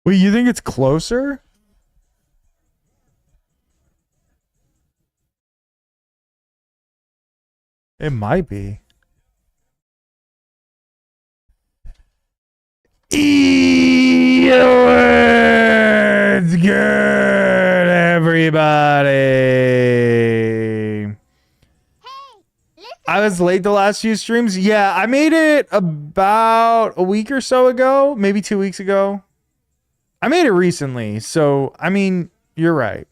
Wait, you think it's closer? It might be. What's good, everybody? I was late the last few streams. Yeah, I made it about a week or so ago, maybe 2 weeks ago. I made it recently, so I mean, you're right.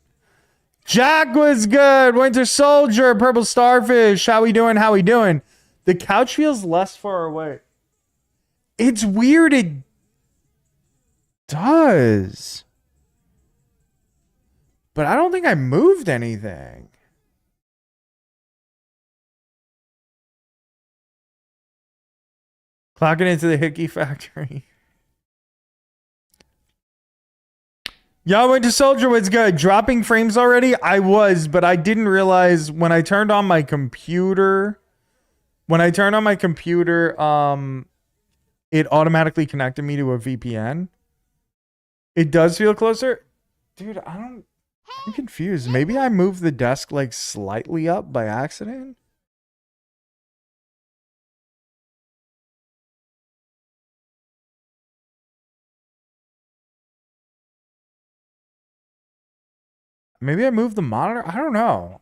Jack was good. Winter Soldier, Purple Starfish. How we doing? How we doing? The couch feels less far away. It's weird. It does. But I don't think I moved anything. Clocking into the Hickey factory. Y'all Winter Soldier was good. Dropping frames already? I was, but I didn't realize when I turned on my computer. It automatically connected me to a VPN. It does feel closer. Dude, I'm confused. Maybe I moved the desk like slightly up by accident. Maybe I moved the monitor. I don't know.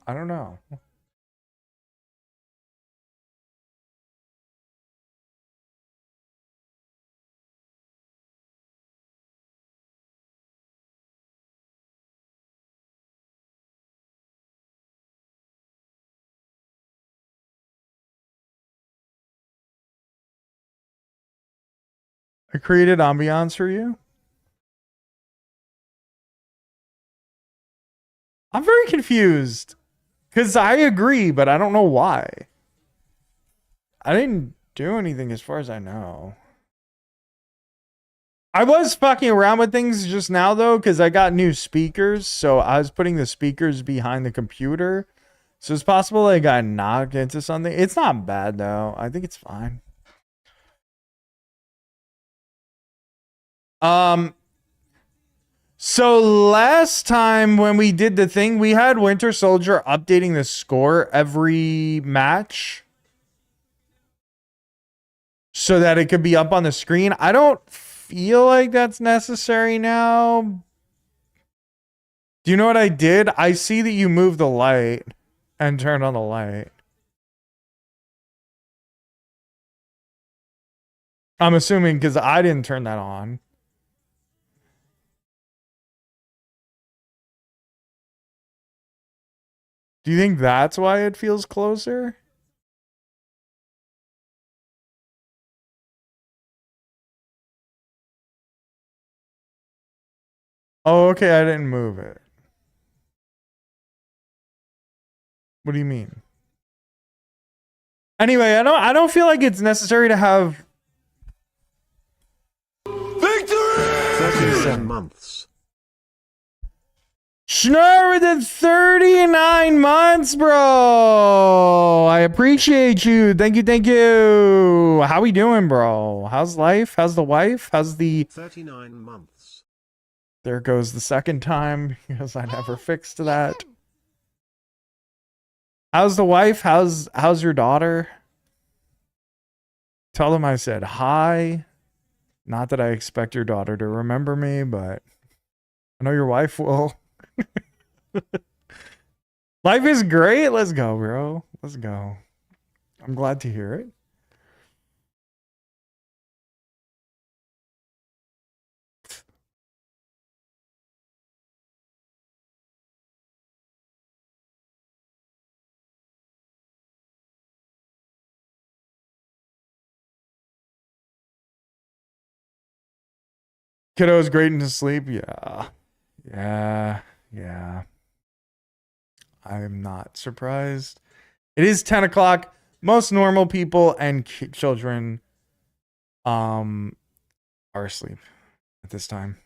I created ambiance for you. I'm very confused. Because I agree, but I don't know why. I didn't do anything as far as I know. I was fucking around with things just now, though, because I got new speakers. So I was putting the speakers behind the computer. So it's possible I got knocked into something. It's not bad, though. I think it's fine. So last time when we did the thing, we had Winter Soldier updating the score every match so that it could be up on the screen. I don't feel like that's necessary now. Do you know what I did? I see that you moved the light and turned on the light. I'm assuming because I didn't turn that on. Do you think that's why it feels closer? Oh, okay, I didn't move it. What do you mean? Anyway, I don't feel like it's necessary to have victory. 37 months. Schnur with the 39 months, bro. I appreciate you. Thank you. How we doing, bro? How's life? How's the wife? How's the 39 months. There goes the second time because I never fixed that. How's the wife? How's your daughter? Tell them I said hi. Not that I expect your daughter to remember me, but I know your wife will. Life is great. Let's go, bro. Let's go. I'm glad to hear it. Kiddo is great into sleep. Yeah. I'm not surprised. It is 10 o'clock. Most normal people and children are asleep at this time.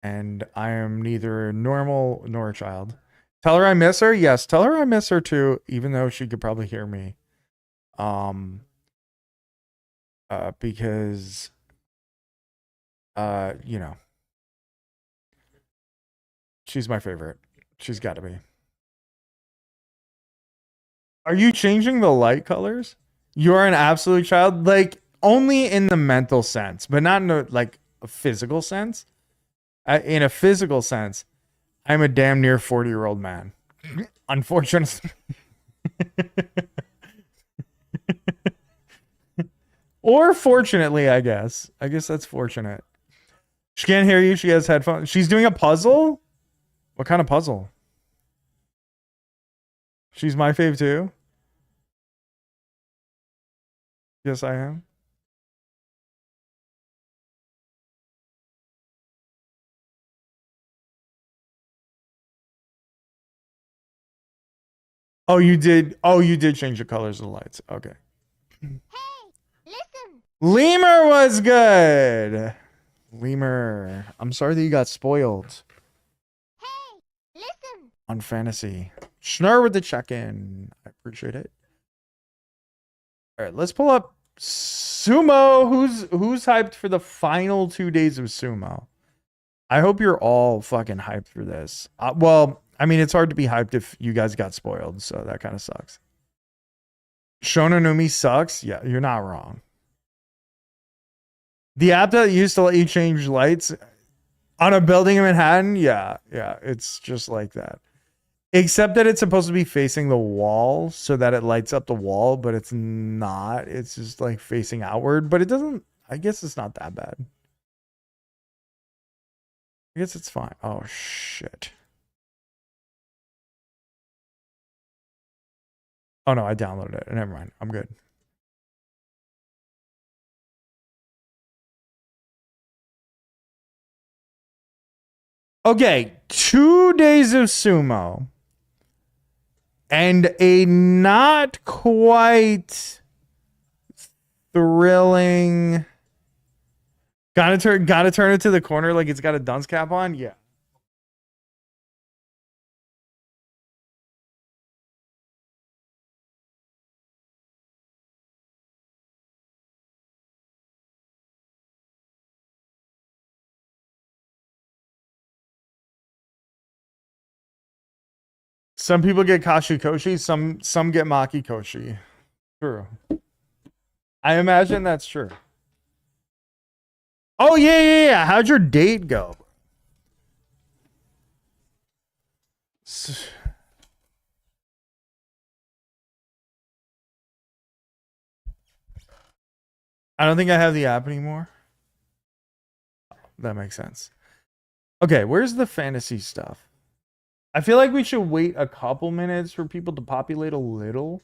And I am neither normal nor a child. Tell her I miss her. Yes, tell her I miss her too, even though she could probably hear me. Because you know, She's my favorite. She's got to be. Are you changing the light colors? You're an absolute child, like only in the mental sense, but not in a physical sense. In a physical sense, I'm a damn near 40-year-old man. Unfortunately. Or fortunately, I guess. I guess that's fortunate. She can't hear you. She has headphones. She's doing a puzzle? What kind of puzzle? She's my fave too. Yes, I am. Oh, you did. Oh, you did change the colors of the lights. Okay. Hey, listen. Lemur was good. Lemur. I'm sorry that you got spoiled Hey, listen. on fantasy. Schnur with the check-in. I appreciate it. All right, let's pull up Sumo. Who's hyped for the final 2 days of Sumo? I hope you're all fucking hyped for this. Well, I mean, it's hard to be hyped if you guys got spoiled, so that kind of sucks. Shononumi sucks? Yeah, you're not wrong. The app that used to let you change lights on a building in Manhattan? Yeah, it's just like that. Except that it's supposed to be facing the wall so that it lights up the wall, but it's not. It's just like facing outward, but it doesn't. I guess it's not that bad. I guess it's fine. Oh, shit. Oh, no, I downloaded it. Never mind. I'm good. Okay, 2 days of Sumo. And a not quite thrilling. Gotta turn it to the corner like it's got a dunce cap on. Yeah. Some people get Kashi Koshi, some get Maki Koshi. True. I imagine that's true. Oh yeah. How'd your date go? I don't think I have the app anymore. That makes sense. Okay, where's the fantasy stuff? I feel like we should wait a couple minutes for people to populate a little.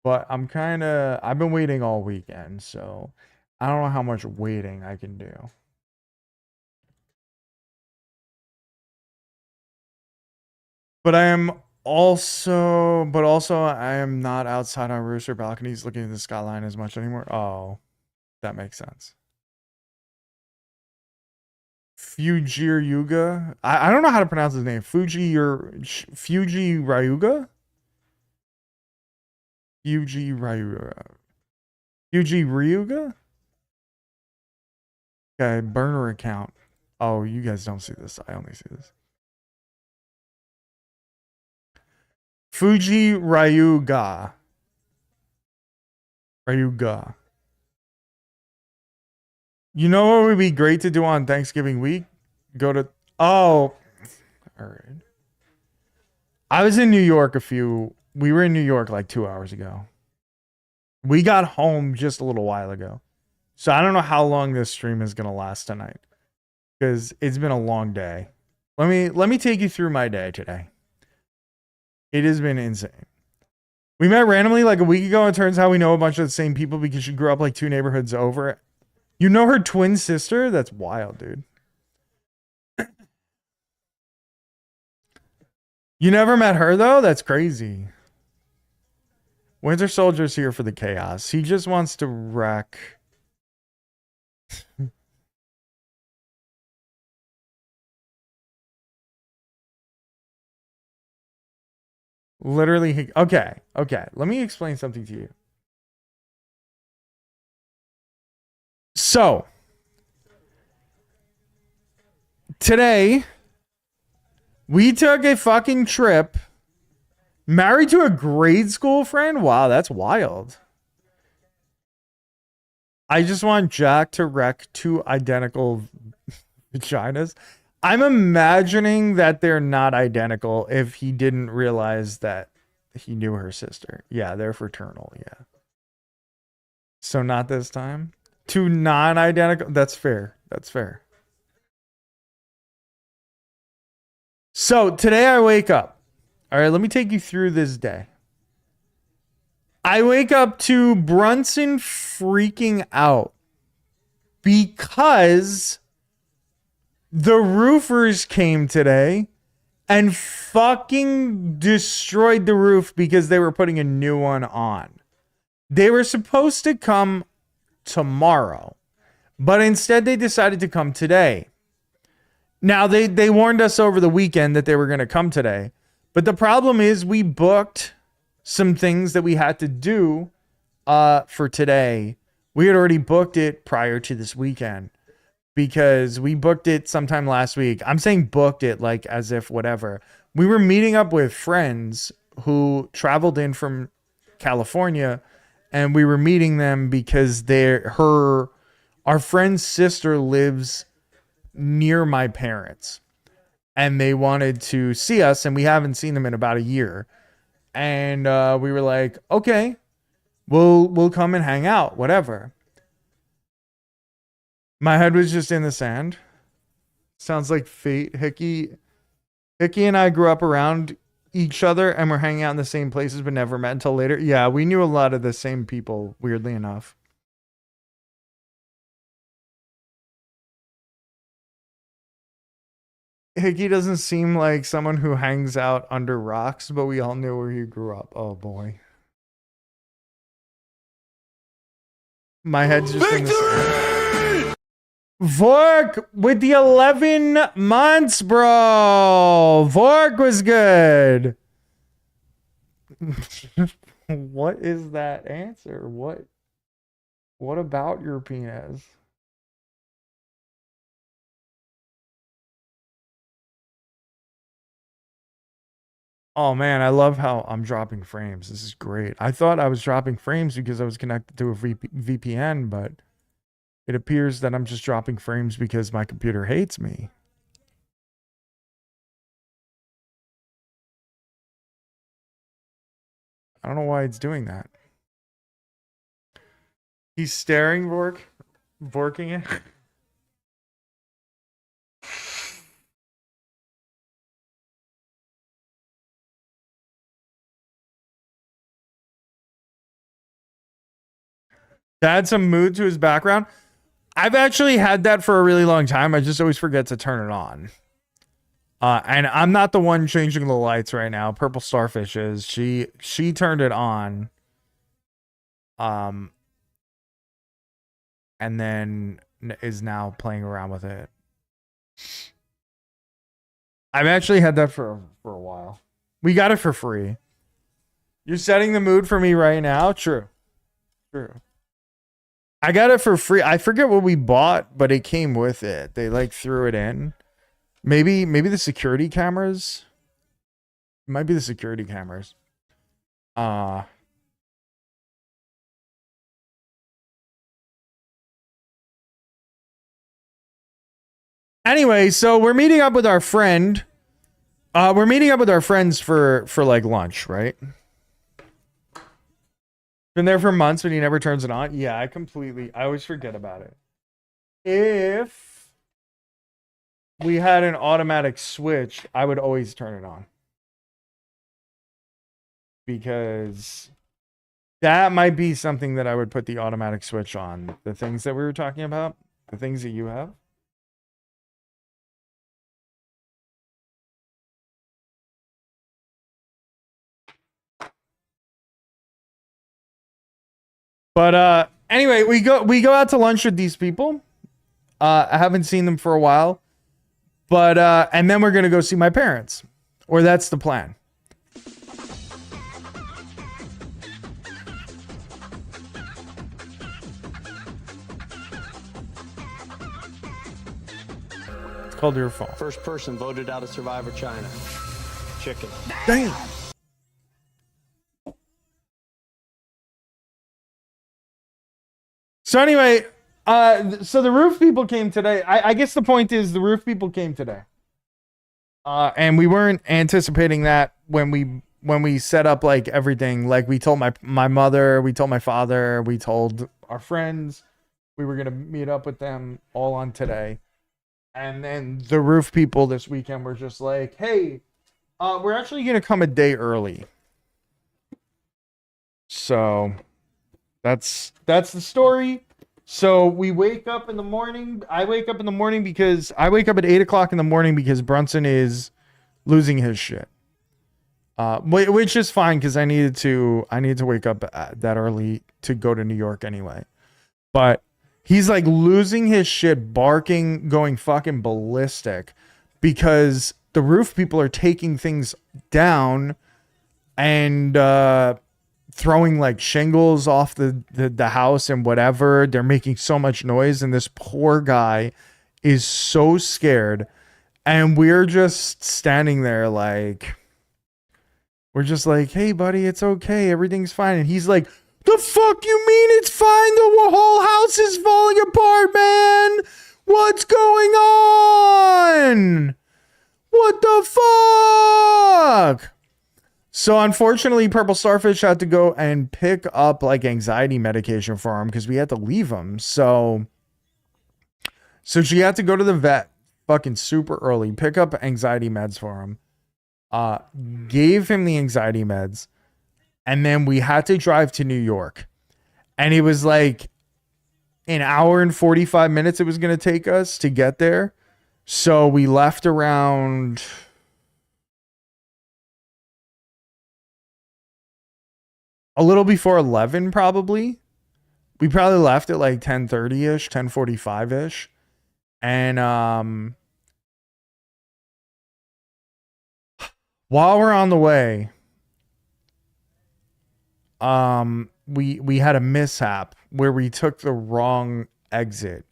But I've been waiting all weekend, so I don't know how much waiting I can do. But also I am not outside on rooster balconies looking at the skyline as much anymore. Oh, that makes sense. Fujiryuga. I don't know how to pronounce his name. Fujiryuga? Fujiryuga? Okay, burner account. Oh, you guys don't see this. I only see this. Fuji Ryuga. Ryuga. You know what would be great to do on Thanksgiving week? Go to. Oh. All right. I was in New York we were in New York like 2 hours ago. We got home just a little while ago. So I don't know how long this stream is going to last tonight. Because it's been a long day. Let me take you through my day today. It has been insane. We met randomly like a week ago, and it turns out we know a bunch of the same people because she grew up like 2 neighborhoods over. You know her twin sister? That's wild, dude. You never met her, though? That's crazy. Winter Soldier's here for the chaos. He just wants to wreck. Literally. Okay. Let me explain something to you. So, today, We took a fucking trip. Married to a grade school friend? Wow, that's wild. I just want Jack to wreck 2 identical vaginas. I'm imagining that they're not identical if he didn't realize that he knew her sister. Yeah, they're fraternal. Yeah. So not this time. 2 non-identical. That's fair. That's fair. So today I wake up. All right, let me take you through this day. I wake up to Brunson freaking out because the roofers came today and fucking destroyed the roof because they were putting a new one on. They were supposed to come tomorrow, but instead they decided to come today. Now, they warned us over the weekend that they were going to come today, but the problem is we booked some things that we had to do for today. We had already booked it prior to this weekend because we booked it sometime last week. I'm saying booked it like as if whatever. We were meeting up with friends who traveled in from California, and we were meeting them because our friend's sister lives near my parents, and they wanted to see us, and we haven't seen them in about a year. And we were like, okay, we'll come and hang out, whatever. My head was just in the sand. Sounds like fate. Hickey and I grew up around each other and we're hanging out in the same places but never met until later. Yeah, we knew a lot of the same people, weirdly enough. Hickey doesn't seem like someone who hangs out under rocks, but we all knew where he grew up. Oh boy. My head's just in the sand. Vork with the 11 months, bro. Vork was good. What is that answer? What about your penis? Oh man, I love how I'm dropping frames. This is great. I thought I was dropping frames because I was connected to a VPN, but it appears that I'm just dropping frames because my computer hates me. I don't know why it's doing that. He's staring, Vorking it. To add some mood to his background. I've actually had that for a really long time. I just always forget to turn it on. And I'm not the one changing the lights right now. Purple Starfish is. She turned it on. And then is now playing around with it. I've actually had that for a while. We got it for free. You're setting the mood for me right now? True. I got it for free. I forget what we bought, but it came with it. They like threw it in. Maybe the security cameras. It might be the security cameras. Anyway, so we're meeting up with our friend. We're meeting up with our friends for like lunch, right? Been there for months, but he never turns it on. Yeah, I always forget about it. If we had an automatic switch, I would always turn it on. Because that might be something that I would put the automatic switch on. The things that we were talking about, the things that you have. But anyway, we go out to lunch with these people. I haven't seen them for a while. But and then we're gonna go see my parents. Or that's the plan. called your phone. First person voted out of Survivor China. Chicken. Damn. So anyway, so the roof people came today. I guess the point is the roof people came today. And we weren't anticipating that when we set up like everything. Like we told my mother, we told my father, we told our friends we were gonna meet up with them all on today. And then the roof people this weekend were just like, hey, we're actually gonna come a day early. So that's the story. So we wake up in the morning. I wake up in the morning because I wake up at 8:00 in the morning because Brunson is losing his shit. Which is fine because I needed to wake up that early to go to New York anyway. But he's like losing his shit, barking, going fucking ballistic because the roof people are taking things down and throwing like shingles off the house and whatever. They're making so much noise and this poor guy is so scared. And we're just standing there like, we're just like, hey buddy, it's okay. Everything's fine. And he's like, the fuck you mean it's fine? The whole house is falling apart, man. What's going on? What the fuck? So unfortunately, Purple Starfish had to go and pick up like anxiety medication for him because we had to leave him. So she had to go to the vet fucking super early, pick up anxiety meds for him, gave him the anxiety meds, and then we had to drive to New York. And it was like an hour and 45 minutes it was going to take us to get there. So we left around a little before 11 probably. We probably left at like 10:30ish, 10:45ish. And while we're on the way, we had a mishap where we took the wrong exit.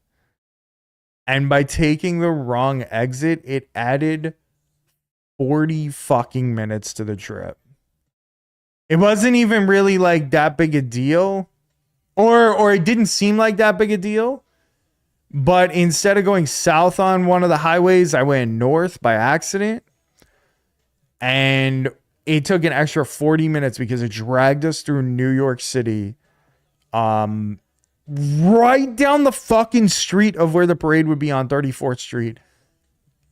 And by taking the wrong exit, it added 40 fucking minutes to the trip. It wasn't even really like that big a deal, or it didn't seem like that big a deal. But instead of going south on one of the highways, I went north by accident. And it took an extra 40 minutes because it dragged us through New York City. Right down the fucking street of where the parade would be on 34th Street.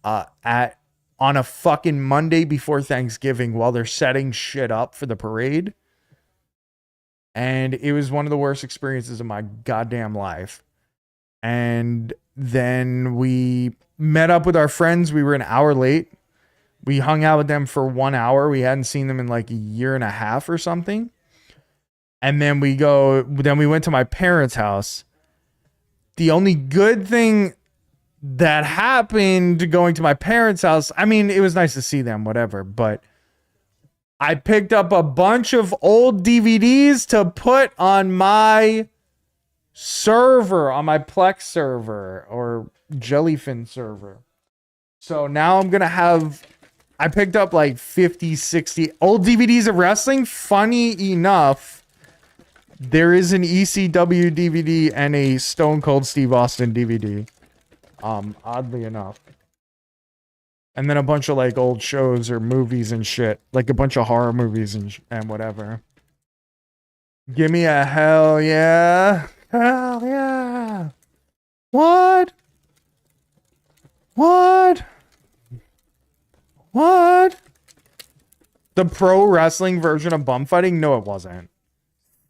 On a fucking Monday before Thanksgiving while they're setting shit up for the parade. And it was one of the worst experiences of my goddamn life. And then we met up with our friends. We were an hour late. We hung out with them for 1 hour. We hadn't seen them in like a year and a half or something. And then we went to my parents' house. The only good thing that happened going to my parents' house, I mean, it was nice to see them, whatever, but I picked up a bunch of old DVDs to put on my server, on my Plex server or Jellyfin server. So now I'm going to have, I picked up like 50, 60 old DVDs of wrestling. Funny enough, there is an ECW DVD and a Stone Cold Steve Austin DVD. Oddly enough. And then a bunch of like old shows or movies and shit. Like a bunch of horror movies and whatever. Give me a hell yeah. Hell yeah. What? What? What? The pro wrestling version of bum fighting? No, it wasn't.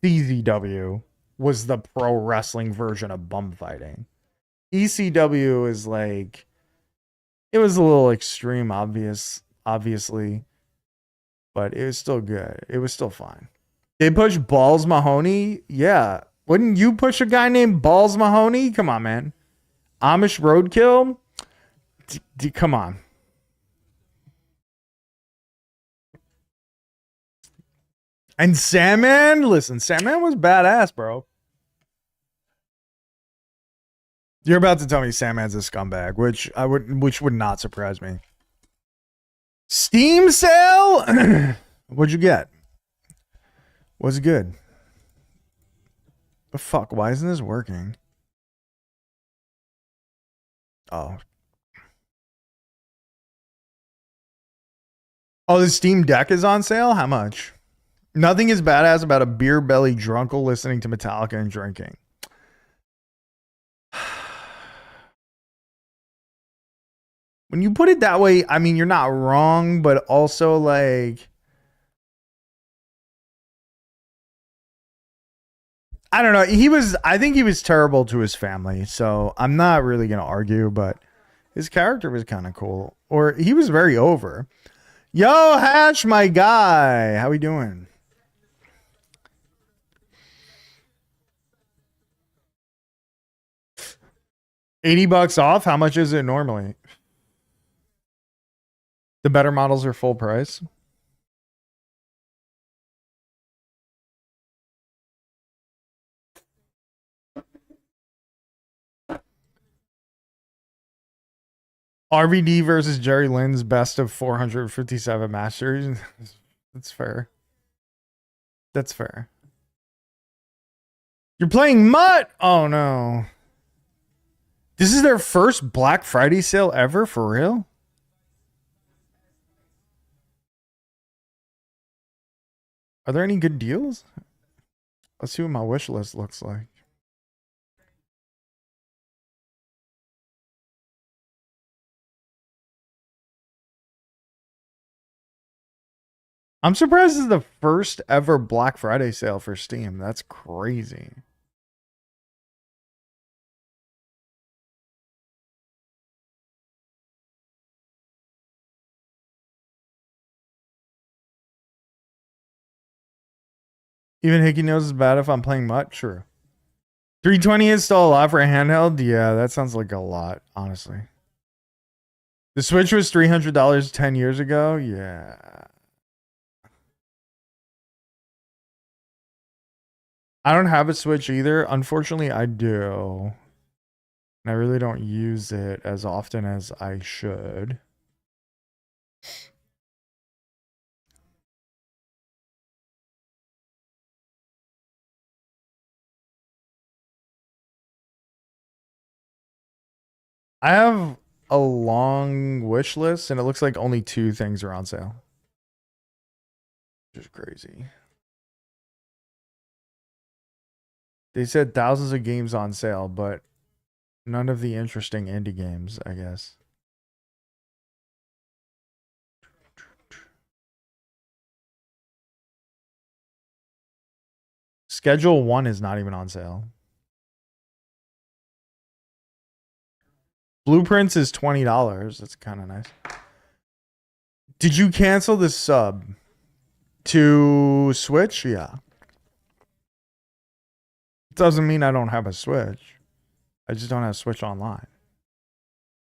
CZW was the pro wrestling version of bum fighting. ECW is like, it was a little extreme, obviously, but it was still good. It was still fine. They push Balls Mahoney? Yeah. Wouldn't you push a guy named Balls Mahoney? Come on, man. Amish Roadkill? Come on. And Sandman? Listen, Sandman was badass, bro. You're about to tell me Sandman's a scumbag, which would not surprise me. Steam sale? What'd you get? Was good. The fuck? Why isn't this working? Oh. Oh, the Steam Deck is on sale? How much? Nothing is badass about a beer belly drunkle listening to Metallica and drinking. When you put it that way, I mean, you're not wrong, but also like, I don't know. I think he was terrible to his family. So I'm not really going to argue, but his character was kind of cool. Or he was very over. Yo, Hash, my guy. How we doing? $80 off. How much is it normally? The better models are full price. RVD versus Jerry Lynn's best of 457 Masters. That's fair. That's fair. You're playing Mutt? Oh no. This is their first Black Friday sale ever, for real? Are there any good deals? Let's see what my wish list looks like. I'm surprised this is the first ever Black Friday sale for Steam. That's crazy. Even Hickey knows it's bad if I'm playing Mutt. True. 320 is still a lot for a handheld. Yeah, that sounds like a lot, honestly. The Switch was $300 10 years ago. Yeah. I don't have a Switch either. Unfortunately, I do. And I really don't use it as often as I should. I have a long wish list, and it looks like only 2 things are on sale. Which is crazy. They said thousands of games on sale, but none of the interesting indie games, I guess. Schedule 1 is not even on sale. Blueprints is $20. That's kind of nice. Did you cancel the sub to Switch? Yeah. Doesn't mean I don't have a Switch. I just don't have Switch Online.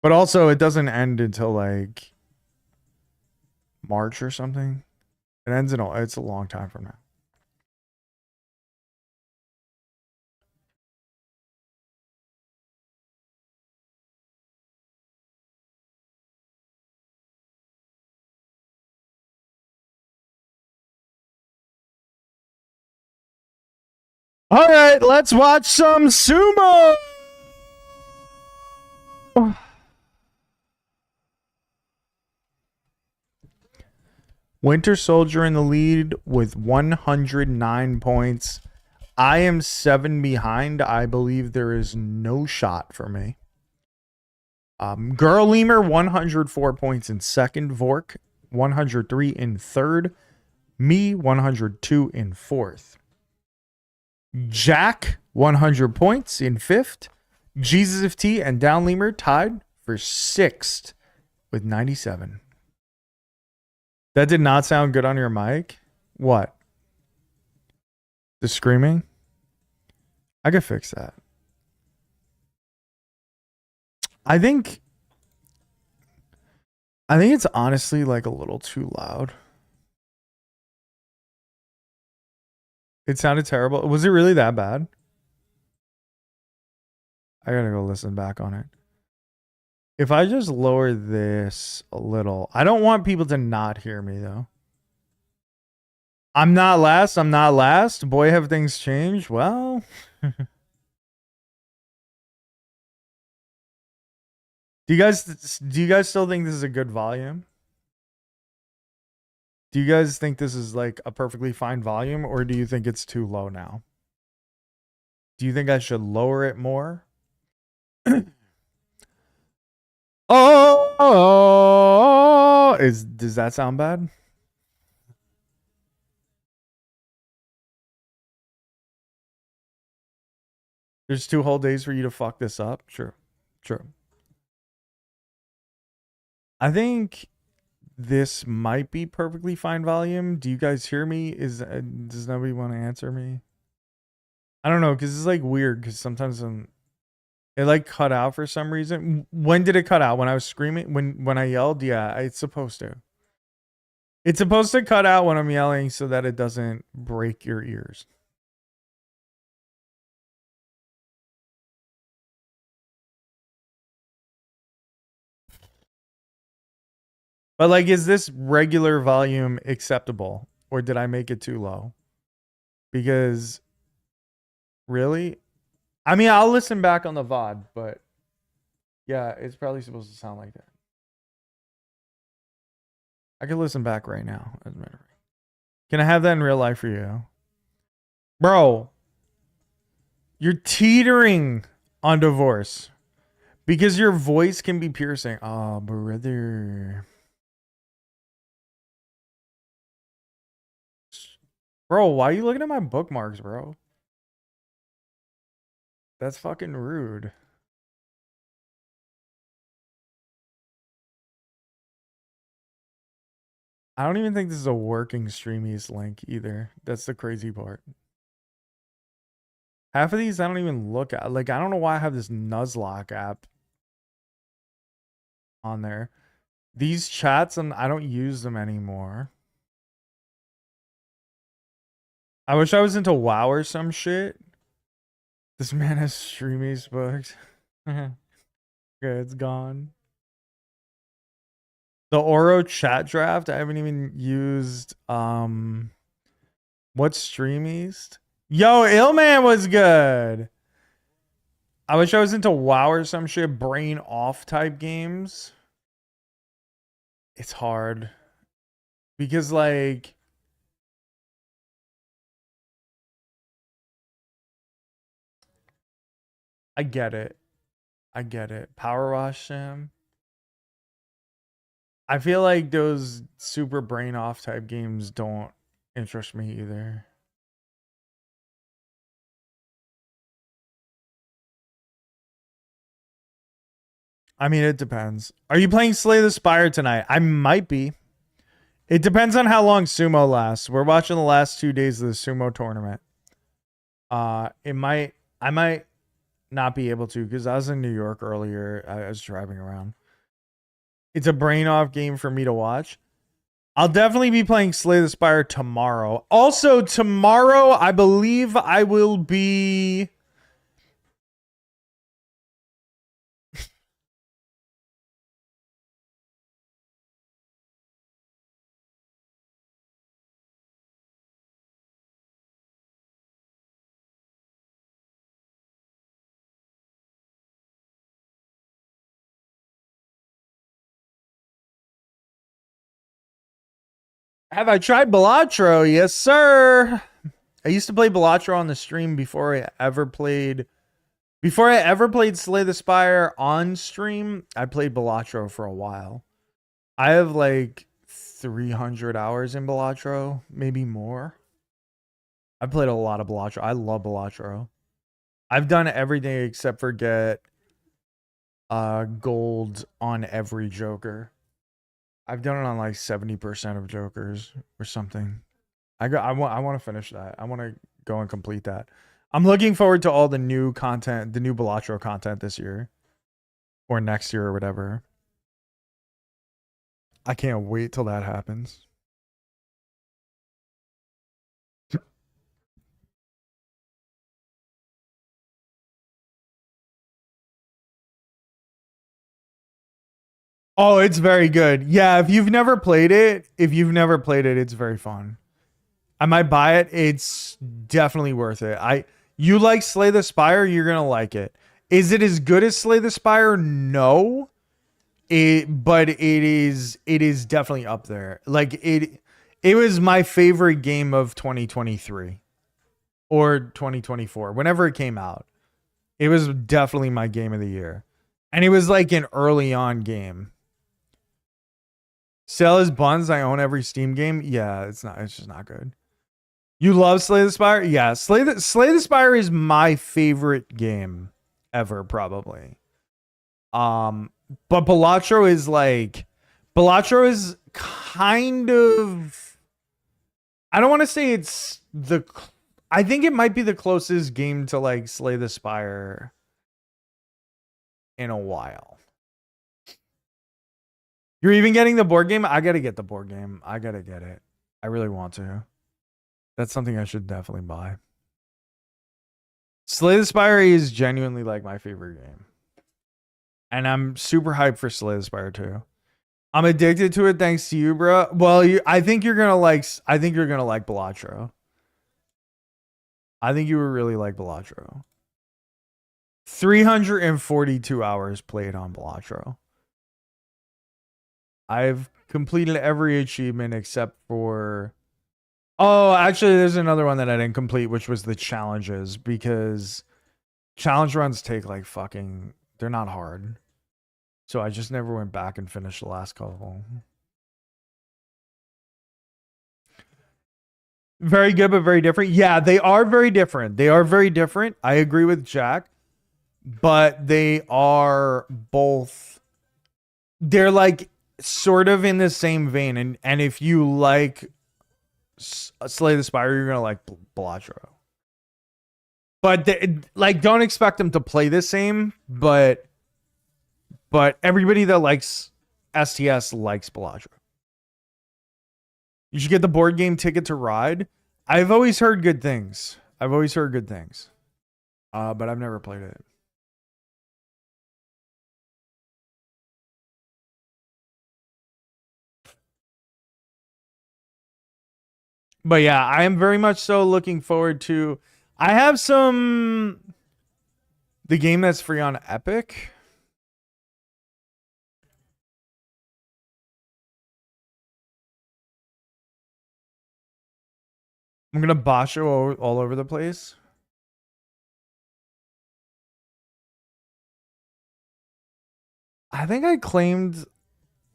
But also, it doesn't end until like March or something. It ends it's a long time from now. All right, let's watch some Sumo. Winter Soldier in the lead with 109 points. I am 7 behind. I believe there is no shot for me. Girl Lemur, 104 points in second. Vork, 103 in third. Me, 102 in fourth. Jack, 100 points in fifth. Jesus of T and Down Lemur tied for sixth with 97. That did not sound good on your mic. What? The screaming? I could fix that. I think it's honestly like a little too loud. It sounded terrible. Was it really that bad? I gotta go listen back on it. If I just lower this a little, I don't want people to not hear me though. I'm not last. I'm not last. Boy, have things changed. Well, do you guys still think this is a good volume? Do you guys think this is like a perfectly fine volume, or do you think it's too low now? Do you think I should lower it more? Oh, does that sound bad? There's 2 whole days for you to fuck this up. Sure. Sure. I think this might be perfectly fine volume. Do you guys hear me? Does nobody want to answer me? I don't know, because it's like weird because sometimes it like cut out for some reason. When did it cut out? When I was screaming? When I yelled? Yeah, it's supposed to. It's supposed to cut out when I'm yelling so that it doesn't break your ears. But like, is this regular volume acceptable? Or did I make it too low? Because really? I mean, I'll listen back on the VOD, but yeah, it's probably supposed to sound like that. I can listen back right now, as a matter of fact. Can I have that in real life for you? Bro, you're teetering on divorce because your voice can be piercing. Oh, brother. Bro, why are you looking at my bookmarks, bro? That's fucking rude. I don't even think this is a working Streamies link either. That's the crazy part. Half of these I don't even look at. Like, I don't know why I have this Nuzlocke app on there. These chats, I don't use them anymore. I wish I was into WoW or some shit. This man has Streamies booked. Okay, it's gone. The Oro chat draft, I haven't even used. What's Streamies? Yo, Illman was good. I wish I was into WoW or some shit, brain off type games. It's hard. Because like I get it. I get it. Power Wash Sim. I feel like those super brain off type games don't interest me either. I mean, it depends. Are you playing Slay the Spire tonight? I might be. It depends on how long Sumo lasts. We're watching the last 2 days of the Sumo tournament. I might not be able to because I was in New York earlier. I was driving around. It's a brain off game for me to watch. I'll definitely be playing Slay the Spire tomorrow. Also, tomorrow, I believe I will be. Have I tried Balatro? Yes, sir. I used to play Balatro on the stream before I ever played. Before I ever played Slay the Spire on stream, I played Balatro for a while. I have like 300 hours in Balatro, maybe more. I played a lot of Balatro. I love Balatro. I've done everything except for get gold on every Joker. I've done it on like 70% of Jokers or something. I want to finish that. I want to go and complete that. I'm looking forward to all the new content, the new Balatro content this year or next year or whatever. I can't wait till that happens. Oh, it's very good. Yeah, if you've never played it, it's very fun. I might buy it. It's definitely worth it. You like Slay the Spire, you're gonna like it. Is it as good as Slay the Spire? No. But it is definitely up there. Like it was my favorite game of 2023 or 2024, whenever it came out. It was definitely my game of the year. And it was like an early on game. Sell as buns, I own every Steam game. Yeah, it's just not good. You love Slay the Spire? Yeah, Slay the Spire is my favorite game ever, probably. But Balatro is kind of, I don't want to say I think it might be the closest game to like Slay the Spire in a while. You're even getting the board game? I gotta get the board game. I gotta get it. I really want to. That's something I should definitely buy. Slay the Spire is genuinely like my favorite game. And I'm super hyped for Slay the Spire too. I'm addicted to it thanks to you, bro. Well, I think you're gonna like Balatro. I think you would really like Balatro. 342 hours played on Balatro. I've completed every achievement except for. Oh, actually, there's another one that I didn't complete, which was the challenges, because challenge runs take like fucking. They're not hard. So I just never went back and finished the last couple. Very good, but very different. Yeah, they are very different. They are very different. I agree with Jack, but they are both. They're like sort of in the same vein, and if you like Slay the Spire, you're gonna like Balatro. But like, don't expect them to play the same. But everybody that likes STS likes Balatro. You should get the board game Ticket to Ride. I've always heard good things. But I've never played it. But yeah, I am very much so looking forward to. I have the game that's free on Epic. I'm gonna Basho all over the place. I think I claimed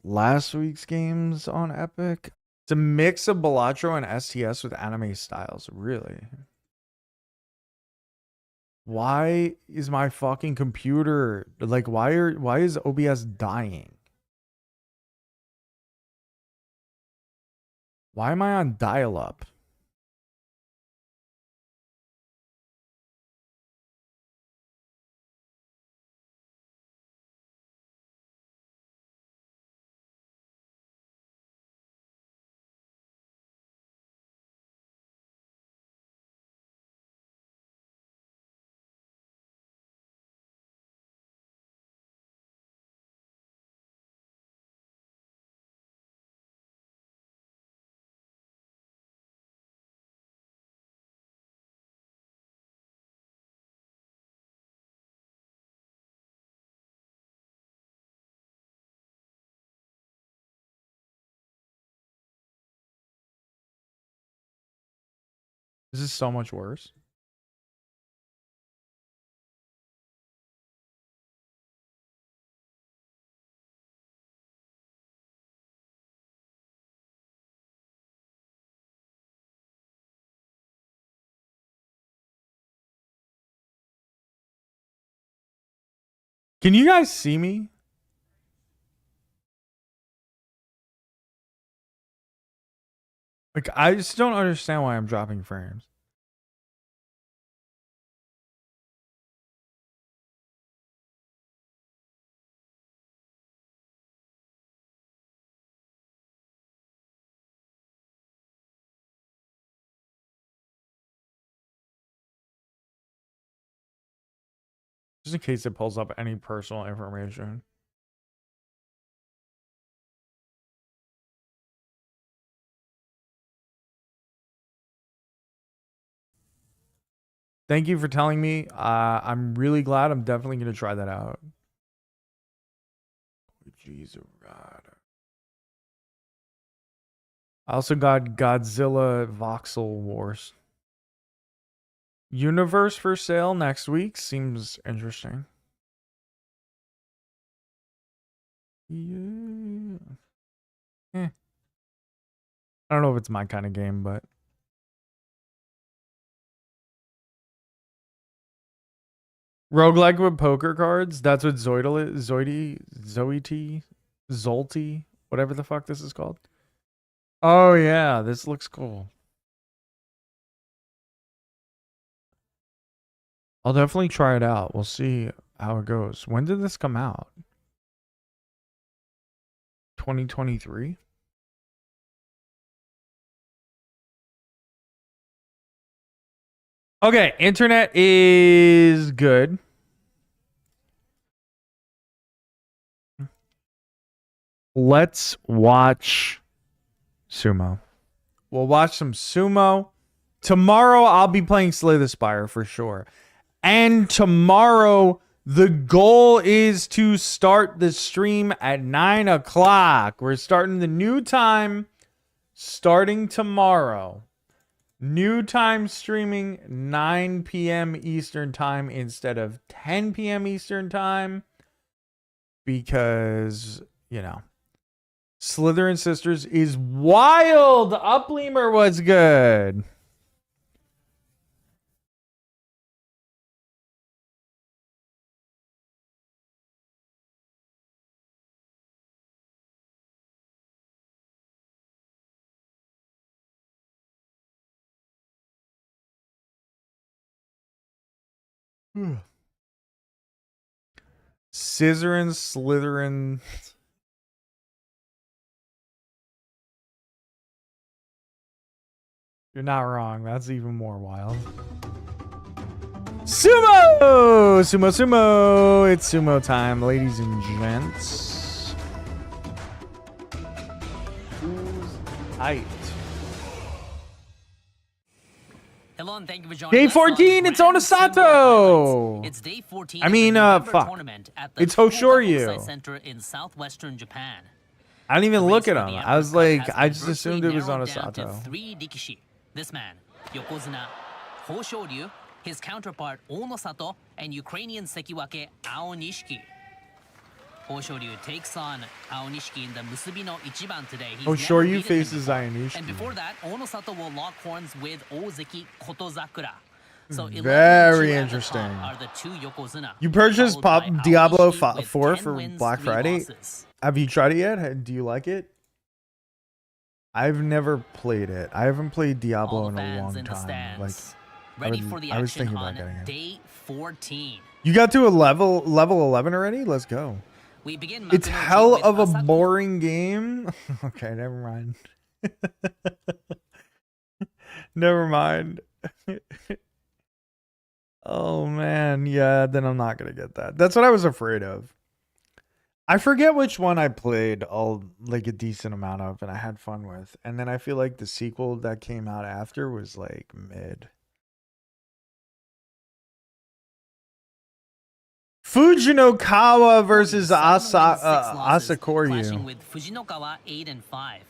last week's games on Epic. It's a mix of Balatro and STS with anime styles. Really? Why is my fucking computer like? Why is OBS dying? Why am I on dial-up? This is so much worse. Can you guys see me? Like, I just don't understand why I'm dropping frames. Just in case it pulls up any personal information. Thank you for telling me. I'm really glad. I'm definitely gonna try that out. Jeez, I also got Godzilla Voxel Wars. Universe for sale next week. Seems interesting. Yeah. I don't know if it's my kind of game, but roguelike with poker cards. That's what Zoidal is. Zolti, whatever the fuck this is called. Oh yeah, this looks cool. I'll definitely try it out. We'll see how it goes. When did this come out? 2023? Okay, internet is good. Let's watch Sumo. We'll watch some Sumo. Tomorrow I'll be playing Slay the Spire for sure. And tomorrow the goal is to start the stream at 9 o'clock. We're starting the new time starting tomorrow. New time streaming 9 p.m. Eastern time instead of 10 p.m. Eastern time. Because, you know, Slytherin Sisters is wild. Upleamer was good. Scissorin, Slytherin. You're not wrong. That's even more wild. Sumo! Sumo, sumo. It's sumo time, ladies and gents. Who's hyped? Hello and thank you for joining Day us 14, on it's Grand Onosato. Sumo Highlights. It's day 14 I mean, of the November fuck. tournament at the It's Fukuoka Hoshoryu. Kokusai Center in southwestern Japan. I didn't even The look race at for him. the I was Emperor like, Cup I has just been assumed it was virtually narrowed down to Onosato. 3 rikishi. This man, Yokozuna Hoshoryu, his counterpart Onosato, and Ukrainian Sekiwake Aonishiki. Hoshoryu takes on Aonishiki in the Musubi no Ichiban today. He's never Hoshoryu beaten him faces before. Aonishiki. And before that, Onosato will lock horns with Ozeki Kotozakura. So 11 Very and 2 at the top interesting. are the two Yokozuna, You purchased followed by Diablo Aonishiki with 4 10 for wins, Black 3 Friday? losses. Have you tried it yet? Do you like it? I've never played it. I haven't played Diablo All in the a fans long in the time. Like, stands, ready for the I was action thinking about on getting it. day 14. You got to a level 11 already? Let's go. We begin It's Makunochi hell with of a Asako. boring game. Okay, never mind. Never mind. Oh man, yeah, then I'm not gonna get that. That's what I was afraid of. I forget which one I played like a decent amount of and I had fun with. And then I feel like the sequel that came out after was like mid. Fujinokawa versus 7 wins, 6 losses, clashing Asakoryu. with Fujinokawa 8 and 5.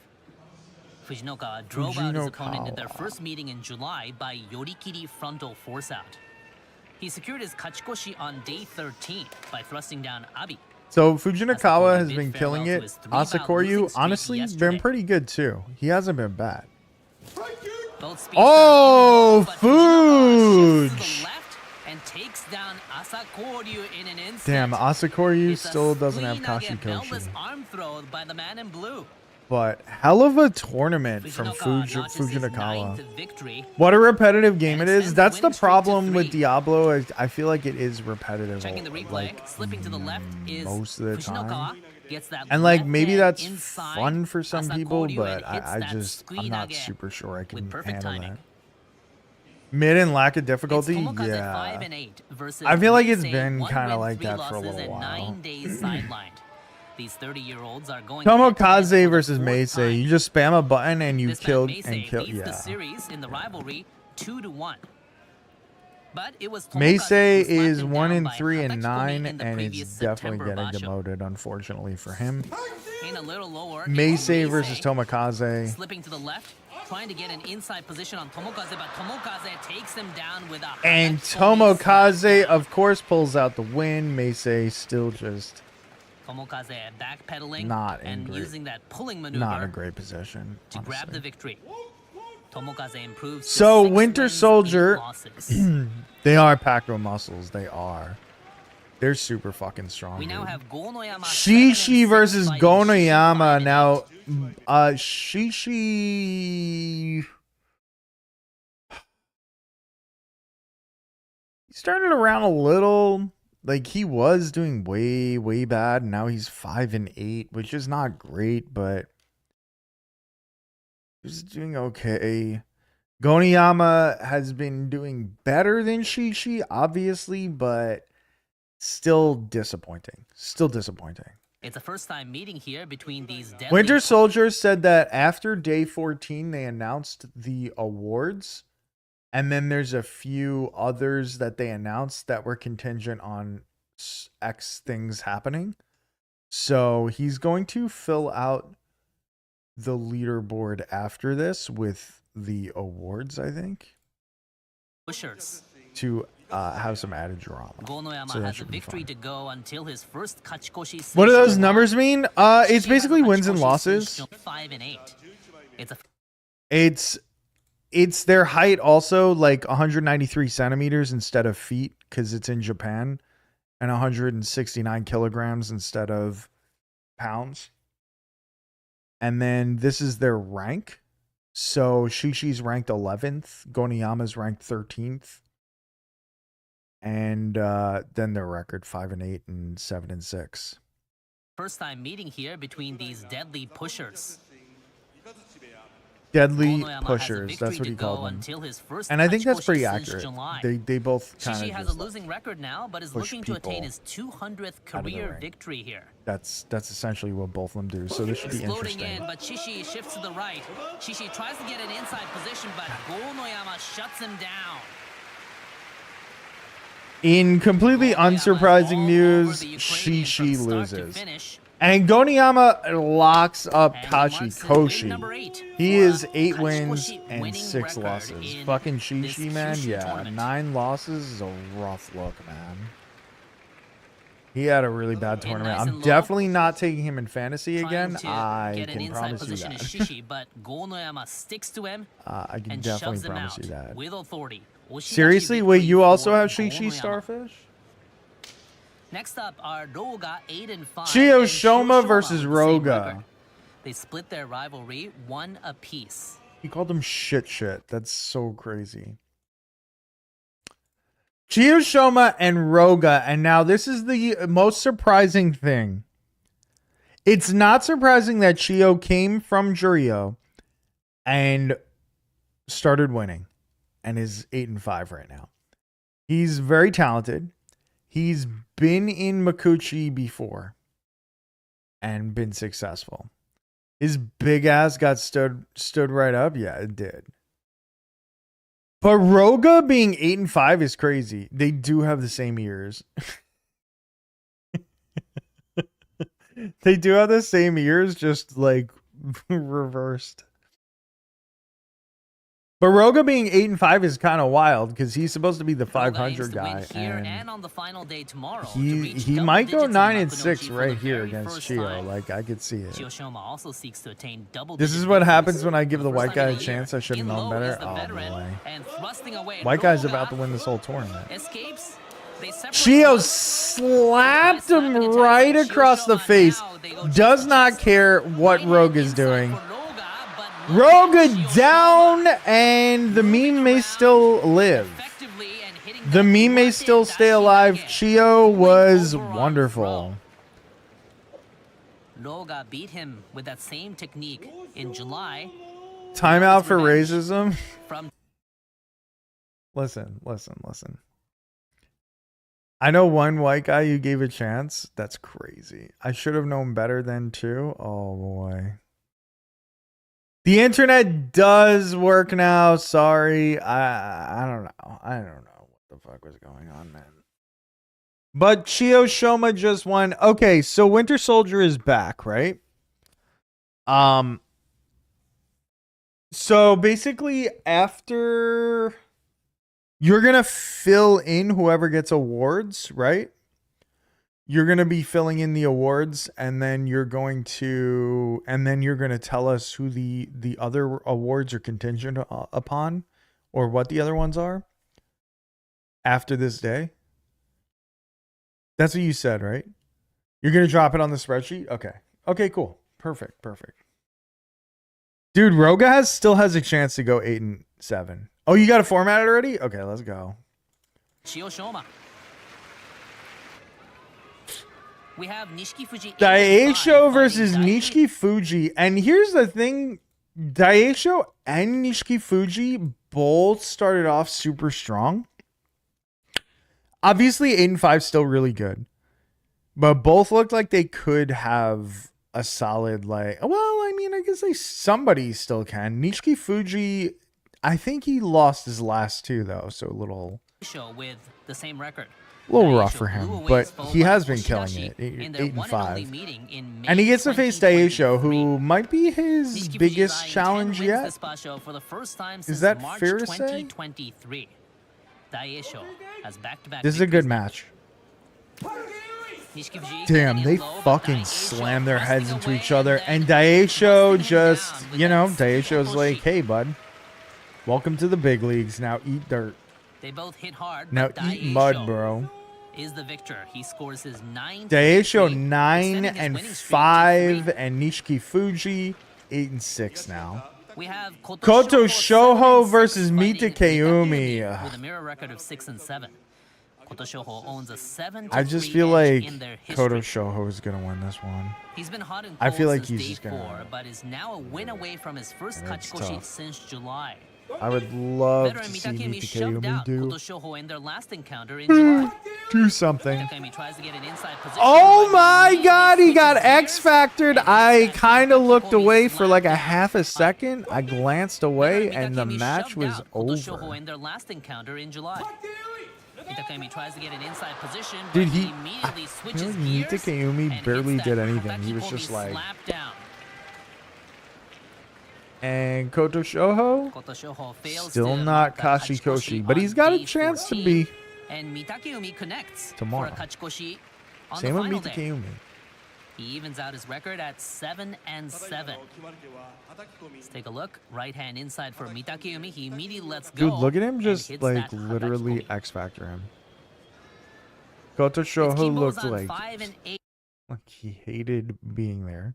Fujinokawa drove out his opponent in their Fujinokawa. first meeting in July by Yorikiri frontal force out. He secured his kachikoshi on day 13 by thrusting down Abi. So Fujinakawa has bid been farewell killing to it. his 3-bout losing Asakoryu, streak honestly, yesterday. been pretty good too. He hasn't been bad. Both speedsters Oh, in the low, but Fujinokawa shifts to Fuge. the left and takes down Asakoryu in an instant. Damn, Asakoryu It's a still doesn't have spleen-nugget Kashikoshi. beltless arm throw by the man in blue. But hell of a tournament from Fujinokawa notches his Fujinakawa. 9th victory. What a repetitive game it And is. extends That's the the winning streak to problem with 3. Diablo. I feel like it is repetitive. Checking the replay, Like, slipping to the left is most of the Fujinokawa. time. Gets that And like left maybe hand that's inside fun for some people, Asakoryu but and hits I'm that not squeenage super sure I with can perfect handle timing. that. Mid and lack of It's difficulty, Tomokaze yeah. 5 and 8 versus I feel like it's Meisei, been 1 kinda win, like 3 that for a losses, little and while. 9 days sidelined. These 30-year-olds are going Tomokaze head-to-head for the versus 4th Meisei. time. You just spam a button and you This man killed Meisei and killed. leads the Yeah. series in the rivalry 2-1. But it was Meisei Tomokaze who slapped is him 1 down in by 3 and Hatachikomi 9, in the and previous it's definitely September getting Basho. demoted, unfortunately for him. In a little lower, Meisei versus Tomokaze. slipping to the left, trying to get an inside position on Tomokaze, but Tomokaze takes him down with a And Hatachikomi Tomokaze, slapdown. of course, pulls out the win. Meisei still just Tomokaze backpedaling not in and great, using that pulling maneuver not in a great position, to grab honestly. the victory. Tomokaze improves to So 6 Winter wins, 8 Soldier, losses. they are Pacquiao muscles. They are. They're super fucking strong. We now dude. have Gonoyama Shishi versus 7-6 fighting Shishi Gonoyama. 5-8. Now, Shishi. He started around a little. Like, he was doing way, way bad. Now he's 5-8, which is not great, but he's doing okay. Gonoyama has been doing better than Shishi, obviously, but still disappointing. Still disappointing. It's a first time meeting here between these deadly Winter Soldier said that after day 14, they announced the awards. And then there's a few others that they announced that were contingent on X things happening. So he's going to fill out the leaderboard after this with the awards, I think, pushers. to have some added drama. Gonoyama So that has a should be victory fun. to go until his first Kachikoshi. What do those Seicho numbers won. mean? It's Shishi has a basically wins and Kachikoshi losses. Seicho 5-8. It's a It's their height also, like 193 centimeters instead of feet, because it's in Japan, and 169 kilograms instead of pounds. And then this is their rank. So Shishi's ranked 11th, Gonoyama's ranked 13th. And then their record 5-8 and 7-6. first time meeting here between these deadly pushers. Deadly Gonoyama has a pushers, victory that's what to he go called them. until his first And I think that's Kachikoshi pretty since accurate. July. They both kind Shishi of has a just losing record now, but is push looking to attain people his 200th out of the career ring. victory here. that's essentially what both of them do. So this should be Exploding interesting. in, but Shishi shifts to the right. Shishi tries to get an inside position, but Gonoyama shuts him down. In completely Gonoyama is unsurprising all news, over the Ukrainian from Shishi start to loses. finish. And Gonoyama locks up And he marks his win number Kachikoshi. 8 He for a is 8 wins Kachikoshi and winning 6 record losses. in Fucking this Shishi, man. Kyushu Yeah, tournament. 9 losses is a rough look, man. He had a really bad tournament. nice I'm and low. definitely not taking him in fantasy Trying again. to I get an can inside promise you position is that. Shishi, but Gonoyama sticks to him I can and definitely shoves him promise out you that. with authority. Oshidachi Seriously, wait, victory you also for have Shishi Gonoyama. Starfish? Next up are Roga 8-5. Chiyo and Shoma Shirashoma versus with the same Roga. record. They split their rivalry 1 apiece. He called them shit. That's so crazy. Chiyo Shoma and Roga, and now this is the most surprising thing. It's not surprising that Chiyo came from Juryo and started winning and is 8-5 right now. He's very talented. He's been in Makuchi before and been successful. His big ass got stood right up. Yeah, it did. But Roga being 8-5 is crazy. They do have the same ears. They do have the same ears, just like reversed. But Roga being 8-5 is kind of wild because he's supposed to be the Roga 500 aims to guy, win here and and on the final day tomorrow to he reach he double might go digits in 9-6 Makunochi for right the here very against first Chiyo. time. Like, I could see it. Chiyoshoma also seeks to attain double This digit is what victories. happens when I give For the first white time guy in a year, chance. I should have in known low better. is the Oh veteran, boy, and thrusting away, white guy's Roga about to win this whole tournament. escapes. They separate Chiyo once. slapped Nice him slapping attack right by across the Chiyoshoma. face. Now they go Does chest to not chest. care what Right Rogue hand is inside doing. for Roga, but look at Roga Chiyoshoma down, and the moving meme may around still live. effectively and hitting The meme may still stay alive. Chiyo was wonderful. Roga beat him with that same technique in July. Timeout for Revenge racism. From Listen. I know one white guy you gave a chance. That's crazy. I should have known better than too. Oh boy. The internet does work now. Sorry. I don't know. I don't know what the the fuck was going on, man. But Chio Shoma just won. Okay, so Winter Soldier is back, right? So basically, after you're gonna fill in whoever gets awards, right? You're gonna be filling in the awards, and then you're gonna tell us who the other awards are contingent upon, or what the other ones are after this day. That's what you said, right? You're gonna drop it on the spreadsheet? Okay, cool. Perfect. Dude, Roga still has a chance to go 8-7. Oh, you got to format it already? Okay, let's go. We have Nishiki Fuji Daisho versus Nishiki Fuji. And here's the thing. Daisho and Nishiki Fuji both started off super strong. Obviously, 8-5 still really good. But both looked like they could have a solid, like, well, I mean, I guess somebody still can. Nishiki Fuji, I think he lost his last two, though. So a little with the same record. A little rough for him, but he has been killing it. 8-5. And he gets to face Daisho, who might be his biggest challenge yet. Is that fair to say? This is a good match. Damn, they fucking slam their heads into each other. And Daisho just, Daisho's like, hey, bud, welcome to the big leagues. Now eat dirt. They both hit hard. Now eat mud, bro. Is the victor. He scores his 9. Daisho 9-5 and Nishiki Fuji 8-6 now. We have Koto Shoho versus Mita Keumi. With a mirror record of 6-7. Koto Shoho owns a 7-3 I just feel like in their history. Koto Shoho is gonna win this one. He's been hot and I cold feel like since he's just day gonna 4, but is now a win away from his first That's Kachikoshi tough. since July. I would love Veteran to see Mita Mita shoved Keumi out Koto do Shoho in their last encounter in July. something. Mita tries to get an inside position, Oh but my immediately god, he got switches X gears Factored. and I inside kind of Mita looked Keumi away for like a slapped half a down. second. I glanced away and the Mita match shoved was out Koto Shoho over. in their last encounter in July. Mita tries to get an inside position, Dude, but he immediately I switches feel like Mita gears Keumi and barely hits did that anything. He was Takikomi just like, slap down. and Koto Shoho Koto Shoho fails still to not mark a Kashikoshi, Kachikoshi but he's on got a day chance to 14, be and Mitakeumi connects tomorrow. for a Kachikoshi on Same the with final Mita day. Keumi. He evens out his record at 7-7. Let's take a look. Right hand inside for Mitakeumi. He immediately lets go. Dude, look at him and just hits like that literally Kachikomi. X Factor him. Koto It's Shoho Kimbo's looked on like 5-8. he hated being there.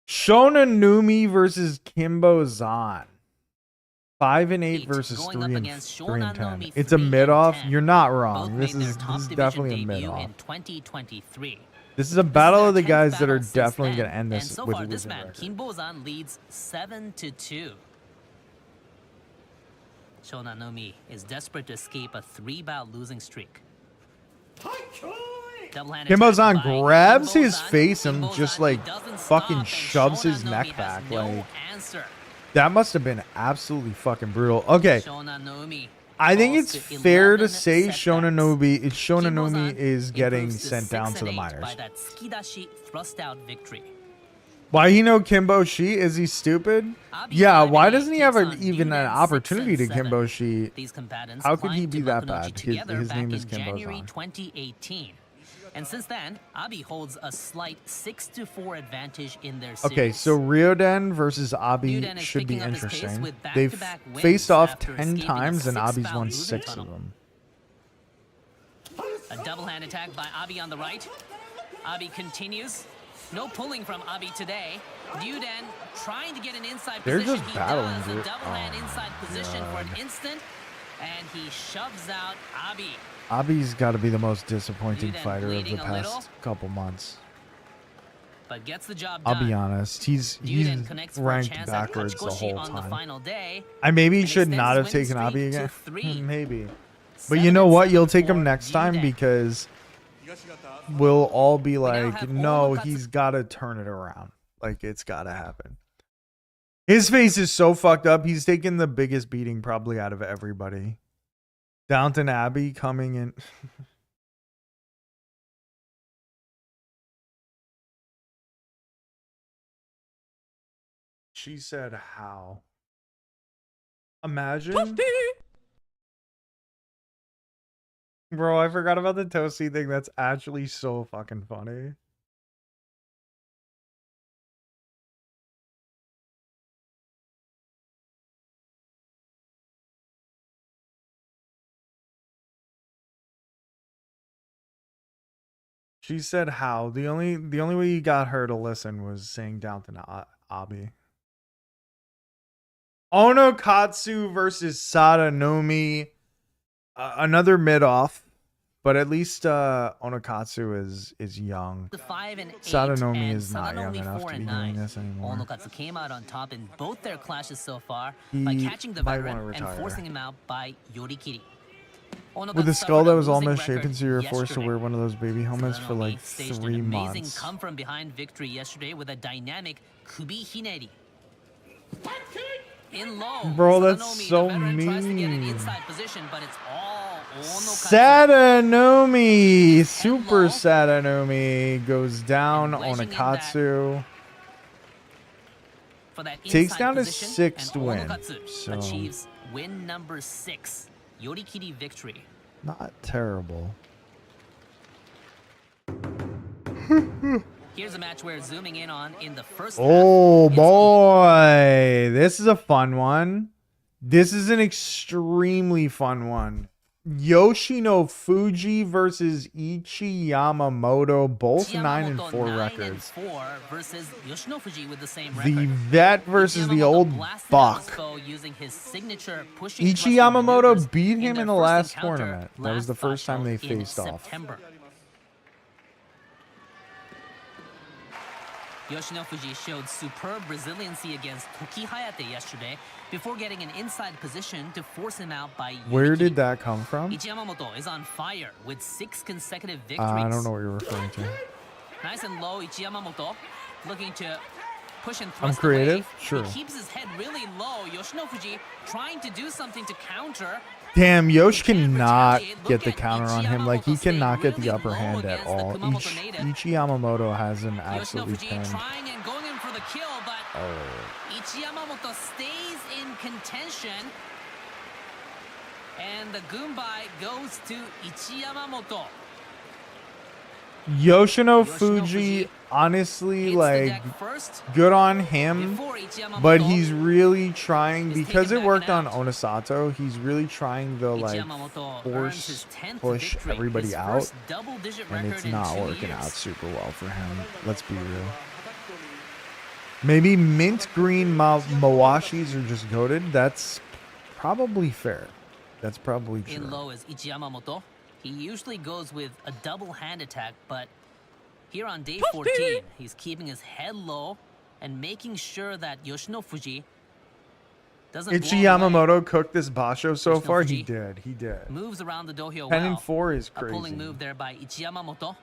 Shonanumi versus Kimbo Zan. 5-8 versus Going up against 3-10. Shonanumi, It's a mid off. 3-10. You're not Both wrong. made This their is top division definitely a mid debut off. in 2023. This is a battle their of the 10th guys that are battle since definitely then, going to end and this so with far, this losing man, record. Kinbozan, leads 7-2. Shonanumi is desperate to escape a 3-bout losing streak. Double-hand Kimbo-san attack by grabs his Kimbo-san. face and Kimbo-san, just he like doesn't fucking stop, and shoves his Shonanumi neck has back. no Like answer. that must have been absolutely fucking brutal. Okay, Shonanumi I think falls it's to fair to 11 say setbacks. Shonanumi is getting improves to sent down to the 6-8 minors. by that skidashi thrust out victory. Why he know Kimbo Shi? Is he stupid? Yeah, why doesn't he have even an opportunity to Kimbo Shi? These combatants How could he climbed be to that Makunochi bad? together His back name in is January Kimbo-san. 2018. And since then, Abi holds a slight 6-4 advantage in their series. Okay, so Ryoden versus Abi Ryoden is should be picking up his pace interesting. with They've back-to-back wins faced off after 10 escaping a times and Abi's 6-bout won losing 6 of tunnel. them. A double hand attack by Abi on the right. Abi continues. No pulling from Abi today. Ryuden trying to get an inside They're position. just He battling, does. A dude. double hand Oh inside my position for an God. instant. And he shoves out Abi. Abi's got to be the most disappointing Ryuden fighter of the bleeding a little. past couple months. But gets the job I'll done. be honest, he's Ryuden connects for a ranked chance at backwards the Kachikoshi whole on the time. final day. I maybe and should extends not have his winning taken Abi streak to again. 3. Maybe. But you know what? You'll take him next time because we'll all be now like, have no, Omakatsu- he's got to turn it around. Like, it's got to happen. His face is so fucked up. He's taken the biggest beating probably out of everybody. Downton Abbey coming in. She said how. Imagine. Bro, I forgot about the toasty thing. That's actually so fucking funny. She said how. The only way you got her to listen was saying Downton Abbey. Onokatsu versus Sadanomi. Another mid off, but at least Onokatsu is young. The 5 and 8 Sadanomi and is not young Sadanomi enough 4 to and be 9. doing this anymore. Onokatsu came out on top in both their clashes so far He by catching the might veteran wanna and retire. forcing him out by Yorikiri. With a skull that was almost shapen, so you were forced to wear one of those baby helmets for like staged 3 an amazing months. come from behind victory yesterday with a dynamic kubi hineri. In low, Bro, that's Sadanomi, so the veteran, tries to get an mean. inside position, but it's all Onokatsu. Sadanomi, Super Sadanomi goes down And on wedging in Akatsu. For that Takes inside down his position, 6th and win. Onokatsu So achieves win number 6, Yorikiri victory. not terrible. Here's a match we're zooming in on in the first Oh half. boy, this is a fun one. This is an extremely fun one. Yoshino Fuji versus Ichi Yamamoto, both 9 and 4 records. 4 versus Yoshinofuji with the same The record. vet versus the old buck. Using his signature pushing Ichi thrusting Yamamoto maneuvers beat him their in the first last encounter tournament. That was the last first time they Basho in faced off. September. Yoshinofuji showed superb resiliency against Toki Hayate yesterday before getting an inside position to force him out by Where Yorikiri. did that come from? Ichi Yamamoto is on fire with 6 consecutive victories. I don't know what you're referring to. Nice and low, Ichi Yamamoto looking to push and I'm thrust creative, away. sure. He keeps his head really low. Yoshinofuji trying to do something to counter. Damn, Yosh Can't cannot retaliate. get Look the at counter on Ichi him. Like, he Yamamoto staying cannot get the really upper low hand at against the all. Kumamoto native. Ichi Yamamoto has him absolutely Yoshinofuji pinned. trying and going in for the kill, but Oh. Ichi Yamamoto stays in contention. And the Gunbai goes to Ichi Yamamoto. Yoshino Fuji, Yoshinofuji honestly, hits the like, deck first good on him. before Ichi Yamamoto. But he's really trying, is because taken it back worked on and out. Onosato, he's really trying to, Ichi like, Yamamoto earns force, his 10th push victory, everybody his out. first double-digit And record it's in not 2 working years. out super well for him. Let's be real. Maybe mint green Mawashis are just goated. That's probably fair. That's probably true. In low is Ichi Yamamoto. He usually goes with a double hand attack, but here on day 14, he's keeping his head low and making sure that Yoshinofuji doesn't Ichi blow away. Yamamoto cooked this Basho so far. He Yoshinofuji did. He did. Moves around the dohyo 10 well. and 4 is A pulling crazy. move there by Ichi Yamamoto.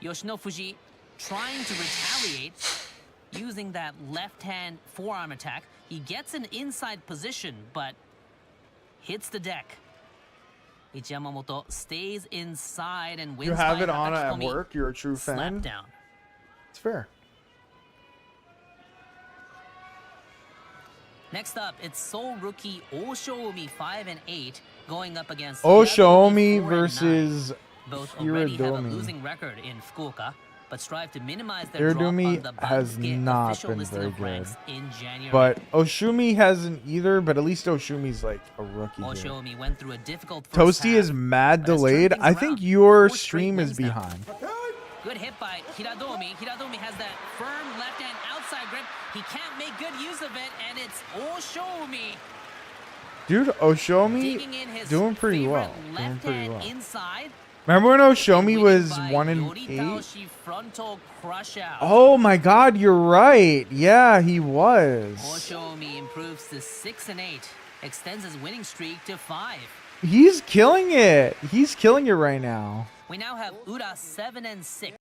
Yoshinofuji trying to retaliate using that left hand forearm attack. He gets an inside position, but hits the deck. Ichi Yamamoto stays inside and wins You have by it on at Hatachikomi. work. You're a true Slap fan. down. It's fair. Next up, it's Seoul rookie Oshoumi 5 and 8 going up against Oshoumi 4 and 9. versus Both already have a Hiradomi. losing record in Fukuoka, but strive to minimize their drop on Hiradomi the has Bansuke not official been listing very of ranks in January. But Oshumi hasn't either, but at least Oshumi's like a rookie here. Oshoumi went through a difficult first Toasty half, is mad but has turned delayed. things I think around. your 4 straight stream is wins now. behind. Good hit by Hiradomi. Hiradomi has that firm left hand outside grip. He can't make good use of it, and it's Oshoumi Dude, Oshomi digging in his doing pretty favorite well. Doing left pretty hand well. inside. Remember when Oshomi Winning was by 1 and Yoritaoshi 8? frontal crush out. Oh my god, you're right. Yeah, he was. Oshoumi improves to 6 and 8, extends his winning streak to 5. He's killing it. He's killing it right now. We now have Ura 7 and 6.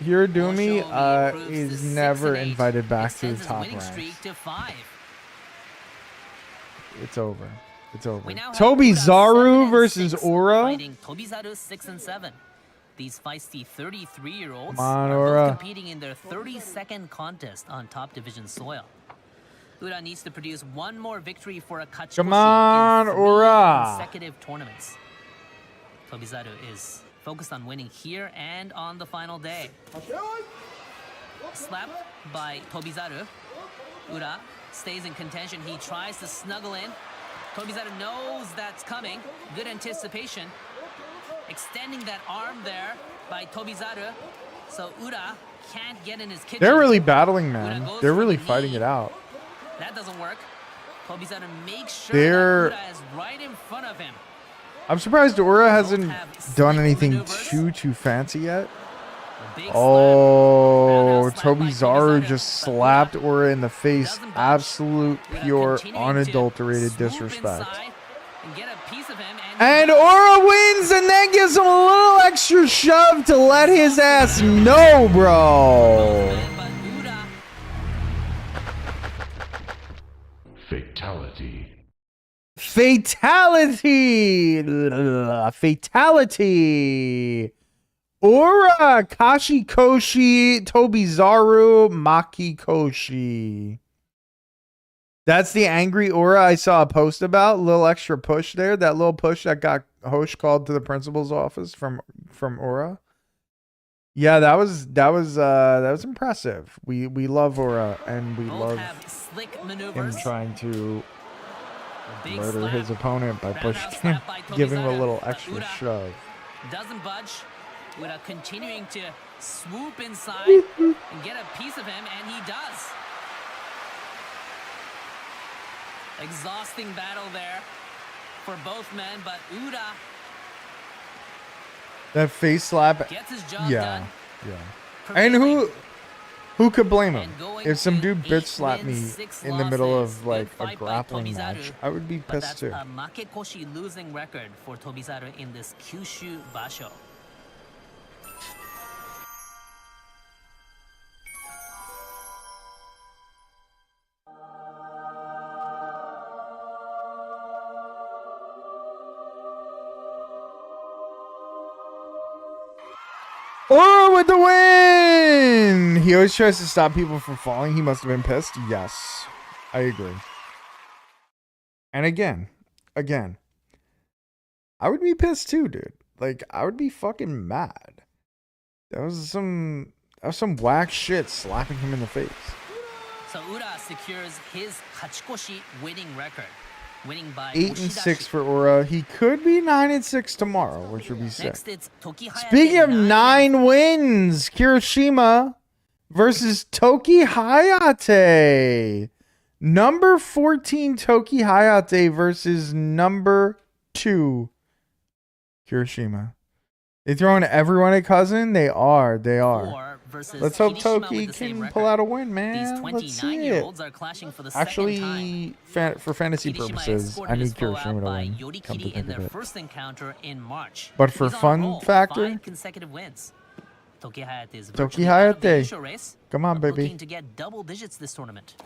Hiradumi Oshoumi improves to is 6 never and 8, invited back to extends the his top winning ranks. streak to 5. It's over. It's over. We now have Toby Ura 7 Zaru and versus 6 Aura. fighting Tobizaru 6 and 7. These feisty 33-year-olds Come on, are Aura. both competing in their 32nd contest on top division soil. Ura needs to produce one more victory for a Kachikoshi Come on, in 3 Aura. consecutive tournaments. Tobizaru is focused on winning here and on the final day. Slap by Tobizaru. Ura stays in contention. He tries to snuggle in. Tobizaru knows that's coming. Good anticipation. Extending that arm there by Tobizaru. So Ura can't get in his kitchen. They're really battling, Ura man. goes They're for really the fighting knee. it out. That doesn't work. Tobizaru makes sure They're- that Ura is right in front of him. I'm surprised Aura hasn't have done slick anything maneuvers. too fancy yet. A big slap. Oh, Roundhouse slap Toby by Zaru Tobizaru, just but Ura slapped Aura in the face. doesn't budge. Absolute, Ura pure, continuing to unadulterated swoop disrespect. inside and get a piece of him, And Aura wins and then gives him a little extra shove to let his ass know, bro. But Ura Fatality. Fatality! Fatality! Aura, Kashi Koshi, Toby Zaru, Maki Koshi. That's the angry Aura I saw a post about. A little extra push there. That little push that got Hosh called to the principal's office from Aura. Yeah, that was impressive. We love Aura and we both love have slick him maneuvers. trying to A big murder slap. his opponent by Roundhouse pushing him, slap by giving him a Tobizaru, little but extra Ura shove. doesn't budge. Ura continuing to swoop inside and get a piece of him, and he does. Exhausting battle there for both men, but Ura That face slap, gets his job yeah, done. yeah. And who could blame him? And going If some to dude 8 bitch slapped me wins, 6 in the middle losses. of like Good a fight by grappling Tobizaru, match, I would be but pissed that's too. a Makekoshi losing record for Tobizaru in this Kyushu Basho. Oh, with the win! He always tries to stop people from falling. He must have been pissed. Yes, I agree. And again, I would be pissed too, dude. Like, I would be fucking mad. That was some whack shit slapping him in the face. So Ura secures his Kachikoshi winning record, winning by 8 and Oshidashi. 6 for Aura. He could be 9 and 6 tomorrow, which would be sick. Next, it's Toki Hayate, Speaking of 9 9 wins, Kirishima versus Toki Hayate. Number 14 Toki Hayate versus number 2 Kirishima. They throwing everyone a cousin? They are. 4 versus Let's hope Kirishima Toki with the same can record. pull out a win, These man. Let's see it. 29-year-olds are clashing for the second time. Actually, for fantasy Kirishima purposes, escorted I need his foe out Kirishima to by win. Come to Yorikiri think in of their it. first encounter in March. But for He's on a fun roll, factor, 5 consecutive wins. Toki Hayate is Toki virtually out of the Hayate. initial race, Come on, but baby. looking to get double digits this tournament.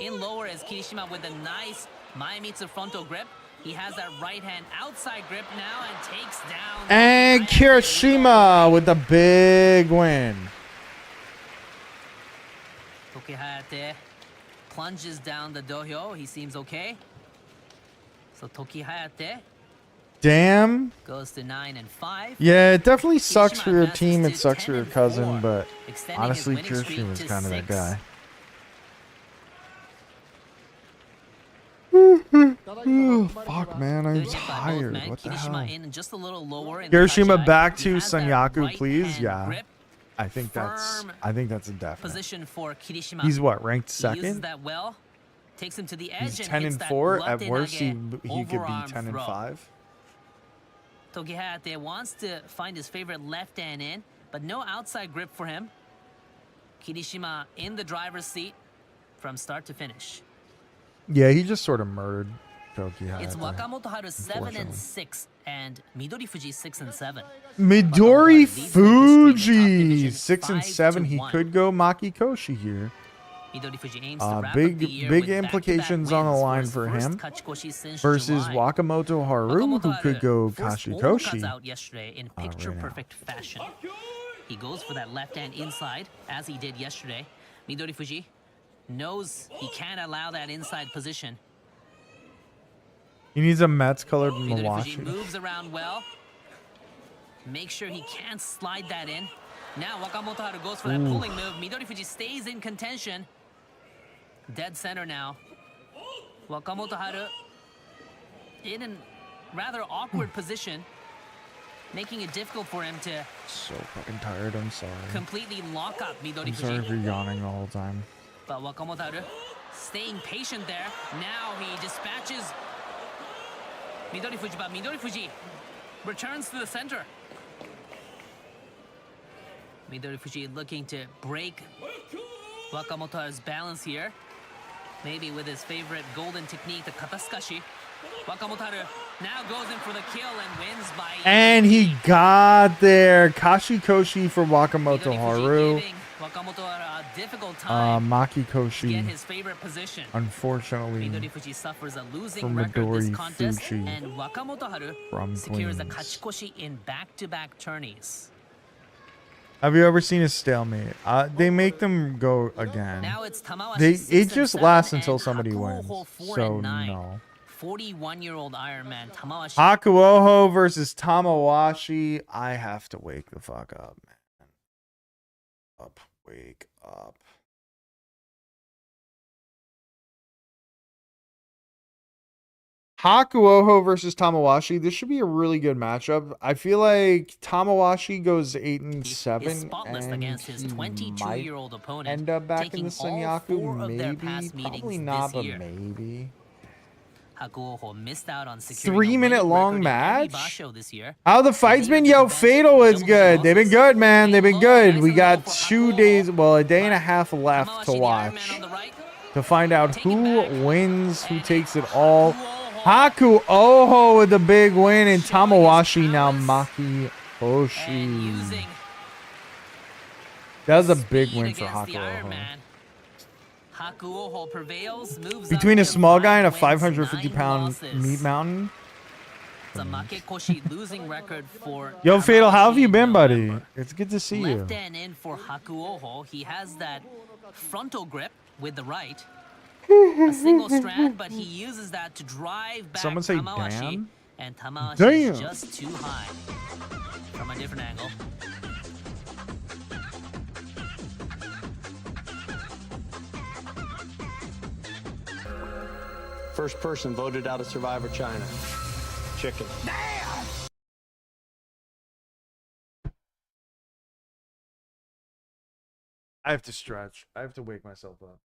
In lower is Kirishima with a nice Maemitsu frontal grip. He has that right hand outside grip now and takes down. And Toki Hayate. Kirishima with a big win. Toki Hayate plunges down the dohyo. He seems okay. So Toki Hayate Damn. goes to 9 and 5. Yeah, it definitely sucks Kirishima for your advances team. It to sucks for 10 your and cousin, 4, but extending honestly, his winning streak Kirishima's to kind of that 6. guy. Fuck, man, I'm Good hit by both tired. men. What the Kirishima hell? in just a little lower in the Kirishima touch back eye. to He has that Sanyaku, right please. hand Yeah, grip. I think that's Firm a definite. Position for Kirishima. He's what, ranked He uses second? that well. Takes him to the edge He's and 10 hits and that 4. At latte worst, he nage could be overarm 10 and throw. 5. Toki Hayate wants to find his favorite left hand in, but no outside grip for him. Kirishima in the driver's seat from start to finish. Yeah, he just sort of murdered Toki Hayate. It's Wakamoto Haru 7 and Unfortunately. 6 and Midori Fuji 6 and 7. Midori Wakamoto leads the district in the top Fuji division 6 and 5 7. to He 1. could go Maki Koshi here. Midori Fuji aims to wrap up Big the year big with back-to-back implications on the wins for line his for first him Kachikoshi since versus July. Wakamoto Haru, who could go forced all the cuts Kashikoshi. out yesterday in picture-perfect fashion. He goes for that left hand inside, as he did yesterday. Midori Fuji knows he can't allow that inside position. He needs a Mets colored Midori Fuji Mawashi. moves around well. Make sure he can't slide that in. Now Wakamoto Haru goes for that pulling move. Midori Fuji stays in contention. Dead center now. Wakamoto Haru in a rather awkward position, making it difficult for him to So fucking tired. I'm sorry. completely lock up Midori I'm sorry Fuji. for yawning the whole time. But Wakamoto Haru staying patient there. Now he dispatches Midori Fuji, but Midori Fuji returns to the center. Midori Fuji looking to break Wakamoto Haru's balance here. Maybe with his favorite golden technique, the Kataskashi. Wakamoto Haru now goes in for the kill and wins by... And he got there. Kashikoshi for Wakamoto Midori Fuji Haru. giving Wakamoto Haru a difficult time to get Makikoshi, his favorite position. unfortunately, Midori Fuji suffers a losing from record this Midori contest, Fuji and Wakamoto Haru from secures a Queens. Kachikoshi in back-to-back tourneys. Have you ever seen a stalemate? They make them go again. Now it's Tamawashi It 6 and just 7 lasts until and somebody Hakuoho wins. 4 So and 9. no. 41-year-old Iron Man Tamawashi. Hakuoho versus Tamawashi. I have to wake the fuck up, man. Wake up. Hakuoho versus Tamawashi. This should be a really good matchup. I feel like Tamawashi goes 8-7, is spotless and against his he 22-year-old might opponent, end up back in taking the all 4 Senyaku. of their Maybe, past meetings probably not, this but year. maybe. Hakuoho missed out on securing 3-minute a winning long record in every match? Basho this year. How the fight's been? Yo, Fatal is good. They've been good, man. They've been good. We got 2 days, well, a day and a half left to watch to find out who wins, who takes it all. Hakuoho with the big win, and Tamawashi now Maki Hoshi. That was a big win for Hakuoho. Hakuoho prevails, moves Between up a to small guy and a 5 wins, 550-pound 9 losses. meat mountain. It's a Makekoshi losing record for Yo, Fatal, how have Tamawashi you in been, buddy? November. It's good to see you. Left and in for Hakuoho. He has that frontal grip with the right. A single strand, but he uses that to drive back Someone say Tamawashi. damn? And Tamawashi Damn. is just too high. From a different angle. First person voted out of Survivor China. Chicken. I have to stretch. I have to wake myself up.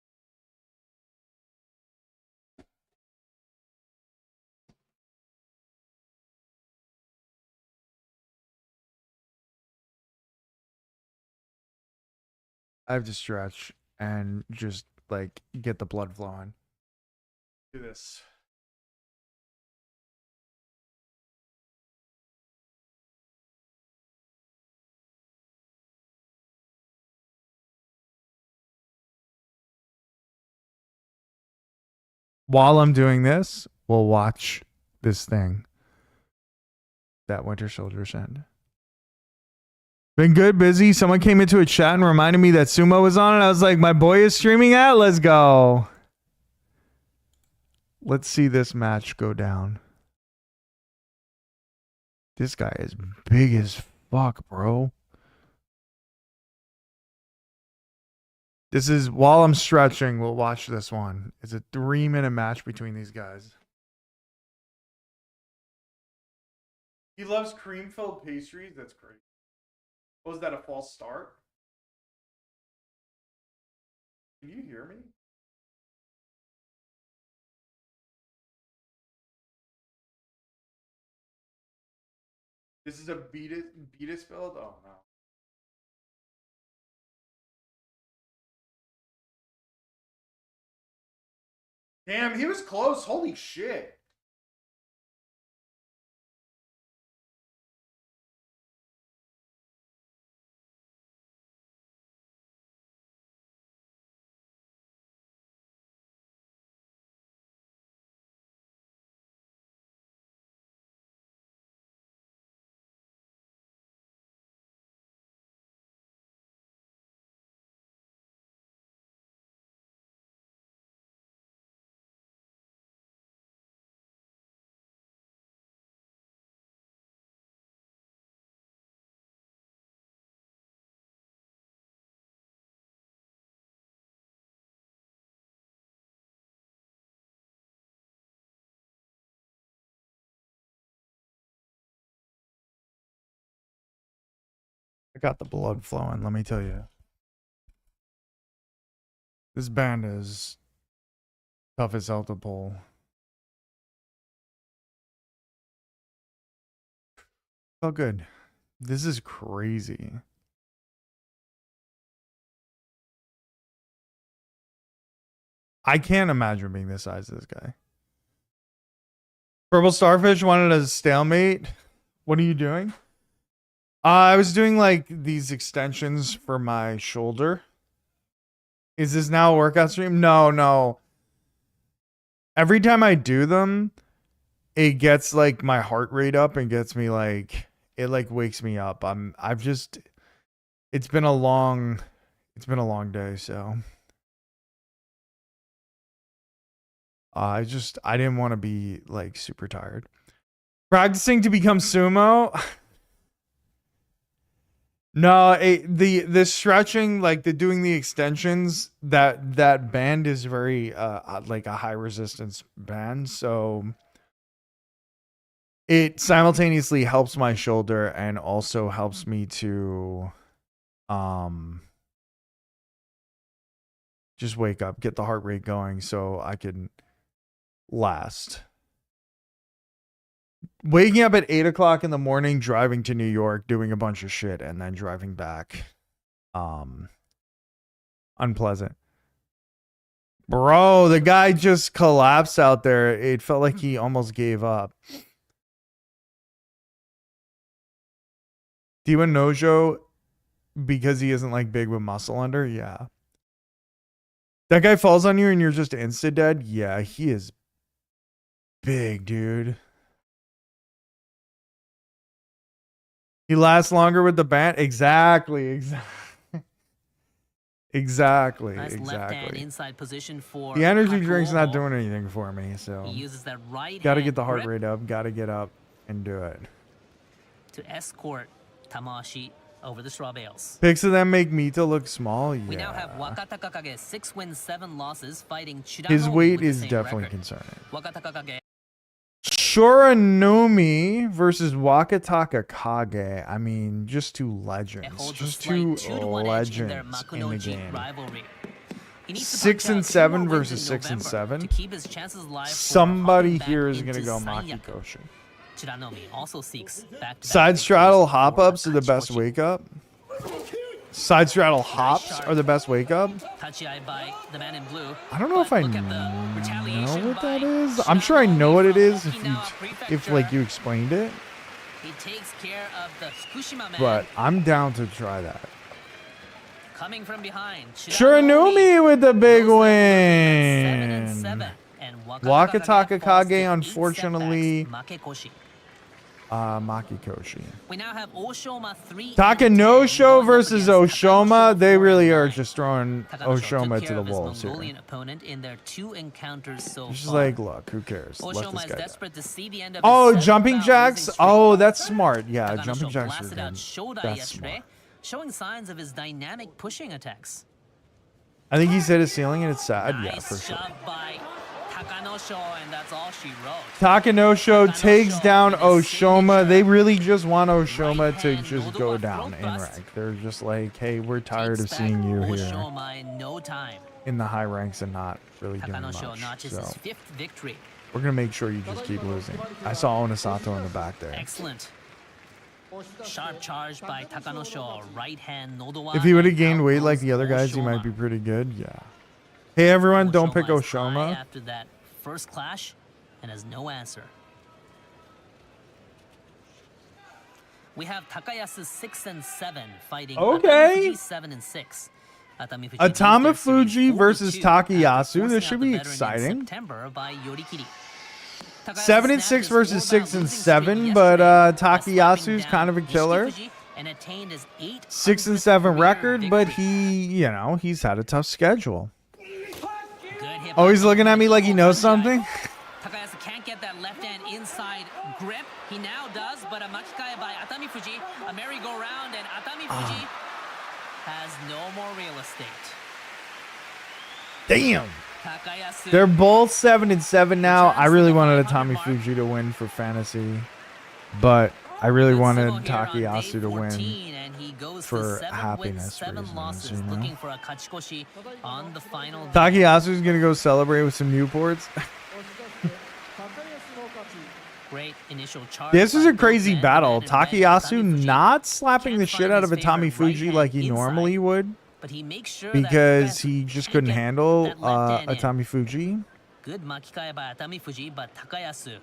I have to stretch and just like get the blood flowing. Do this. While I'm doing this, we'll watch this thing that Winter Soldier sent. Been good, busy. Someone came into a chat and reminded me that Sumo was on, and I was like, my boy is streaming at. Let's go. Let's see this match go down. This guy is big as fuck, bro. This is, while I'm stretching, we'll watch this one. It's a 3-minute match between these guys. He loves cream-filled pastries. That's great. Was that a false start? Can you hear me? This is a Beatus build? Oh no. Damn, he was close. Holy shit. I got the blood flowing, let me tell you. This band is tough as hell to pull. Felt good. This is crazy. I can't imagine being this size as this guy. Purple Starfish wanted a stalemate. What are you doing? I was doing like these extensions for my shoulder. Is this now a workout stream? No. Every time I do them, it gets like my heart rate up and gets me like, it like wakes me up. It's been a long day, so I didn't want to be like super tired. Practicing to become sumo. No, the stretching, like the doing the extensions, that band is very like a high resistance band, so it simultaneously helps my shoulder and also helps me to just wake up, get the heart rate going so I can last. Waking up at 8 o'clock in the morning, driving to New York, doing a bunch of shit, and then driving back. Unpleasant. Bro, the guy just collapsed out there. It felt like he almost gave up. Diwa Nojo, because he isn't like big with muscle under? Yeah. That guy falls on you and you're just insta dead? Yeah, he is big, dude. He lasts longer with the band. Exactly. Nice left-hand inside position for the energy drink's not Takuomo. doing anything for me, so He uses that right gotta hand get the heart grip rate up. Gotta get up and do it. to escort Tamashi over the straw bales. Pics of them make Mita look small. We now have Yeah. Wakatakakage 6 wins 7 losses fighting Chiranomi His weight with the is same definitely record. concerning. Wakatakakage Shoranomi versus Wakataka Kage. I mean, just two legends. holds a Just slight two 2-1 edge in their legends in the Makunochi game. rivalry. He needs to 6 punch and out 2 7 more wins versus in 6 and November 7. to keep his chances alive for Somebody hopping back here is into gonna go Sanyaku. Makikoshi. Chiranomi also seeks back-to-back Side victories straddle for hop ups are the best Kachihochi. wake up. Side straddle hops are the best wake up. Tachiai by the man in blue. I don't know if I But look at the know retaliation what that by is. I'm sure I know what it is Shiranomi. if like you explained it. He takes care of the Fukushima man. But I'm down to try that. Coming from behind. Shiranomi with the big goes win. 7-7, and Wakataka falls to Kage, 8 unfortunately, setbacks, Makekoshi. Makikoshi. We now have Oshoma 3 Takanosho versus Oshoma. They really are just throwing Oshoma to the wolves here. Opponent in their 2 encounters so It's just far. like, look, who cares? Let Oshoma this is guy die. desperate to see the end of Oh, his jumping 7-bout jacks. losing streak. Oh, that's smart. Yeah, Takanosho jumping jacks are blasted out good. Shodai That's yesterday, smart. showing signs of his dynamic pushing attacks. I think he's hit his ceiling and it's sad. Yeah, Nice for sure. shove by Takanosho, and that's all she wrote. Takanosho takes down with his Oshoma. They signature really just want Oshoma to right-hand just Nodowa go down front in thrust. rank. They're just like, hey, we're tired of Takes seeing back you here Oshoma in no time. in the high ranks and not really doing Takanosho much. notches So his 5th victory. we're gonna make sure you just keep losing. I saw Onosato in the back there. Excellent. Sharp charge by Takanosho. Right hand Nodowa. If he would have and gained out weight like goes the other guys, he might Oshoma. be pretty good. Yeah. Hey everyone, don't pick Oshoma is high Oshoma. after that first clash and has no answer. We have Takayasu 6 and 7 fighting Okay. Atamifuji 7 and 6. Atamifuji Atamafuji versus Takayasu. This should be In exciting. September by Yorikiri. 7 and 6 versus 6 and 7, but Takayasu's kind of a killer. 6 and 7 record, but he's had a tough schedule. Oh, he's looking at me like he knows something. Takayasu can't get that left hand inside grip. He now does, but a Makikaya by Atamifuji, a merry-go-round, and Atamifuji has no more real estate. Damn. Takayasu They're both 7 and 7 now. I really wanted Atamifuji to win for fantasy, but I really wanted Sumo here on day Takayasu to 14, win and he goes for to 7 wins, happiness 7 reasons, losses, you know? looking for a kachikoshi on the final day. Takayasu's gonna go celebrate with some Newports. Great initial charge This is by a crazy both men, battle. and advantage Takayasu Atamifuji not slapping can't the shit find out of his favorite Atamifuji right like hand he inside, normally would, but he makes sure that because Takayasu he just can't couldn't get handle that left hand in. Atamifuji. Good makikae by Atamifuji, but Takayasu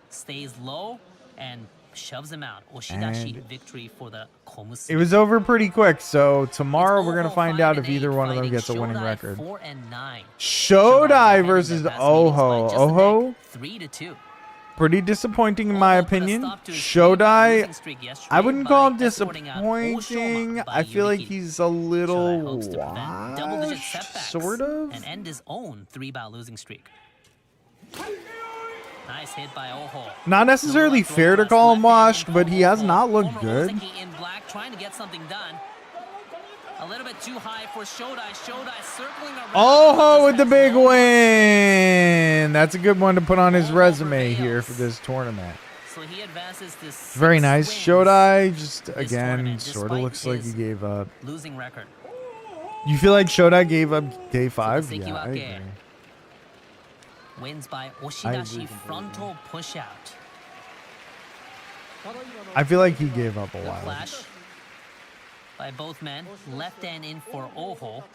stays low and shoves him out. Oshidashi And victory for the Komusubi. It was over pretty quick, so tomorrow we're gonna Oho find 5 out and if either 8 one of them fighting gets a winning Shodai record. 4 and 9. Shodai versus defending their past meetings by Oho. just a neck, Oho, 3-2. pretty disappointing in my Oho put a opinion. stop to his 3-game Shodai, losing streak yesterday I wouldn't call him by escorting out disappointing. Oshoma by I feel like Yurikiri. he's a Shodai little hopes to prevent double-digit washed, setbacks sort of. and end his own 3-bout losing streak. Nice hit by Oho. Not necessarily Throw fair to thrust call him left hand washed, but he has Oho. not looked Former good. Ozeki in black trying to get something done. A little bit too high for Shodai. Shodai circling around. Oho with the Just big has no win. That's a good one to put on his Oho resume prevails. here for this tournament. So he advances to 6 Very nice. wins, Shodai just this again tournament, sort of despite looks like he his gave up. losing record. You feel like Shodai gave up day 5? the Yeah, I Sekiwake. agree. Wins by agree Oshidashi frontal push out. I feel like he gave up a Good while. clash by both men. Left hand in for Oho.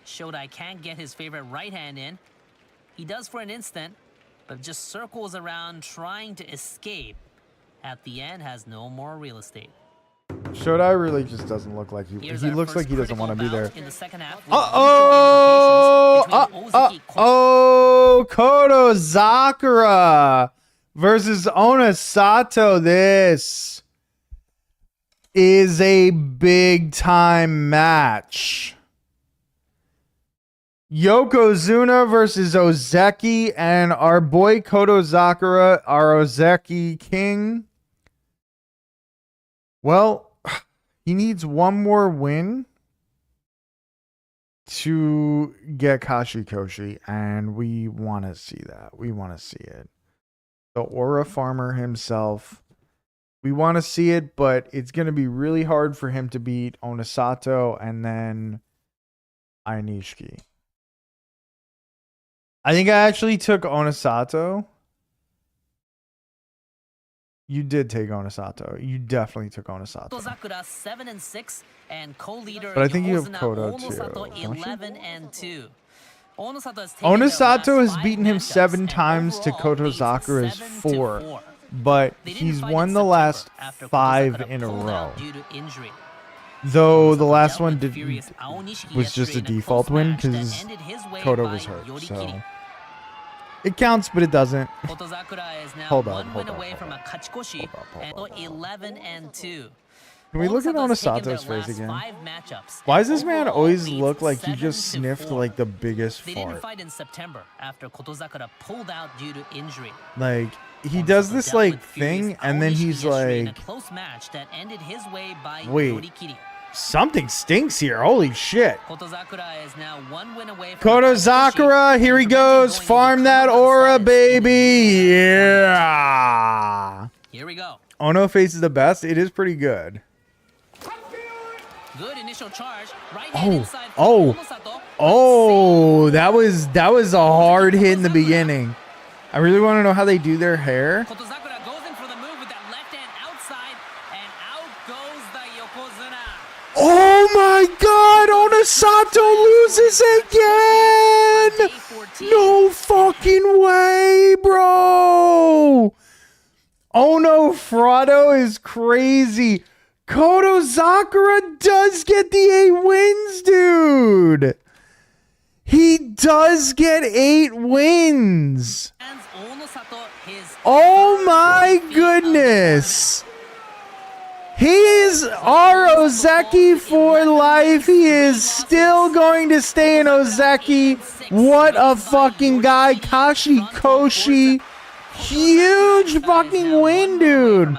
Shodai can't get his favorite right hand in. He does for an instant, but just circles around trying to escape. At the end, has no more real estate. Shodai really just doesn't look like Here's he our looks like first he doesn't want to be critical there. bout in the second half with Uh-oh! crucial implications between Ozeki Koto Zakura versus Onosato. This is a big time match. Yokozuna versus Ozeki, and our boy Koto Zakura, our Ozeki king. Well, he needs one more win to get Kashikoshi, and we want to see that. We want to see it. The Aura Farmer himself. We want to see it, but it's going to be really hard for him to beat Onosato and then Ainishiki. I think I actually took Onosato. You did take Onosato. You definitely took Onosato. Zakura 7 and 6 and co-leader But I think you have Yokozuna Kodo too, Onosato don't you? 11 and 2. Onosato has taken their Onosato last has 5 beaten him matchups 7 and times to overall Koto leads Zakura's 7-4. 4. But They didn't he's fight won in the September last after Koto 5 Zakura in a pulled row. out due to injury. Though the Onosato last dealt one with did furious Aonishiki was just a yesterday in default close win match that because ended his way Kodo by was hurt. Yorikiri. So it counts, but it doesn't. Koto Zakura is now Hold on, one hold win on, away hold from on. a Kachikoshi Hold on. and 11 and 2. Can we look at Onosato's taken Onosato's their face last again? 5 matchups Why and does this man overall always leads look like he just 7-4. sniffed like the biggest They didn't fart? fight in September after Koto Zakura pulled out due to injury. Like he Onosato does this dealt like with furious thing, and then Aonishiki he's yesterday in like, a close match that ended his way by Wait. Yorikiri. something stinks here. Holy shit. Koto Zakura is now 1 win away from Koto Kachikoshi Zakura, here and he preventing goes. going into Farm that Kodokan aura, status in the baby. tournament. Yeah. Here we go. Ono face is the best. It is pretty good. Good initial charge. Right hand Oh, inside for oh, Onosato. oh, that was a hard hit in the beginning. I really want to know how they do their hair. Koto Zakura goes in for the move with that left hand outside, and out goes the Yokozuna. Oh my God, Onosato loses again. Day 14. No fucking way, bro. Ono Frado is crazy. Koto Zakura does get the 8 wins, dude. He does get 8 wins. Hands Onosato his Oh my third defeat of the goodness. He is our Ozeki for life. He is still going to stay in Ozeki. What a fucking guy. Kashikoshi. Huge fucking win, dude.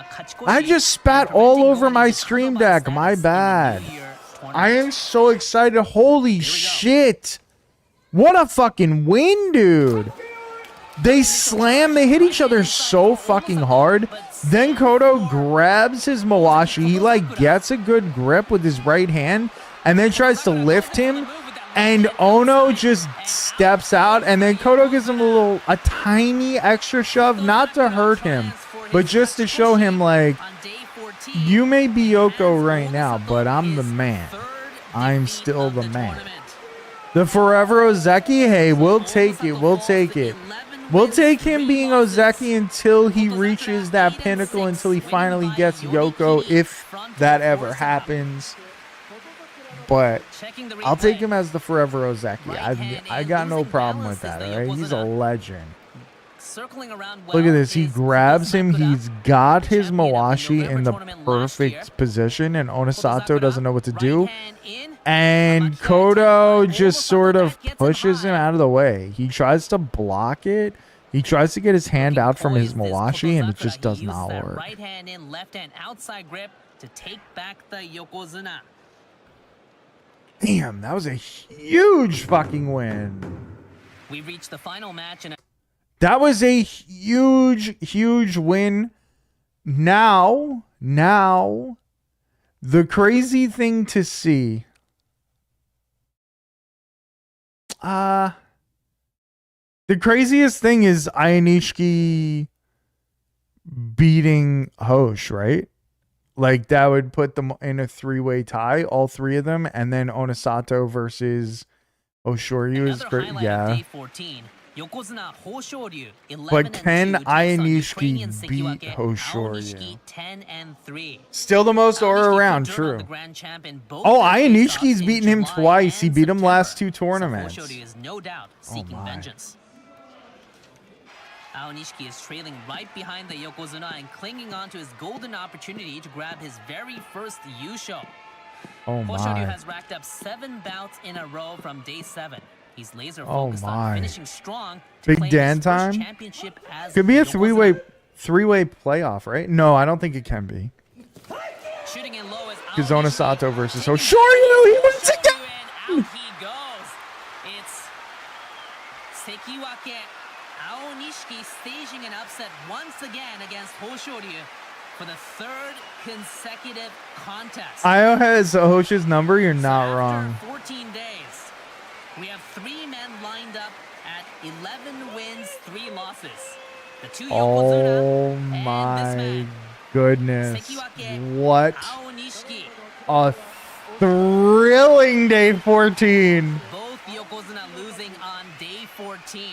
I just spat all over my stream deck. My bad. I am so excited. Holy shit. What a fucking win, dude. They slam. They hit each other so fucking hard. Then Kodo grabs his Mawashi. He like gets a good grip with his right hand and then tries to lift him. And Ono just steps out, and then Kodo gives him a tiny extra shove, not to hurt him, but just to show him like, you may be Yoko right now, but I'm the man. I'm still the man. The Forever Ozeki, hey, we'll take it. We'll take it. We'll take him being Ozeki until he reaches that pinnacle, until he finally gets Yoko, if that ever happens. But I'll take him as the Forever Ozeki. I got no problem with that, all right? He's a legend. Look at this. He grabs him. He's got his Mawashi in the perfect position, and Onosato doesn't know what to do. And Kodo just sort of pushes him out of the way. He tries to block it. He tries to get his hand out from his Mawashi, and it just does not work. Right hand in, left hand outside grip to take back the Yokozuna. Damn, that was a huge fucking win. We reached the final match, and that was a huge win. Now, the crazy thing to see. The craziest thing is Ionishiki beating Hosh, right? Like, that would put them in a three-way tie, all three of them, and then Onosato versus Oshoryu is great. Yeah. But can Ionishiki beat Hoshoryu? Still the most aura around, true. Oh, Ionishiki's beaten him twice. He beat him last two tournaments. Oh my. Aonishiki is trailing right behind the Yokozuna and clinging on to his golden opportunity to grab his very first Yusho. Oh my. Hoshoryu has racked up 7 bouts in a row from day 7. He's laser focused on finishing strong to Big Dan time. Could be a three-way playoff, right? No, I don't think it can be. Shooting in low is Onosato versus Hoshoryu. He wins again. Out he goes. It's Sekiwake Aonishiki staging an upset once again against Hoshoryu for the 3rd consecutive contest. Io has Hosh's number. You're not wrong. 14 days. We have 3 men lined up at 11 wins, 3 losses. The 2 Yokozuna and this man, goodness. What a thrilling day 14. Both Yokozuna losing on day 14.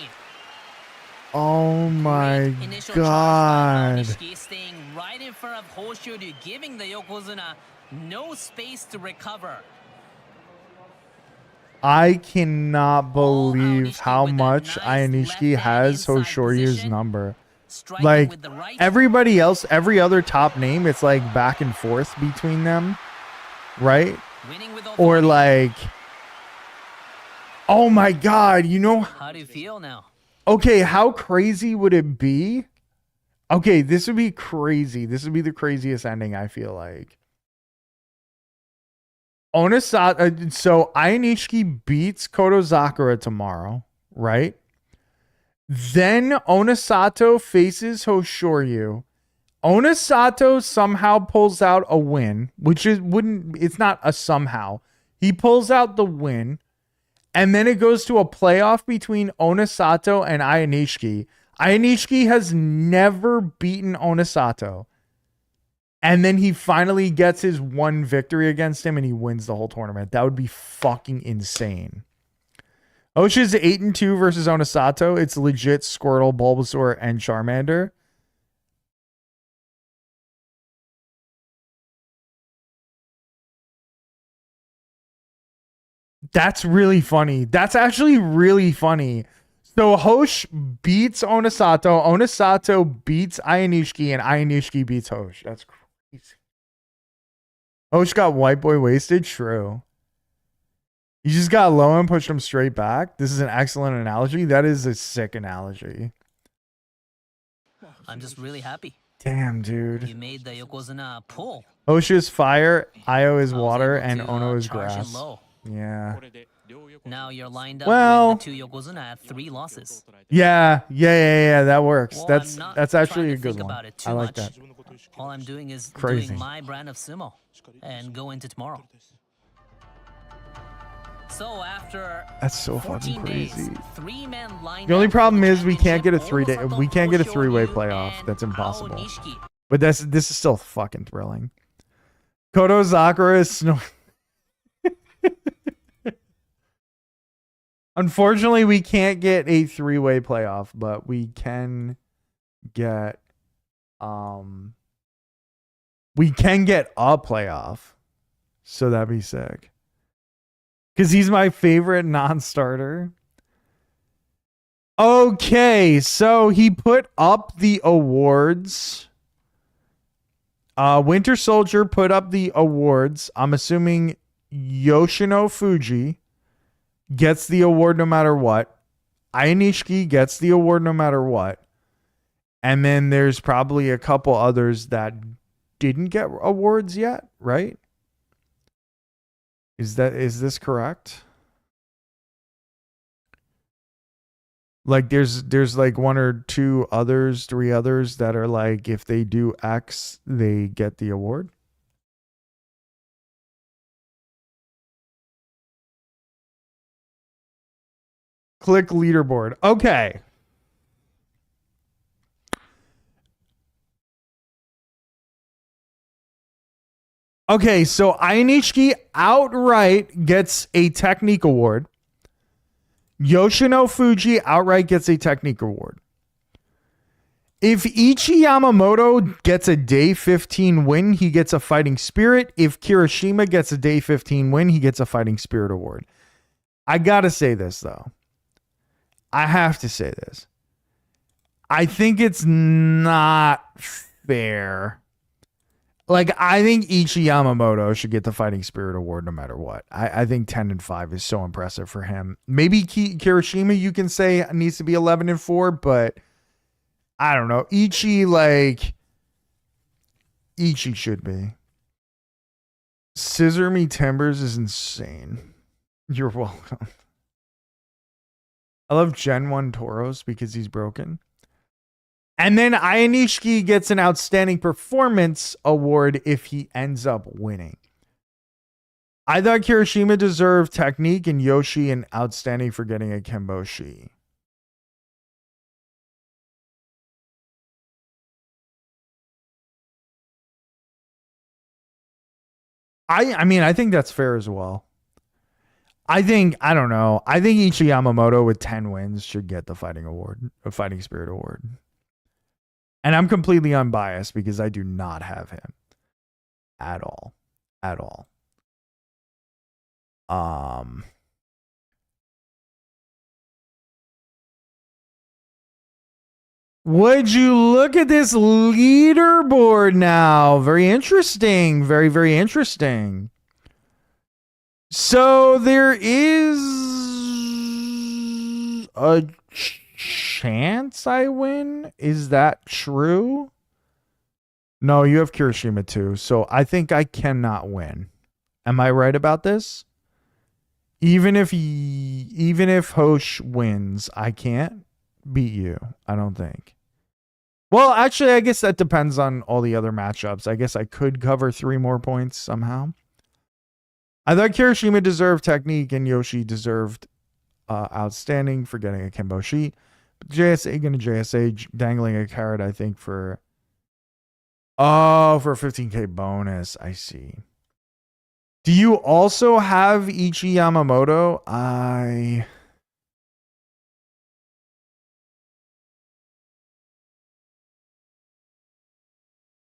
Oh my god. Staying right in front of Hoshoryu, giving the Yokozuna no space to recover. I cannot believe how much Ionishiki has Hoshoryu's number. Like, everybody else, every other top name, it's like back and forth between them, right? Or like, oh my god, you know. How do you feel now? Okay, how crazy would it be? Okay, this would be crazy. This would be the craziest ending, I feel like. Onosato, so Ionishiki beats Kotozakura tomorrow, right? Then Onosato faces Hoshoryu. Onosato somehow pulls out a win, which is it's not a somehow. He pulls out the win, and then it goes to a playoff between Onosato and Ionishiki. Ionishiki has never beaten Onosato. And then he finally gets his one victory against him and he wins the whole tournament. That would be fucking insane. Osha's 8-2 versus Onosato. It's legit Squirtle, Bulbasaur, and Charmander. That's really funny. That's actually really funny. So Hosh beats Onosato. Onosato beats Ionishiki, and Ionishiki beats Hosh. That's crazy. Hosh got white boy wasted? True. You just got low and pushed him straight back. This is an excellent analogy. That is a sick analogy. I'm just really happy. Damn, dude. You made the Yokozuna pull. Hosh is fire, Io is water, and Ono is grass. Yeah. Now you're lined up Well- with the two Yokozuna at 3 losses. Yeah. That works. Well, that's I'm not that's actually trying to a good think one. about it too I like much. that. All I'm doing is Crazy. doing my brand of sumo and go into tomorrow. So after That's so fucking 14 days, crazy. 3 men lined The only up for problem the is we can't get a championship, three-day. Onosato, We can't get a Hoshoryu, three-way playoff. and That's impossible. Aonishiki. But this is still fucking thrilling. Koto Zakura is Unfortunately, we can't get a three-way playoff, but we can get we can get a playoff. So that'd be sick. Cuz he's my favorite non-starter. Okay, so he put up the awards. Winter Soldier put up the awards. I'm assuming Yoshino Fuji gets the award no matter what. Ayanishiki gets the award no matter what. And then there's probably a couple others that didn't get awards yet, right? Is this correct? Like there's like one or two others, three others that are like if they do X, they get the award. Click leaderboard. Okay. Okay, so Ayanishiki outright gets a technique award. Yoshino Fuji outright gets a technique award. If Ichi Yamamoto gets a day 15 win, he gets a fighting spirit. If Kirishima gets a day 15 win, he gets a fighting spirit award. I gotta say this though. I have to say this. I think it's not fair. Like, I think Ichi Yamamoto should get the Fighting Spirit Award no matter what. I think 10-5 is so impressive for him. Maybe Kirishima, you can say, needs to be 11-4, but I don't know. Ichi should be. Scissor Me Timbers is insane. You're welcome. I love Gen 1 Toros because he's broken. And then Ayanishiki gets an outstanding performance award if he ends up winning. I thought Kirishima deserved technique and Yoshi an outstanding for getting a Kimboshi. I mean, I think that's fair as well. I don't know. I think Ichi Yamamoto with 10 wins should get the fighting spirit award. And I'm completely unbiased because I do not have him at all. At all. Would you look at this leaderboard now? Very interesting. Very, very interesting. So there is a chance I win? Is that true? No, you have Kirishima too. So I think I cannot win. Am I right about this? Even if Hosh wins, I can't beat you. I don't think. Well, actually, I guess that depends on all the other matchups. I guess I could cover 3 more points somehow. I thought Kirishima deserved technique and Yoshi deserved outstanding for getting a Kimboshi. JSA gonna JSA dangling a carrot, I think, for a 15k bonus. I see. Do you also have Ichi Yamamoto?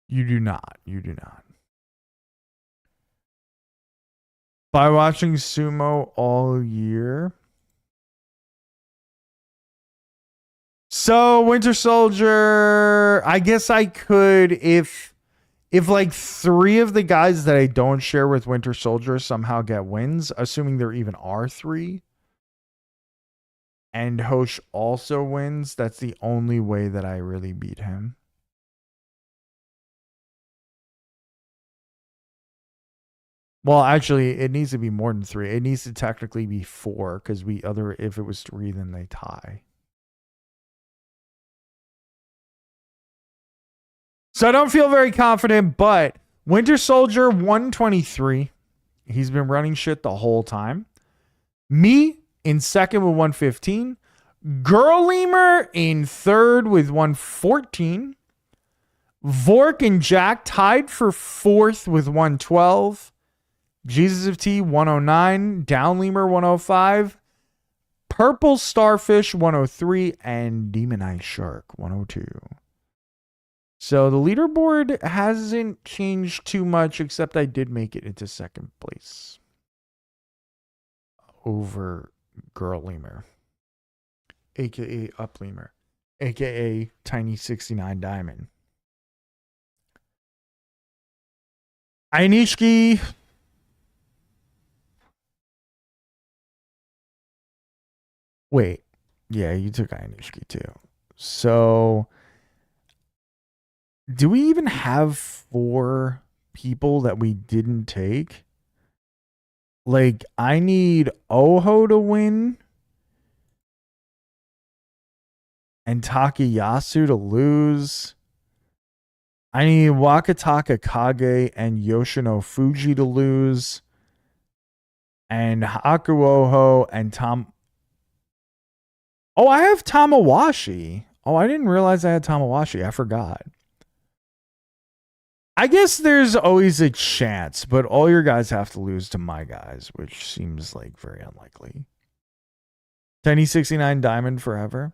You do not. You do not. By watching Sumo all year. So Winter Soldier, I guess I could if like 3 of the guys that I don't share with Winter Soldier somehow get wins, assuming there even are 3. And Hosh also wins, that's the only way that I really beat him. Well, actually, it needs to be more than 3. It needs to technically be 4 because if it was 3, then they tie. So I don't feel very confident, but Winter Soldier 123. He's been running shit the whole time. Me in second with 115. Girl Lemur in third with 114. Vork and Jack tied for fourth with 112. Jesus of T 109. Down Lemur 105. Purple Starfish 103. And Demon Eye Shark 102. So the leaderboard hasn't changed too much, except I did make it into second place over Girl Lemur, aka Up Lemur, aka Tiny 69 Diamond. Ainishki. Wait. Yeah, you took Ainishki too. So do we even have 4 people that we didn't take? Like, I need Oho to win and Takayasu to lose. I need Wakataka Kage and Yoshino Fuji to lose. And Hakuoho and Tom. Oh, I have Tamawashi. Oh, I didn't realize I had Tamawashi. I forgot. I guess there's always a chance, but all your guys have to lose to my guys, which seems like very unlikely. Tiny 69 Diamond forever.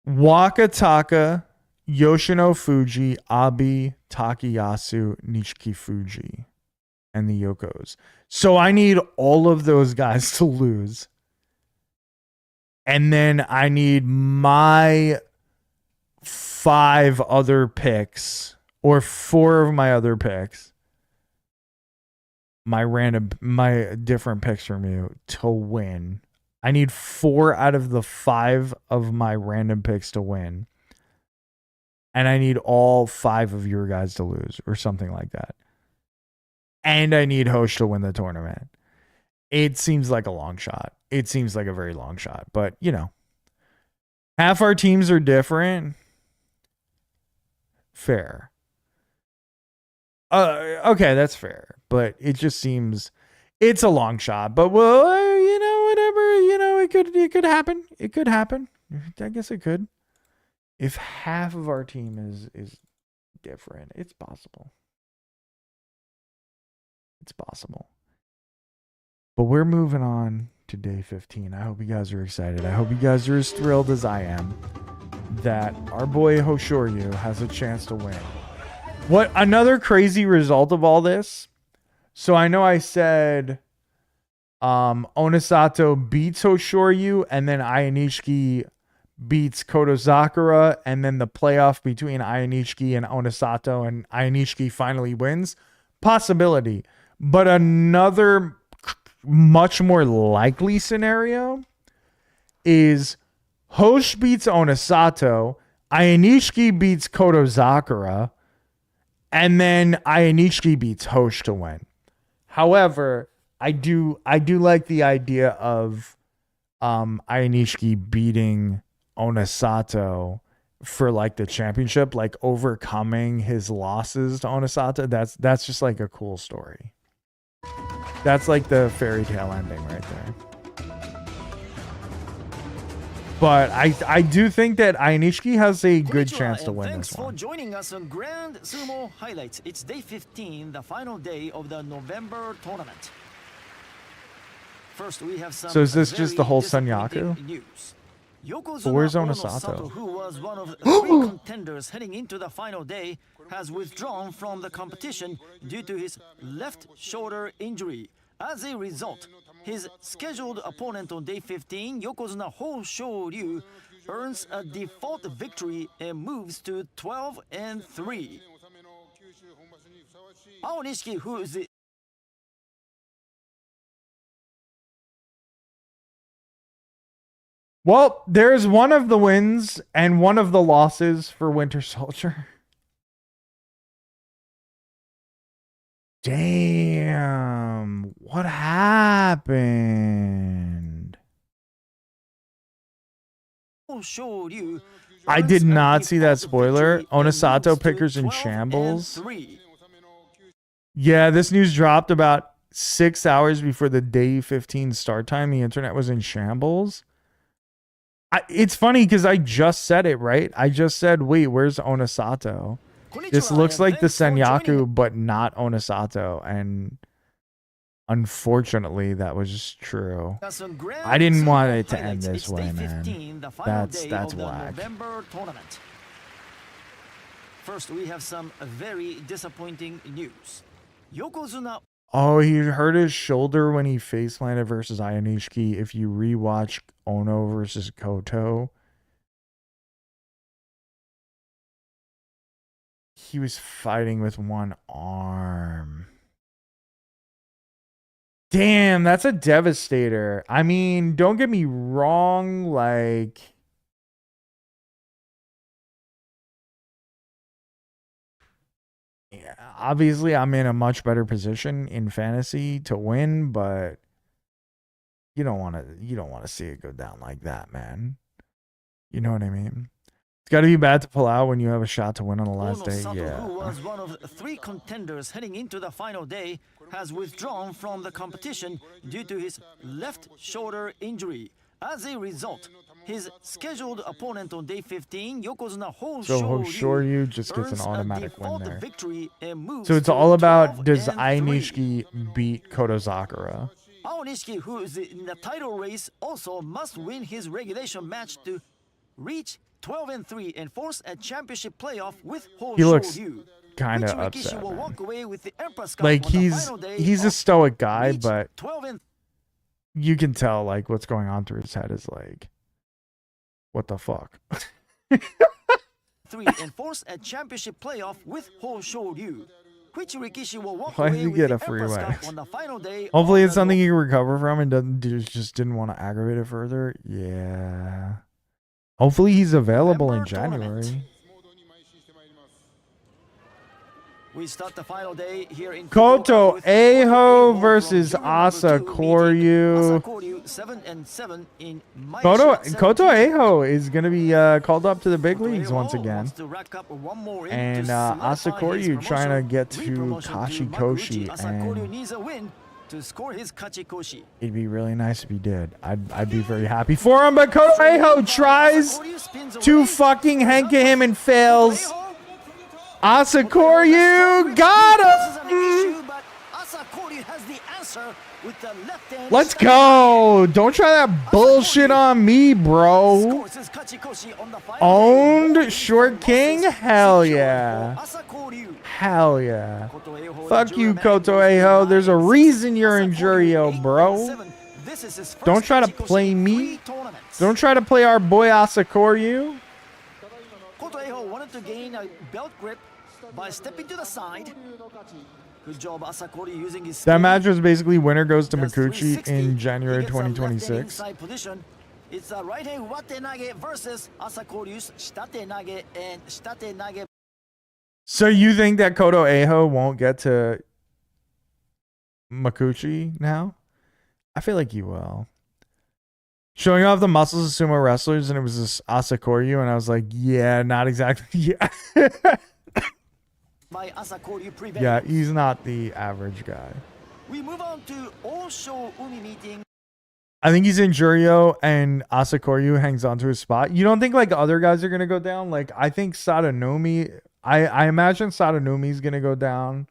Wakataka, Yoshino Fuji, Abi, Takayasu, Nishiki Fuji, and the Yokos. So I need all of those guys to lose. And then I need my 5 other picks, or 4 of my other picks, my different picks from you to win. I need 4 out of the 5 of my random picks to win. And I need all 5 of your guys to lose, or something like that. And I need Hosh to win the tournament. It seems like a long shot. It seems like a very long shot. But, you know, half our teams are different. Fair. Okay, that's fair. But it just seems it's a long shot. But, well, you know, whatever, you know, it could happen. It could happen. I guess it could. If half of our team is different, it's possible. It's possible. But we're moving on to day 15. I hope you guys are excited. I hope you guys are as thrilled as I am that our boy Hoshoryu has a chance to win. What another crazy result of all this? So I know I said Onosato beats Hoshoryu, and then Ayanishiki beats Kotozakura, and then the playoff between Ayanishiki and Onosato, and Ayanishiki finally wins. Possibility. But another much more likely scenario is Hosh beats Onosato, Ayanishiki beats Kotozakura, and then Ayanishiki beats Hosh to win. However, I do like the idea of Ayanishiki beating Onosato for like the championship, like overcoming his losses to Onosato. That's just like a cool story. That's like the fairy tale ending right there. But I do think that Ayanishiki has a good chance to win this one. Thanks for joining us on Grand Sumo Highlights. It's day 15, the final day of the November tournament. First, we have some So is this just the whole Sanyaku? news. But where's Onosato? Who was one of 3 contenders heading into the final day, has withdrawn from the competition due to his left shoulder injury. As a result, his scheduled opponent on day 15, Yokozuna Hoshoryu, earns a default victory and moves to 12-3. Aonishiki, who is the Well, there's one of the wins and one of the losses for Winter Soldier. Damn. What happened? Shoryu I earns did a not see that default spoiler. victory and Onosato moves to pickers in 12-3. shambles. Yeah, this news dropped about 6 hours before the day 15 start time. The internet was in shambles. It's funny because I just said it, right? I just said, wait, where's Onosato? This looks like the Senyaku, but not Onosato. And unfortunately, that was true. I didn't want it to end this way, man. That's whack. First, we have some very disappointing news. Yokozuna. Oh, he hurt his shoulder when he face planted versus Ionishiki. If you rewatch Ono versus Koto, he was fighting with one arm. Damn, that's a devastator. I mean, don't get me wrong, like, yeah, obviously I'm in a much better position in fantasy to win, but you don't want to see it go down like that, man. You know what I mean? It's got to be bad to pull out when you have a shot to win on the last day. Yeah. Who was one of 3 contenders heading into the final day, has withdrawn from the competition due to his left shoulder injury. As a result, his scheduled opponent on day 15, Yokozuna Hoshoryu just gets an automatic win there. Victory and moves So it's all about, does Ainishiki beat Kotozakura? Aonishiki, who is in the title race, also must win his regulation match to reach 12-3 and force a championship playoff with Hoshoryu. He looks kind of upset, like he's a stoic guy, but you can tell like what's going on through his head is like, what the fuck. 3 and force a championship playoff with Hoshoryu. Why did he get a free win? Hopefully it's something he can recover from and just didn't want to aggravate it further. Yeah. Hopefully he's available in January. We start the final day here in Koto Eiho versus Asa Koryu. 7-7 in Koto Eiho is going to be called up to the big leagues once again. And Asa Koryu trying to get to Kachikoshi. And needs a win to score his Kachikoshi. It'd be really nice if he did. I'd be very happy for him, but Koto Eiho tries to fucking henka him and fails. Asa Koryu got him! Let's go! Don't try that bullshit on me, bro. Owned Short King? Hell yeah. Hell yeah. Fuck you, Koto Eiho. There's a reason you're in Juryo, bro. Don't try to play me. Don't try to play our boy Asa Koryu. Koto Eiho wanted to gain a belt grip by stepping to the side. Good job, Asa Koryu using his that match was basically winner goes to Mikuchi in January 2026. It's a right hand wate nage versus Asa Koryu's shitate nage and shitate nage. So you think that Koto Eiho won't get to Mikuchi now? I feel like he will. Showing off the muscles of sumo wrestlers, and it was this Asa Koryu, and I was like, yeah, not exactly. Yeah. By Asa Koryu prevailed. Yeah, he's not the average guy. We move on to Osho Umi meeting. I think he's in Juryo, and Asa Koryu hangs onto his spot. You don't think like other guys are gonna go down? Like I think Sadanomi. I imagine Sadanomi's gonna go down.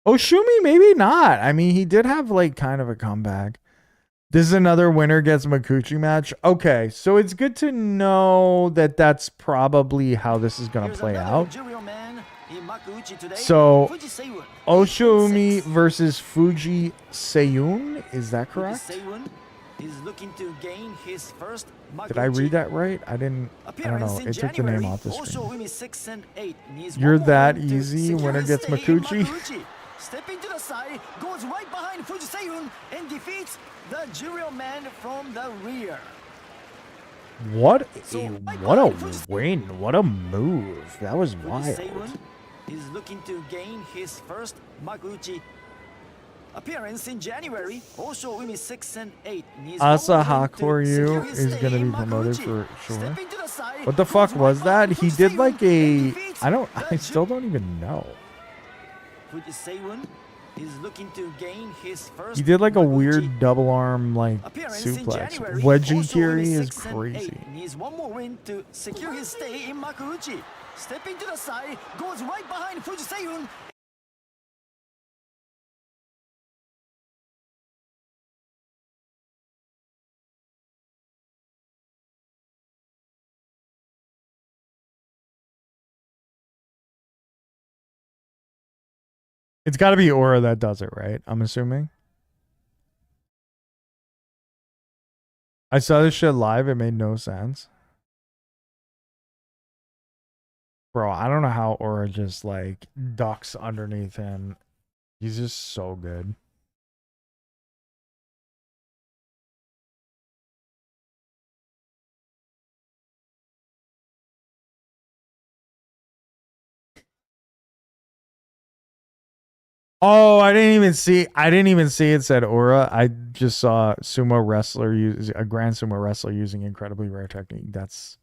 Oshumi, maybe not. I mean, he did have like kind of a comeback. This is another winner gets Mikuchi match. Okay, so it's good to know that that's probably how this is going to play out. So, Oshoumi versus Fuji Seiyun, is that correct? Did I read that right? I don't know. It took the name off the screen. You're that easy. Winner gets Mikuchi. Stepping to the side, goes right behind Fuji Seiyun and defeats the Juryo man from the rear. What a win. What a move. That was wild. is looking to gain his first Makuuchi appearance in January. Also, Umi 6-8 needs Asa one more win to Hakoryu secure his is stay gonna in be promoted Makuuchi. for sure. Stepping to the side, What the fuck goes was right that? behind He did like Fujisaeun and a. defeats I the still don't even know. Fujisaeun is looking to gain his first He did like a Makuuchi weird double arm like appearance in suplex. January. Wedgie Also, Kiri Umi is 6-8 crazy. needs one more win to secure his stay in Makuuchi. Stepping to the side, goes right behind Fujisaeun. It's got to be Aura that does it, right? I'm assuming. I saw this shit live. It made no sense. Bro, I don't know how Aura just like ducks underneath him. He's just so good. Oh, I didn't even see it said Aura. I just saw sumo wrestler use a grand sumo wrestler using incredibly rare technique. That's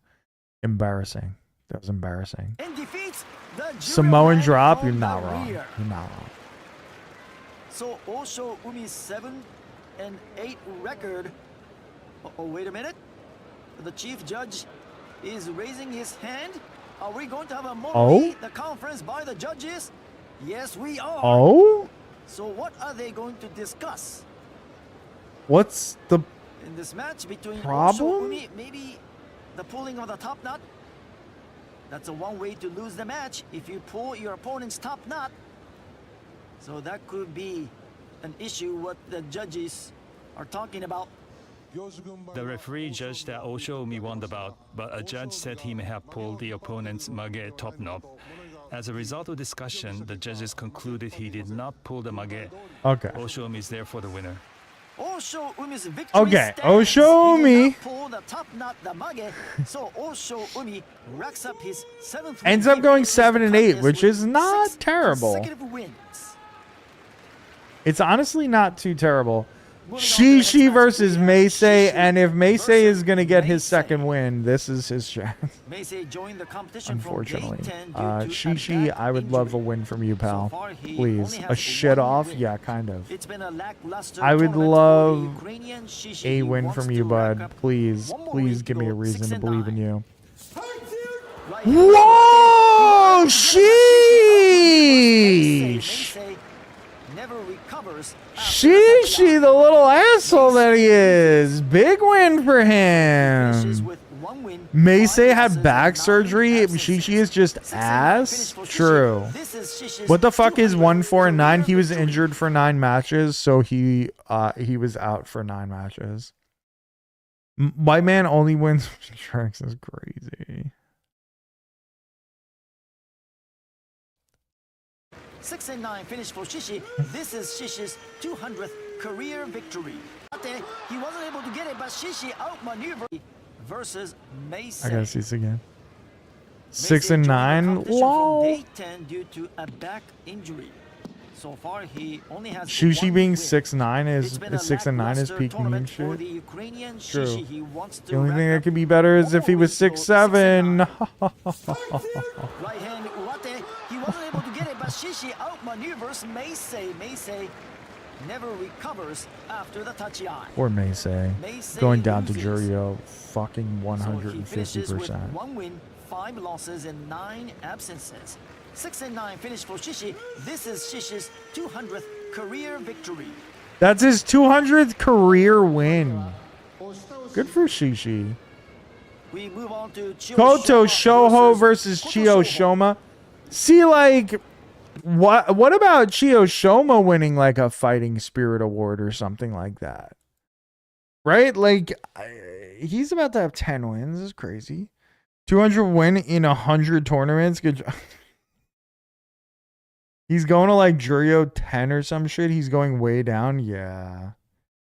embarrassing. That was embarrassing. And defeats the Samoan Juryo drop, man you're from not the wrong. rear. You're not wrong. So Osho Umi's 7-8 record. Oh, wait a minute. The chief judge is raising his hand. Are we going to have a Oh? the conference by the judges? Yes, we are. Oh? So what are they going to discuss What's the in this match between Problem? Osho Umi? Maybe the pulling of the top knot. That's a one way to lose the match if you pull your opponent's top knot. So that could be an issue what the judges are talking about. The referee judged that Osho Umi won the bout, but a judge said he may have pulled the opponent's mage top knot. As a result of discussion, the judges concluded he did not pull the mage. Okay. Osho Umi is therefore the winner. Osho Umi's victory Okay, stands. Osho He did Umi not pull the top knot, the mage. So Osho Umi racks up his 7th win. Ends up He going finishes the 7-8, contest which with is not 6 terrible. consecutive wins. It's honestly not too terrible. Moving on to the next Shishi match, versus we have Meisei, Shishi and if Meisei versus is going to get his Meisei. second win, this is his chance. Meisei joined the competition Unfortunately. from day 10 due to a Shishi, back I would love a injury. win from you, pal. So far, he Please. only A has shit one off? win. Yeah, kind of. It's been a lackluster I would tournament for the love Ukrainian Shishi. A He win wants from to you, rack bud. up Please, one more please win give to me a go reason to 6-9. believe in you. Right Whoa! Sheesh! Meisei never recovers after the Shishi, the little asshole that he is. Big win for finishes him. with one win, Meisei 5 had losses, back and 9 surgery. absences. Shishi is just 6-9 ass. finish for Shishi. True. This is Shishi's What the fuck is 1-4-9? 200th He was victory. injured for 9 matches, so he was out for 9 matches. White man only wins tracks is crazy. 6-9 finish for Shishi. This is Shishi's 200th career victory. He wasn't able to get it, but Shishi outmaneuvered versus Meisei. I gotta see this again. Meisei 6 and joined the 9. competition from Lol. day 10 due to a back injury. So far, he only has Shishi one being win. 6-9 It's is been a 6 and 9 is lackluster peak meme tournament for shit. the Ukrainian True. Shishi. He wants to The only rack thing that up could be better is one if he more was win to go 6-7. 6-9. Right hand Uwate. He wasn't able to get it, but Shishi outmaneuvers Meisei. Meisei never recovers after the tachiai. Or Meisei. Meisei Going down to loses. Juryo fucking So he finishes with 150%. 1 win, 5 losses, and 9 absences. 6-9 finish for Shishi. This is Shishi's 200th career victory. That's his 200th career win. Good for Shishi. We move on to Chiyo Koto Shoma Shoho versus Koto Chiyo Shoho. Shoma. See, like, what about Chiyo Shoma winning like a Fighting Spirit Award or something like that? Right? Like, he's about to have 10 wins. It's crazy. 200 win in 100 tournaments. Good job. He's going to like Juryo 10 or some shit. He's going way down. Yeah.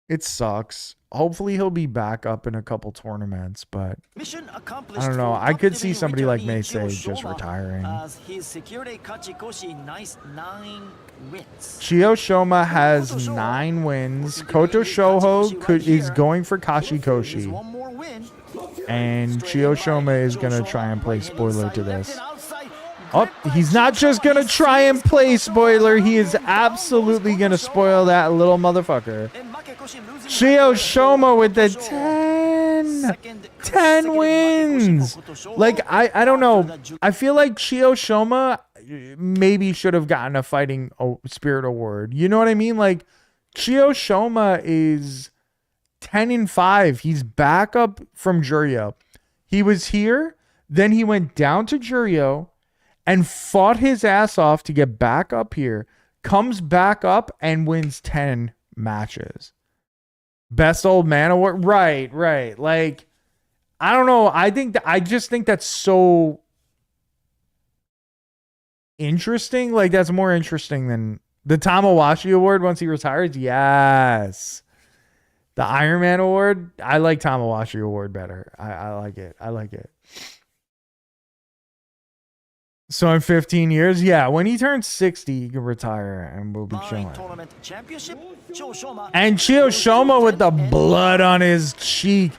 It sucks. hopefully he'll be back up in a couple tournaments, but Mission accomplished. I don't know. for I top could see division somebody like returning Meisei Chio just Shoma, retiring. As he secured a Kachikoshi nice 9 wins. Chio Shoma has 9 wins. Koto Shoho is going for Is Kashikoshi. one more win. And Chio Shoma is going to try and play spoiler to this. Oh, he's not just going to try and play spoiler. He is absolutely going to spoil that little motherfucker. Chio Shoma with the 10 wins. Like, I don't know. I feel like Chio Shoma maybe should have gotten a fighting spirit award. You know what I mean? Like, Chio Shoma is 10-5. He's back up from Juryo. He was here, then he went down to Juryo and fought his ass off to get back up here, comes back up and wins 10 matches. Best old man award. Right. Like, I don't know. I just think that's so interesting. Like, that's more interesting than the Tamawashi award once he retires. Yes. The Iron Man award. I like Tamawashi award better. I like it. So in 15 years, yeah, when he turns 60, he can retire and we'll be showing. And Chio Shoma with the blood on his cheek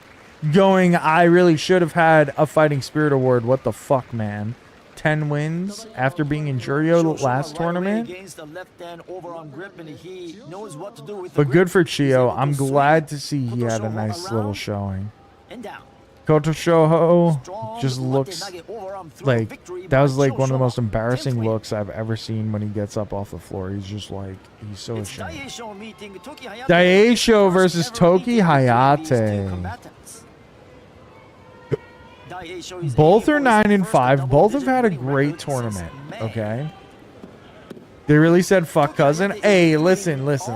going, I really should have had a Fighting Spirit award. What the fuck, man? 10 wins after being in Juryo last tournament. But good for Chio. I'm glad to see he had a nice little showing. Koto Shoho just looks like that was like one of the most embarrassing looks I've ever seen when he gets up off the floor. He's just like, he's so ashamed. Daisho versus Toki Hayate. Both are 9-5. Both have had a great tournament. Okay. They really said fuck cousin. Hey, listen. Toki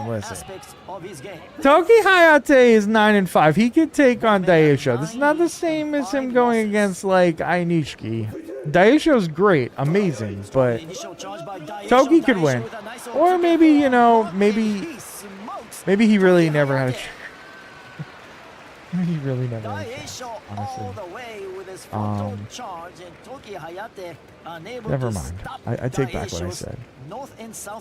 Hayate is 9-5. He could take on Daisho. This is not the same as him going against like Ainishiki. Daisho's great, amazing, but Toki could win. Or maybe, you know, maybe he really never had a chance. He really never had a chance, honestly. Never mind. I take back what I said.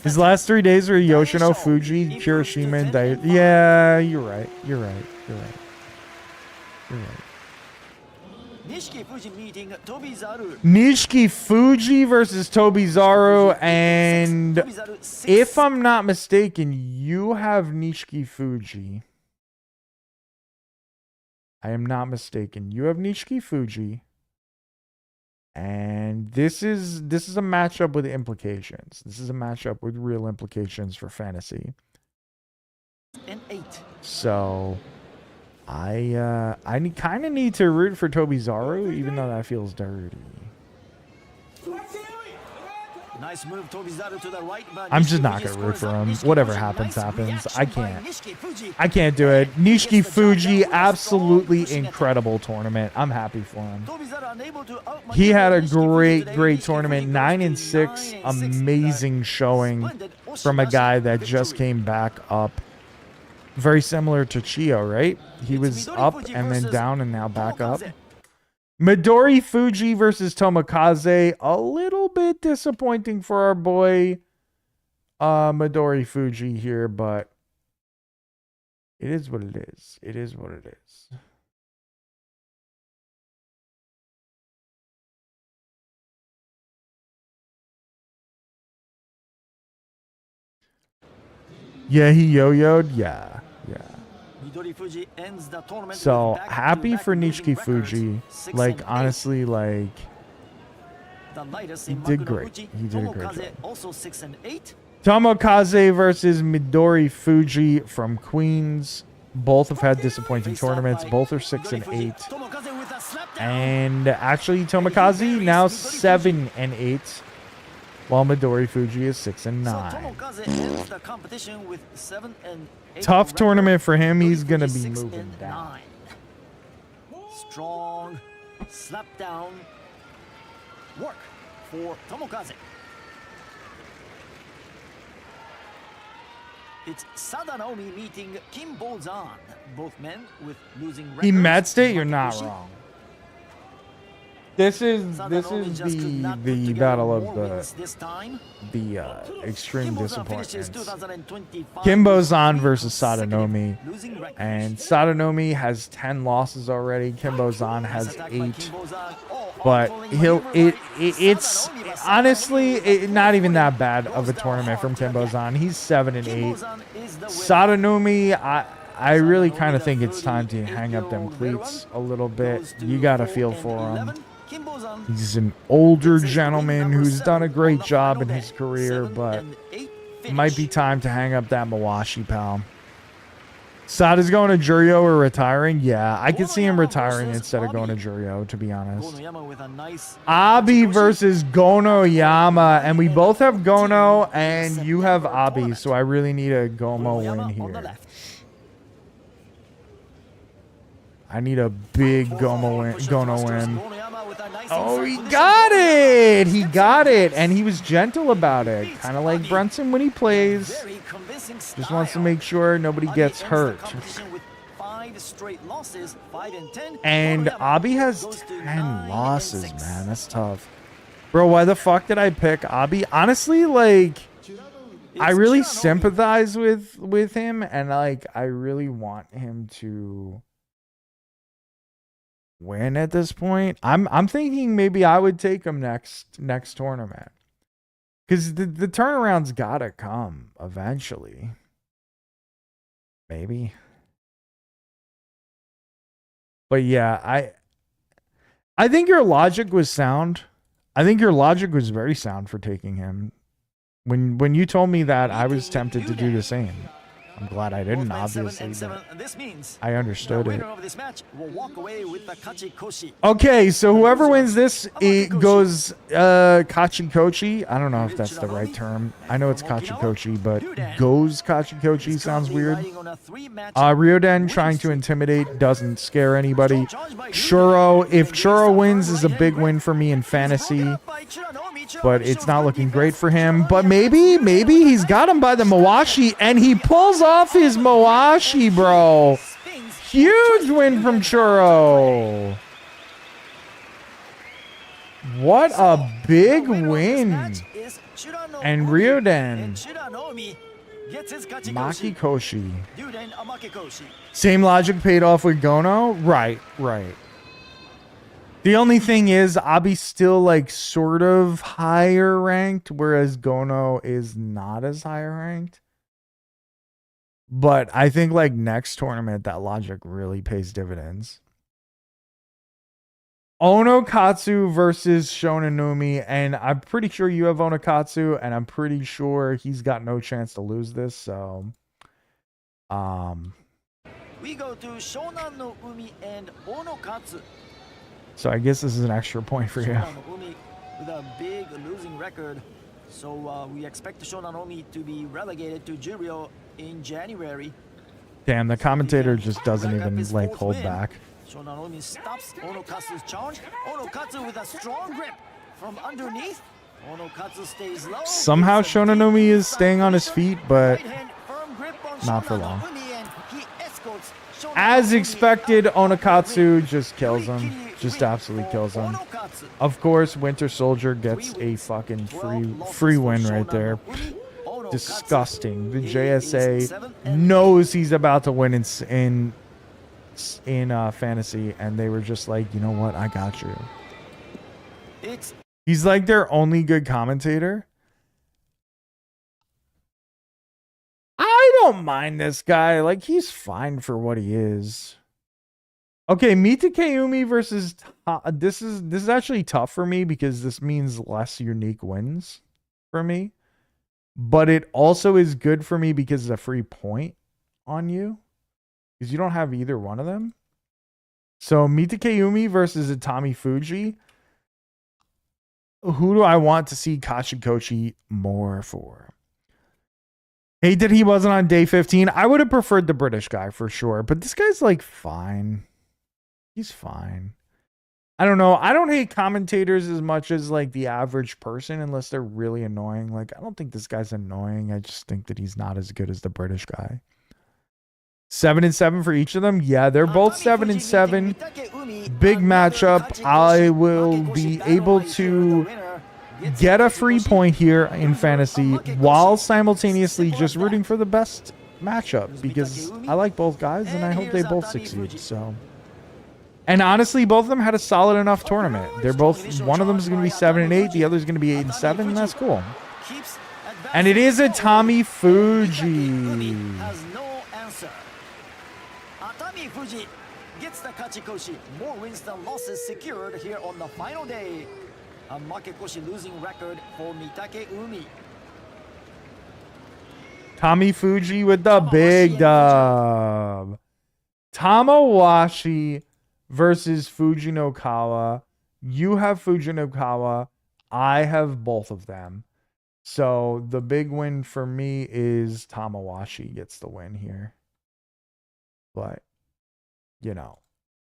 His last 3 days were Yoshino, Fuji, Kirishima, and Dai. Yeah, you're right. Nishiki Fuji versus Tobizaru, and if I'm not mistaken, you have Nishiki Fuji. I am not mistaken. You have Nishiki Fuji. And this is a matchup with implications. This is a matchup with real implications for fantasy. So I kind of need to root for Tobizaru, even though that feels dirty. Nice move, Tobizaru to the right, but I'm just not gonna root for him. Whatever happens, happens. I can't do it. Nishiki Fuji, absolutely incredible tournament. I'm happy for him. He had a great tournament. 9-6, amazing showing from a guy that just came back up. Very similar to Chio, right? He was up and then down and now back up. Midori Fuji versus Tomokaze. A little bit disappointing for our boy Midori Fuji here, but it is what it is. It is what it is. Yeah, he yo-yoed. Yeah. So happy for Nishiki Fuji. Like, honestly, like, he did great. He did a great job. Tomokaze versus Midori Fuji from Queens. Both have had disappointing tournaments. Both are 6-8. And actually, Tomokaze now 7-8. While Midori Fuji is 6-9. Tough tournament for him. He's gonna be moving down. Strong slap down work for Tomokaze. It's Sadanomi meeting Kim Bozan. Both men with losing records. He matched it. You're not Makiyoshi. wrong. This is Sadanomi just could not put the together battle of more wins this time. the extreme Kim Bozan finishes disappointments. 2025 Kim with Bozan 3 versus consecutive Sadanomi, losing records. and Sadanomi has 10 losses already. Kim Bozan Nice has attack by 8. Kim Bozan. Oh, But falling he'll maneuver it, by it it's Sadanomi, but honestly Sadanomi not even that bad goes of a down tournament from hard to Kim the back. Bozan. He's 7 and Kim 8. Bozan is the winner. Sadanomi, I really Sadanomi, kind of the think it's time to hang up them 38-year-old cleats a veteran, little bit. goes to You got to 4 feel and for him. 11. Kim Bozan He's an older gets his win gentleman number who's 7 done a on great the job final in his day. career, 7 but and 8 it might be finish. time to hang up that Mawashi, pal. Sada's going to Juryo or retiring? Yeah, I could see him retiring instead of going to Juryo, to be honest. Gonoyama with a nice Abi Hachikoshi. versus Gonoyama, and we both have Gono, and you have Abi, so I really need a Gomo Gonoyama win on the here. left. I need a big Gono win. Gonoyama with a nice Oh, inside he position. got it! He Steps got in. it, and he was gentle about it, kind of like Abi. Brunson when he plays. Very convincing Just wants to style. make sure nobody Abi gets ends the hurt. competition with 5 straight losses, 5 and 10. And Gonoyama Abi has goes to 10 9 and losses, 6. man. That's tough. Bro, why the fuck did I pick Abi? Honestly, like, I It's really Chiranomi. sympathize with him, and like I really want him to win at this point. I'm thinking maybe I would take him next tournament. Cuz the turnaround's got to come eventually. Maybe. But yeah, I think your logic was sound. I think your logic was very sound for taking him. When you told me that, I was tempted to do the same. I'm glad I didn't, Both men 7 obviously. and 7. But This means I the understood it. winner of this match will walk away with the Kachikoshi. Okay, so whoever wins this, it goes Kachikochi. I don't know if that's the right term. I know it's Kachikochi, but goes Kachikochi sounds weird. Ryoden trying to intimidate doesn't scare anybody. Churro, if Churro wins, is a big win for me in fantasy, but it's not looking great for him. But maybe he's got him by the Mawashi, and he pulls off his Mawashi, bro. Huge win from Churro. What a big win. And Ryoden. Makikoshi. Same logic paid off with Gono? Right. The only thing is, Abi's still like sort of higher ranked, whereas Gono is not as higher ranked. But I think like next tournament, that logic really pays dividends. Onokatsu versus Shonanumi, and I'm pretty sure you have Onokatsu, and I'm pretty sure he's got no chance to lose this. So, we go to Shonan no Umi and Onokatsu. So I guess this is an extra point for you. Shonan no Umi with a big losing record, so we expect Shonan no Umi to be relegated to Juryo in January. Damn, the commentator just doesn't Rack up even his like fourth hold win. back. Shonan no Umi stops Onokatsu's charge. Onokatsu with a strong grip from underneath. Onokatsu stays low. Somehow It's a Shonanumi deep is staying on his feet, but right hand firm grip on not for Shonan no long. Umi, and he escorts Shonan As no Umi expected, out of the Onokatsu ring. just kills him. Three-kill Just win absolutely for kills him. Onokatsu. Of course, Winter Soldier gets 3 a wins, fucking 12 losses free for win right Shonan there. no Umi. Onokatsu, Disgusting. The he is 7 JSA and knows he's about to win in fantasy, and they were just like, you know what, I got you. It's He's like their only good commentator. I don't mind this guy. Like, he's fine for what he is. Okay, Mita Keumi versus this is actually tough for me because this means less unique wins for me. But it also is good for me because it's a free point on you. Because you don't have either one of them. So Mita Keumi versus Itami Fuji. Who do I want to see Kachikochi more for? Hate that he wasn't on day 15. I would have preferred the British guy for sure. But this guy's like fine. He's fine. I don't know. I don't hate commentators as much as like the average person unless they're really annoying. Like, I don't think this guy's annoying. I just think that he's not as good as the British guy. 7-7 for each of them. Yeah, they're both 7-7. Big matchup. I will be able to get a free point here in fantasy while simultaneously just rooting for the best matchup because I like both guys and I hope they both succeed. So, and honestly, both of them had a solid enough tournament. They're both, one of them is going to be 7-8, the other is going to be 8-7, and that's cool. And it is a Tommy Fuji. Fuji gets the Kachikoshi. More wins than losses secured here on the final day. A Makekoshi losing record for Mitake Umi. Tommy Fuji with the big dub. Tamawashi versus Fujinokawa. You have Fujinokawa. I have both of them. So the big win for me is Tamawashi gets the win here. But you know,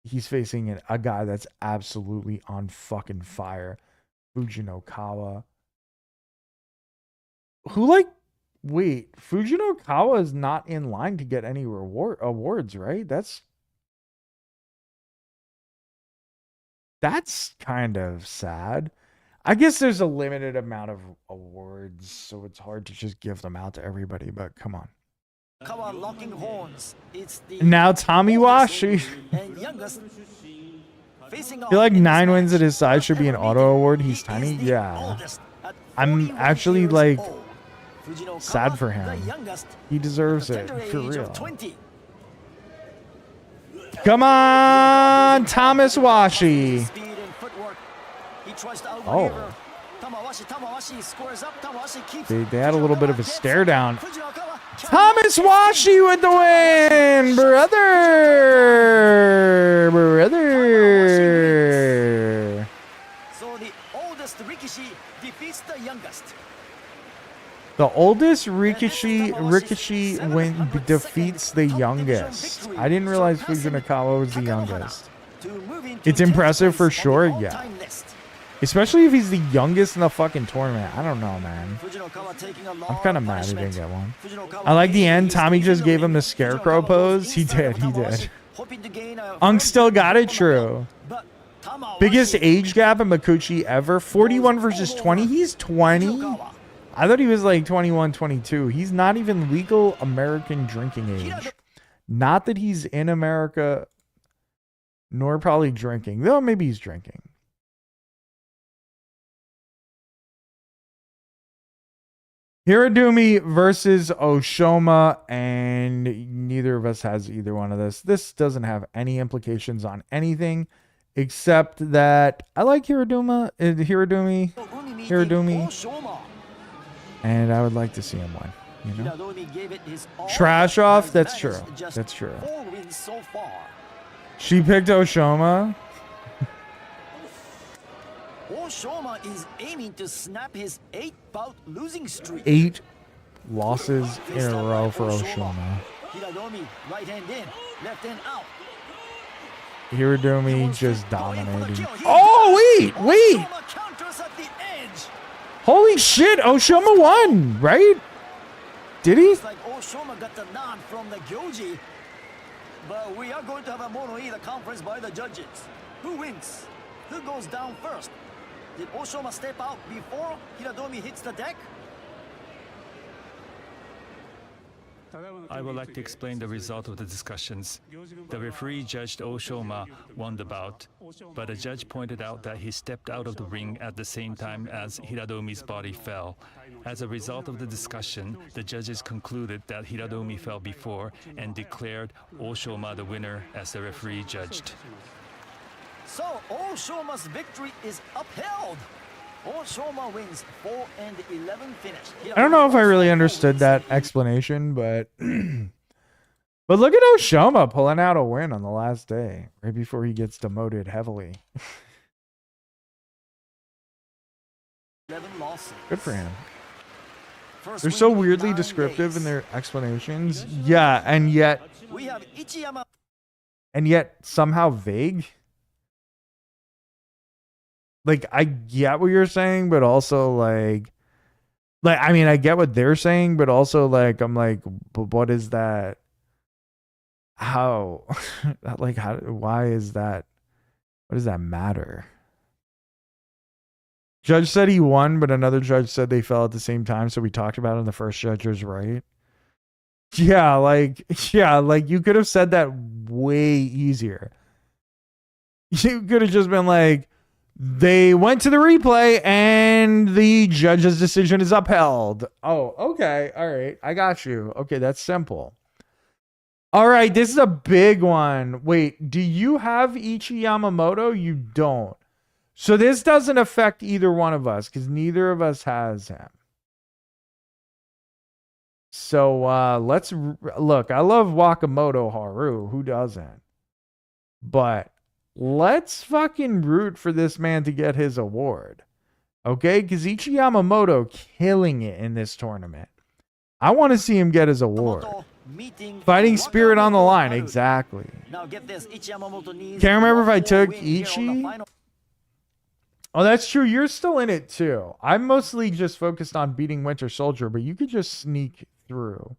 he's facing a guy that's absolutely on fucking fire. Fujinokawa. Who, like, wait, Fujinokawa is not in line to get any awards, right? That's kind of sad. I guess there's a limited amount of awards, so it's hard to just give them out to everybody, but come on. Locking horns. It's the Now Tamawashi. I feel like 9 wins at his side should be an auto award. He's tiny. Yeah. I'm actually like sad for him. He deserves it for real. Come on, Thomas Washi. Oh. They had a little bit of a stare down. Thomas Washi with the win, brother. So the oldest Rikishi defeats the youngest. The oldest Rikishi defeats the youngest. I didn't realize Fujinakawa was the youngest. It's impressive for sure, yeah. Especially if he's the youngest in the fucking tournament. I don't know, man. I'm kind of mad he didn't get one. I like the end. Tommy just gave him the scarecrow pose. He did. Unk still got it, true. Biggest age gap in Makuchi ever. 41 versus 20. He's 20. I thought he was like 21, 22. He's not even legal American drinking age. Not that he's in America, nor probably drinking. Though maybe he's drinking. Hiradumi versus Oshoma, and neither of us has either one of this. This doesn't have any implications on anything, except that I like Hiradumi, and I would like to see him win. You know? Trash off, that's true. That's true. She picked Oshoma. Oshoma is aiming to snap his 8-bout losing streak. 8 losses in a row for Oshoma. Hiradomi, right hand in, left hand out. Hiradumi just dominating. Oh, wait. Holy shit, Oshoma won, right? Did he? It's like Oshoma got the nod from the Gyoji. But we are going to have a Mono E, the conference by the judges. Who wins? Who goes down first? Did Oshoma step out before Hiradomi hits the deck? I would like to explain the result of the discussions. The referee judged Oshoma won the bout, but the judge pointed out that he stepped out of the ring at the same time as Hiradomi's body fell. As a result of the discussion, the judges concluded that Hiradomi fell before and declared Oshoma the winner as the referee judged. So Oshoma's victory is upheld. Oshoma wins 4-11 finish. I don't know if I really understood that explanation, but but look at Oshoma pulling out a win on the last day, right before he gets demoted heavily. 11 losses. Good for him. They're so weirdly descriptive in their explanations. Yeah, and yet We have Ichiyama somehow vague. like I get what you're saying, but also like I mean I get what they're saying, but also like I'm like, but what is that? How like how why is that? What does that matter? Judge said he won, but another judge said they fell at the same time, so we talked about it and the first judge was right. Yeah, like you could have said that way easier. You could have just been like, they went to the replay and the judge's decision is upheld. Oh, okay. All right. I got you. Okay, that's simple. All right, this is a big one. Wait, do you have Ichi Yamamoto? You don't. So this doesn't affect either one of us because neither of us has him. So let's look. I love Wakamoto Haru. Who doesn't? But let's fucking root for this man to get his award. Okay? Because Ichi Yamamoto killing it in this tournament. I want to see him get his award. Fighting spirit on the line. Exactly. Now get this, Can't remember if I took Ichi. Oh, that's true. You're still in it too. I'm mostly just focused on beating Winter Soldier, but you could just sneak through.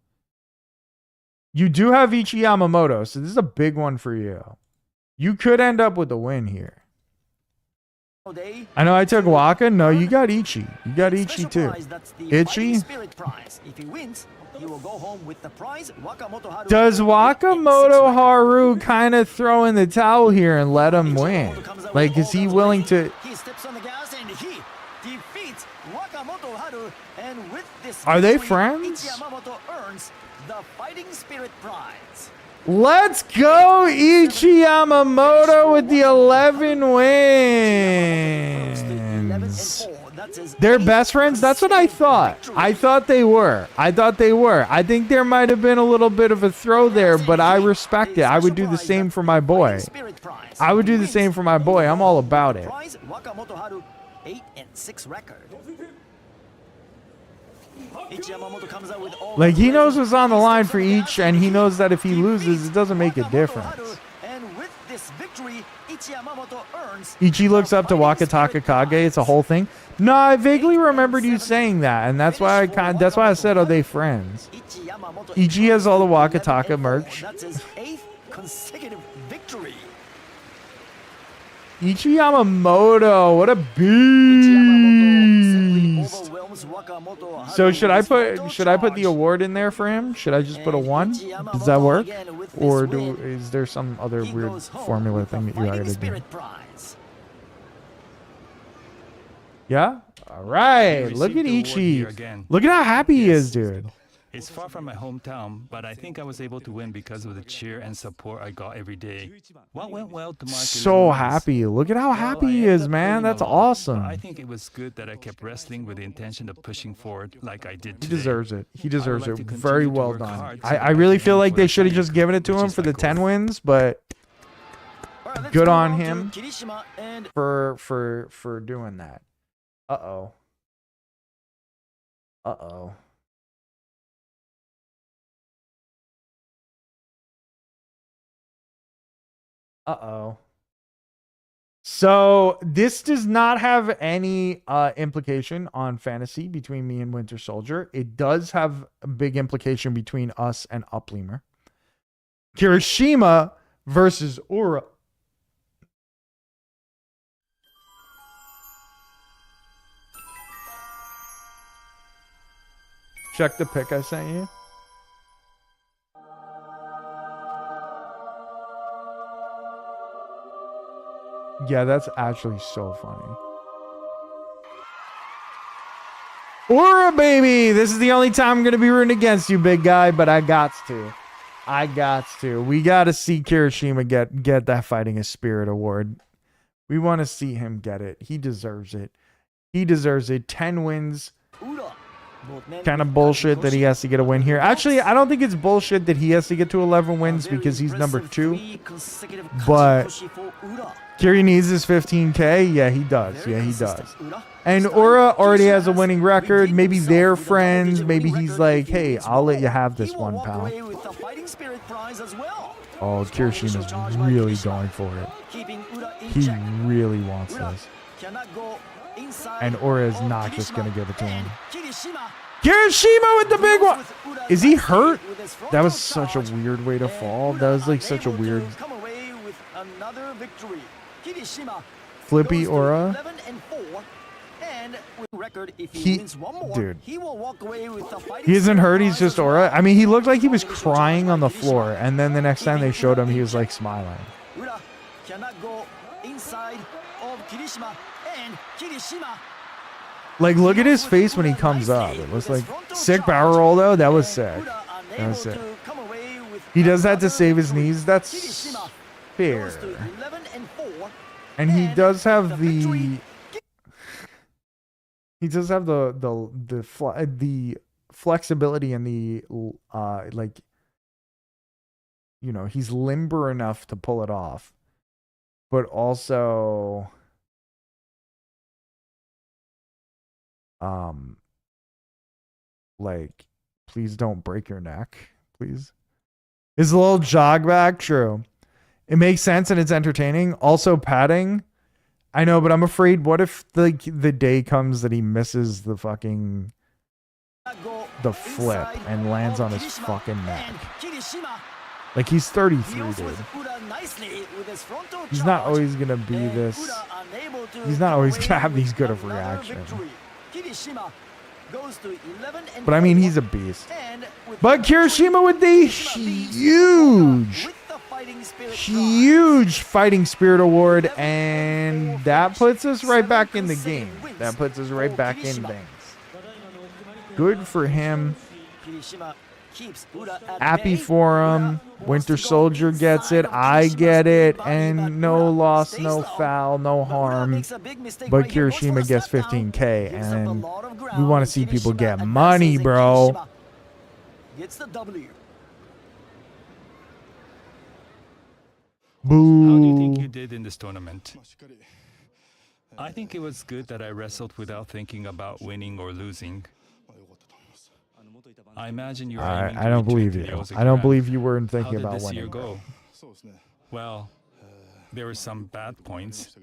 You do have Ichi Yamamoto, so this is a big one for you. You could end up with a win here. I know I took Waka. No, you got Ichi. You got Ichi too. Ichi? Does Wakamoto Haru kind of throw in the towel here and let him win? Like, is he willing to... Are they friends? Let's go, Ichi Yamamoto with the 11 wins. They're best friends? That's what I thought. I thought they were. I think there might have been a little bit of a throw there, but I respect it. I would do the same for my boy. I'm all about it. 8-6 record. Like, he knows what's on the line for each, and he knows that if he loses, it doesn't make a difference. Ichi looks up to Wakataka Kage. It's a whole thing. No, I vaguely remembered you saying that, and that's why I said, are they friends? Ichi has all the Wakataka merch. That's his 8th consecutive victory. Ichi Yamamoto, what a beast! So should I put the award in there for him? Should I just put a 1? Does that work? Or is there some other weird formula thing that you gotta do? Yeah? Alright, look at Ichi. Look at how happy he is, dude. It's far from my hometown, but I think I was able to win because of the cheer and support I got every day. What went well to Mark? So happy. Look at how happy he is, man. That's awesome. I think it was good that I kept wrestling with the intention of pushing forward like I did today. He deserves it. He deserves it. Very well done. I really feel like they should have just given it to him for the 10 wins, but good on him for doing that. Uh-oh. Uh-oh. Uh-oh. So this does not have any implication on fantasy between me and Winter Soldier. It does have a big implication between us and Upleamer. Kirishima versus Ura. Check the pic I sent you. Yeah, that's actually so funny. Ura, baby! This is the only time I'm going to be rooting against you, big guy, but I gots to. We got to see Kirishima get that Fighting a Spirit award. We want to see him get it. He deserves it. 10 wins. Kind of bullshit that he has to get a win here. Actually, I don't think it's bullshit that he has to get to 11 wins because he's number 2. But Kiri needs his 15K. Yeah, he does. And Ura already has a winning record. Maybe they're friends. Maybe he's like, hey, I'll let you have this one, pal. Oh, Kirishima's really going for it. He really wants this. cannot go inside. And Ura is of not just Kirishima, gonna give it to him. and Kirishima Kirishima with the big one. deals with Ura Is he nicely hurt? with his That was frontal such a charge, weird way to and fall. Ura That was like such a unable to weird come away with another victory. Kirishima flippy goes to Ura. 11-4, and with record, if He- he wins one more, dude. he will walk away with the fighting He isn't spirit hurt. He's prize just as Ura. well. I mean, he looked like he was crying on the floor, and then the next time they showed him, he was like smiling. Ura cannot go inside of Kirishima, and Kirishima Like, look at his face when he comes up. It was like sick power roll though. That was sick. That was sick. He does that to save his knees. That's fair. And he does have the. He does have the flexibility and the like. You know, he's limber enough to pull it off, but also. Like, please don't break your neck, please. His little jog back, true. It makes sense and it's entertaining. Also padding. I know, but I'm afraid what if the day comes that he misses the fucking the flip and lands on his fucking neck. Like, he's 33, dude. He's not always gonna be this. He's not always gonna have these good of reactions. But I mean, he's a beast. But Kirishima with the huge fighting spirit award, and that puts us right back in the game. That puts us right back in things. Good for him. Happy for him. Winter Soldier gets it. I get it. And no loss, no foul, no harm. But Kirishima gets 15K. And we want to see people get money, bro. Boo. How do you think you did in this tournament? I think it was good that I wrestled without thinking about winning or losing. I imagine you're aiming I to don't return believe to the you. Ozaki I don't Grand. believe you weren't How thinking did about this year winning. go? Well, there were some bad points,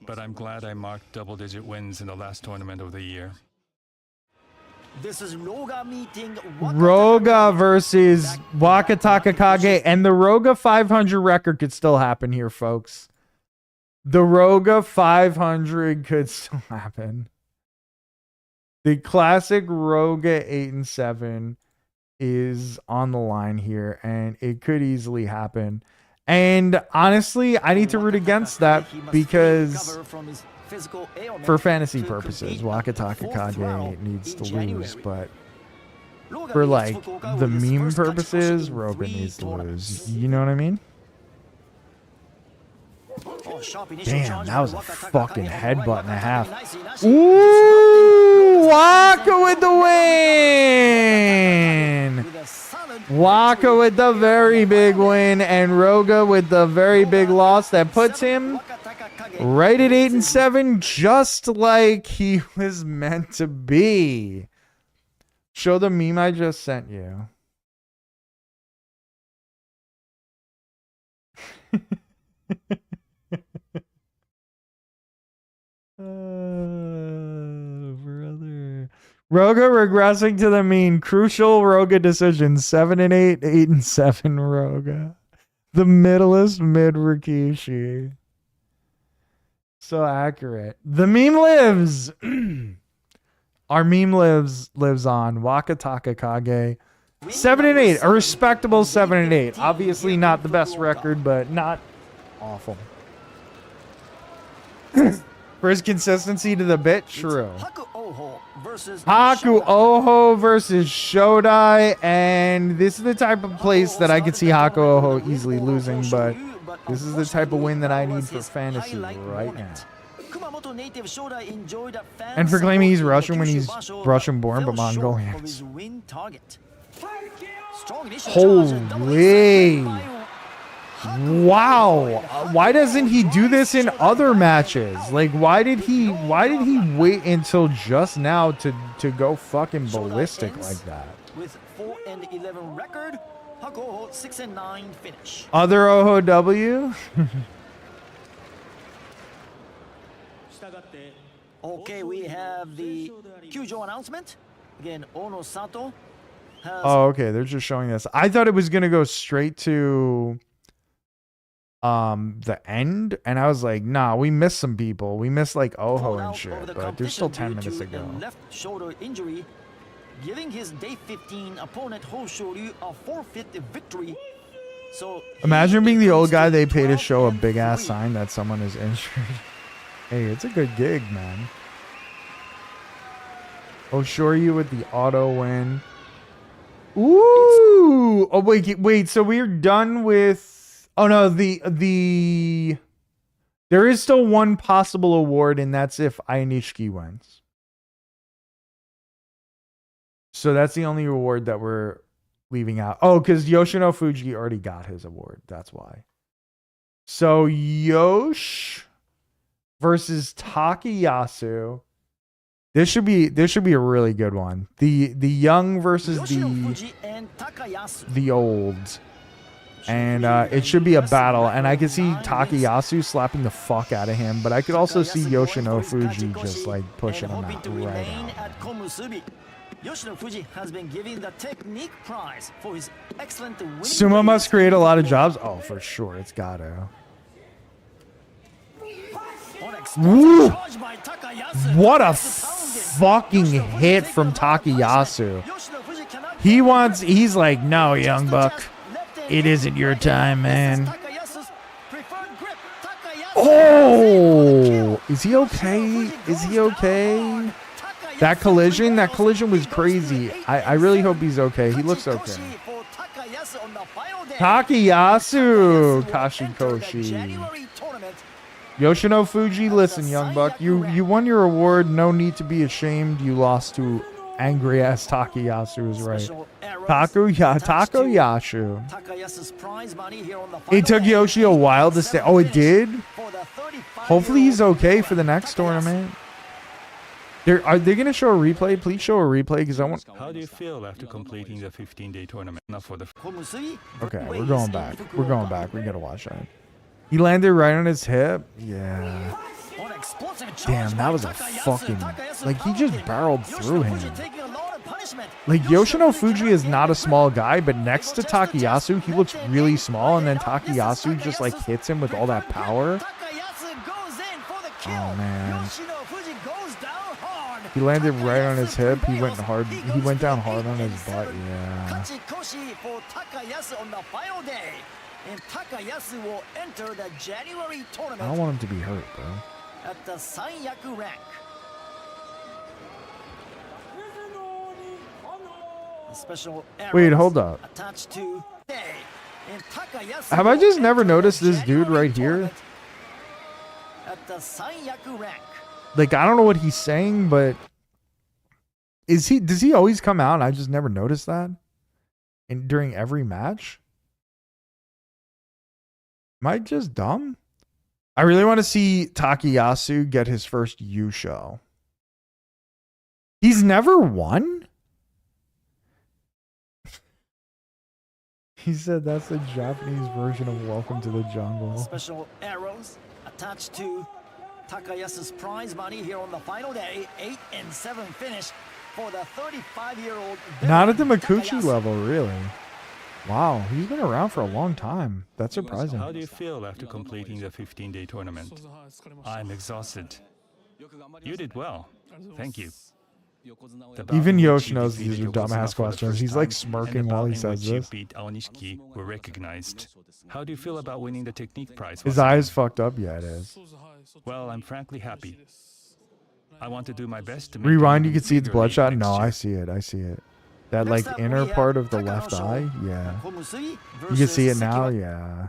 but I'm glad I marked double-digit wins in the last tournament of the year. This is Roga meeting Roga versus Wakataka Kage, and the Roga 500 record could still happen here, folks. The Roga 500 could still happen. The classic Roga 8-7 is on the line here, and it could easily happen. And honestly, I need to root against that because for fantasy purposes, Wakataka Kage needs to lose, but for like the meme purposes, Roga needs to lose. You know what I mean? Damn, that was a fucking headbutt and a half. Ooh, Waka with the win! Waka with the very big win, and Roga with the very big loss that puts him right at 8-7, just like he was meant to be. Show the meme I just sent you. Brother. Roga regressing to the mean. Crucial Roga decisions. 7-8, 8-7 Roga. The middlest mid Rikishi. So accurate. The meme lives. Our meme lives on. Wakataka Kage. 7-8. A respectable 7-8. Obviously not the best record, but not awful. For his consistency to the bit, true. Haku Oho versus Shodai, and this is the type of place that I could see Haku Oho easily losing, but this is the type of win that I need for fantasy right now. And for claiming he's Russian when he's Russian born but Mongolian. Holy. Wow. Why doesn't he do this in other matches? Like, why did he wait until just now to go fucking ballistic like that? With 4-11 record, Haku 6-9 finish. Other Oho W? Okay, we have the Kyujo announcement. Again, Ono Sato has Oh, okay. They're just showing us. I thought it was gonna go straight to the end, and I was like, nah, we missed some people. We missed like Oho pulled and out shit, of the but there's still competition 10 due minutes to to go. a left shoulder injury, giving his day 15 opponent Hoshoryu a forfeit victory. So Imagine being the old guy they pay to 12 show a and big ass 3. sign that someone is injured. Hey, it's a good gig, man. Oshoryu with the auto win. Ooh! Oh wait. So we're done with. Oh no, the. There is still one possible award, and that's if Ainishiki wins. So that's the only award that we're leaving out. Oh, because Yoshino Fuji already got his award. That's why. So Yosh versus Takayasu. This should be a really good one. The young versus Yoshino Fuji and Takayasu. the old. And it should be a battle. And I could see Takayasu slapping the fuck out of him, but I could also see Yoshino Fuji just like pushing him out right out. Yoshino Fuji has been given the technique prize for his excellent winning Sumo ways. must create a lot of jobs. Oh, for sure. It's gotta. Woo! What a fucking hit from Takayasu. He's like, no, young buck. It isn't your time, man. Oh! Is he okay? Is he okay? That collision was crazy. I really hope he's okay. He looks okay. Takayasu Kashikoshi. Yoshino Fuji, listen, young buck. You won your award. No need to be ashamed. You lost to angry ass Takayasu is right. Takayasu. It took Yoshi a while to stay. Oh, it did? Hopefully he's okay for the next tournament. Are they going to show a replay? Please show a replay because I want... How do you feel after completing the 15-day tournament? Not for the Okay, we're going back. We got to watch that. He landed right on his hip. Yeah. Damn, that was a fucking... Like, he just barreled through him. Like, Yoshino Fuji is not a small guy, but next to Takayasu, he looks really small, and then Takayasu just, like, hits him with all that power. Oh, man. He landed right on his hip. He went hard. He went down hard on his butt. Yeah. And Takayasu will enter the January tournament. I don't want him to be hurt, bro. At the Sanyaku rank. A special Wait, hold up. Attached to and Takayasu Have I will just never enter the noticed this dude January right here? tournament At the Sanyaku rank. Like, I don't know what he's saying, but does he always come out and I just never noticed that? During every match? Am I just dumb? I really want to see Takayasu get his first Yusho. He's never won? He said that's the Japanese version of Welcome to the Jungle. Special arrows attached to Takayasu's prize money here on the final day. 8 and 7 finish for the 35-year-old. Not at the Mikuchi level, really. Wow, he's been around for a long time. That's surprising. How do you feel after completing the 15-day tournament? I'm exhausted. You did well. Thank you. The bout Even in which Yosh you knows defeated these are Yokozuna dumbass for the questions. first He's like time, smirking and the while he bout in says which you this. beat Aonishiki were recognized. How do you feel about winning the technique prize? His once again? eyes fucked up. Yeah, it is. Well, I'm frankly happy. I want to do my best to make Rewind, it you can see it's bigger league bloodshot. next No, year. I see it. I see it. That Next like up, inner we have part of the left Takanosho eye. Yeah. Komusui You can versus see it now. Sekiwa. Yeah.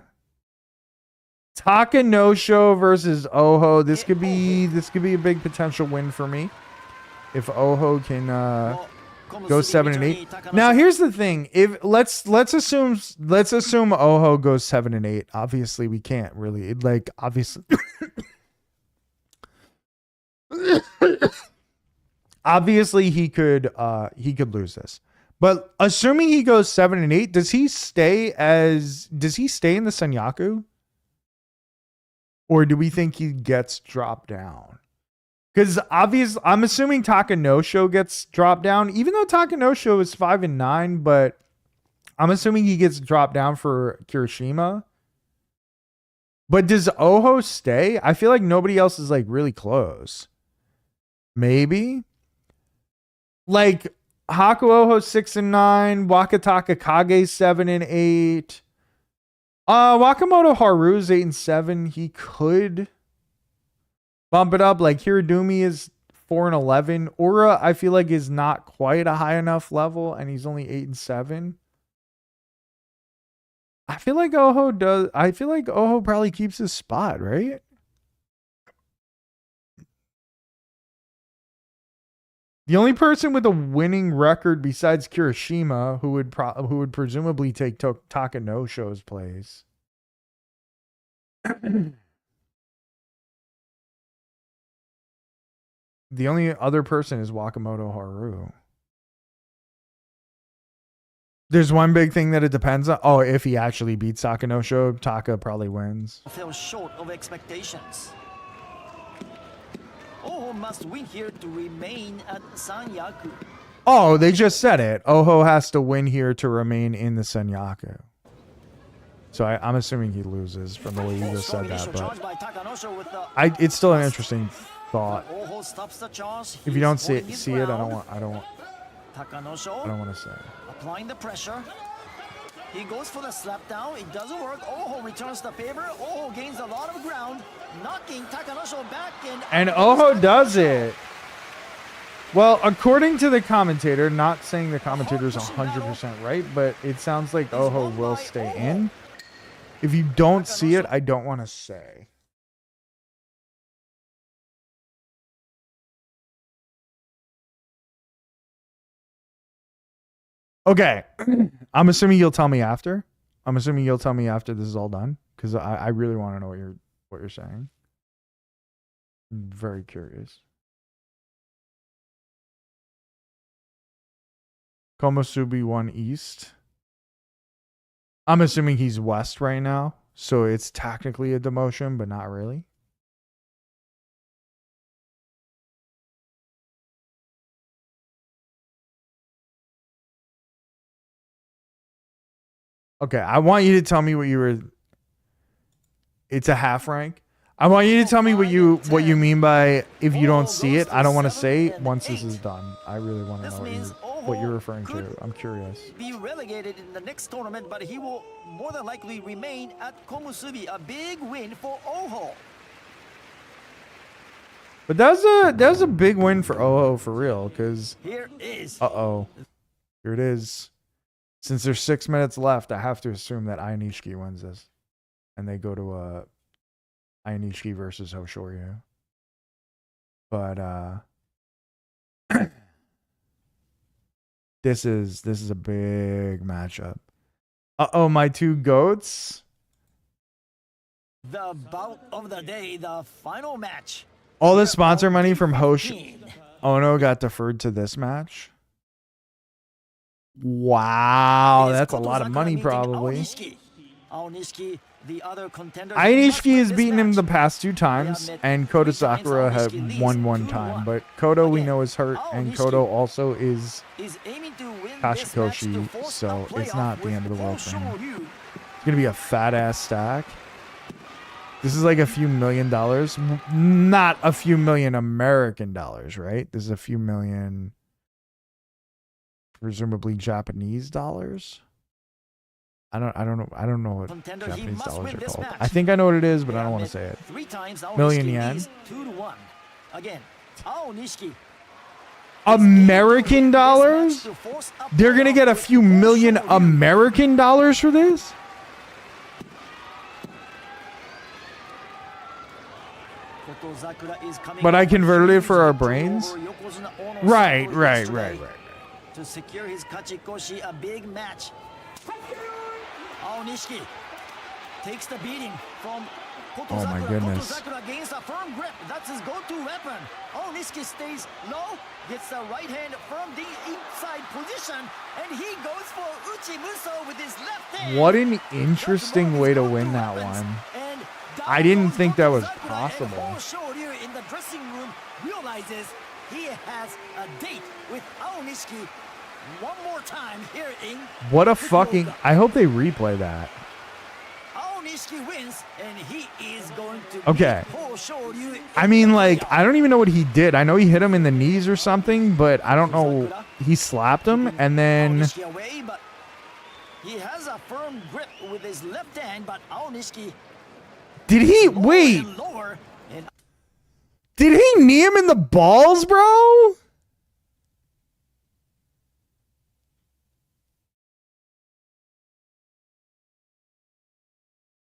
Takanosho versus Oho. This could be a big potential win for me if Oho can Well, go Komusui 7 and returning 8. Takanosho. Now here's the thing. If let's assume Oho goes 7 and 8. Obviously we can't really obviously obviously he could lose this. But assuming he goes 7 and 8, does he stay in the Sanyaku? Or do we think he gets dropped down? Because obviously, I'm assuming Takanosho gets dropped down, even though Takanosho is 5-9, but I'm assuming he gets dropped down for Kirishima. But does Oho stay? I feel like nobody else is like really close. Maybe. Like Haku Oho 6-9, Wakataka Kage 7-8. Wakamoto Haru's 8-7. He could bump it up. Like Hiradumi is 4-11. Ura, I feel like, is not quite a high enough level, and he's only 8-7. I feel like Oho probably keeps his spot, right? The only person with a winning record besides Kirishima who would presumably take Takanosho's place. The only other person is Wakamoto Haru. There's one big thing that it depends on. Oh, if he actually beats Takanosho, Taka probably wins. Fell short of expectations. Oho must win here to remain at Sanyaku. Oh, they just said it. Oho has to win here to remain in the Senyaku. So I'm assuming he loses from the way you just said that, but it's still an interesting thought. If you don't see it, I don't want to say. Applying the pressure. He goes for the slap down. It doesn't work. Oho returns the favor. Oho gains a lot of ground, knocking Takanosho back in. And Oho does it. Well, according to the commentator, not saying the commentator's 100% right, but it sounds like Oho will stay in. If you don't see it, I don't want to say. Okay. I'm assuming you'll tell me after. I'm assuming you'll tell me after this is all done, because I really want to know what you're saying. I'm very curious. Komusubi 1 East. I'm assuming he's West right now, so it's technically a demotion, but not really. Okay, I want you to tell me what you were. It's a half rank. I want you to tell me what you mean by if you don't see it. I don't want to say once this is done. I really want to know what you're referring to. I'm curious. Be relegated in the next tournament, but he will more than likely remain at Komusubi. A big win for Oho. But that was a big win for Oho for real, because here is. Here it is. Since there's 6 minutes left, I have to assume that Ionishiki wins this. And they go to Ionishiki versus Hoshoryu. But this is a big matchup. My two goats. The bout of the day, the final match. All the sponsor money from Ono got deferred to this match. Wow, that's a lot of money probably. Ionishiki has beaten him the past 2 times, and Koto Sakura have won 1 time. But Koto we know is hurt, and Koto also is Kashikoshi, so it's not the end of the world for him. It's going to be a fat-ass stack. This is like a few $1 million. Not a few million American dollars, right? This is a few million, presumably Japanese dollars. I don't know what Japanese dollars are called. I think I know what it is, but I don't want to say it. Million yen. American dollars? They're gonna get a few million American dollars for this? But I converted it for our brains? Right. To secure his Kachikoshi, a big match. Aonishiki takes the beating from Koto Oh my Sakura. goodness. Koto Sakura gains a firm grip. That's his go-to weapon. Aonishiki stays low, gets the right hand from the inside position, and he goes for Uchimuso with his left hand. What an interesting way to win that one. I didn't think that was possible. In the dressing room, realizes he has a date with Aonishiki one more time here in What a fucking... I hope they replay that. Aonishiki wins, and he is going to Okay. beat Hoshoryu in I mean, the like, playoff. I don't even know what he did. I know he hit him in the knees or something, but I don't know. He slapped him, and then... Aonishiki away, but he has a firm grip with his left hand, but Aonishiki Did he... lower Wait. and lower, and Did he knee him in the balls, bro?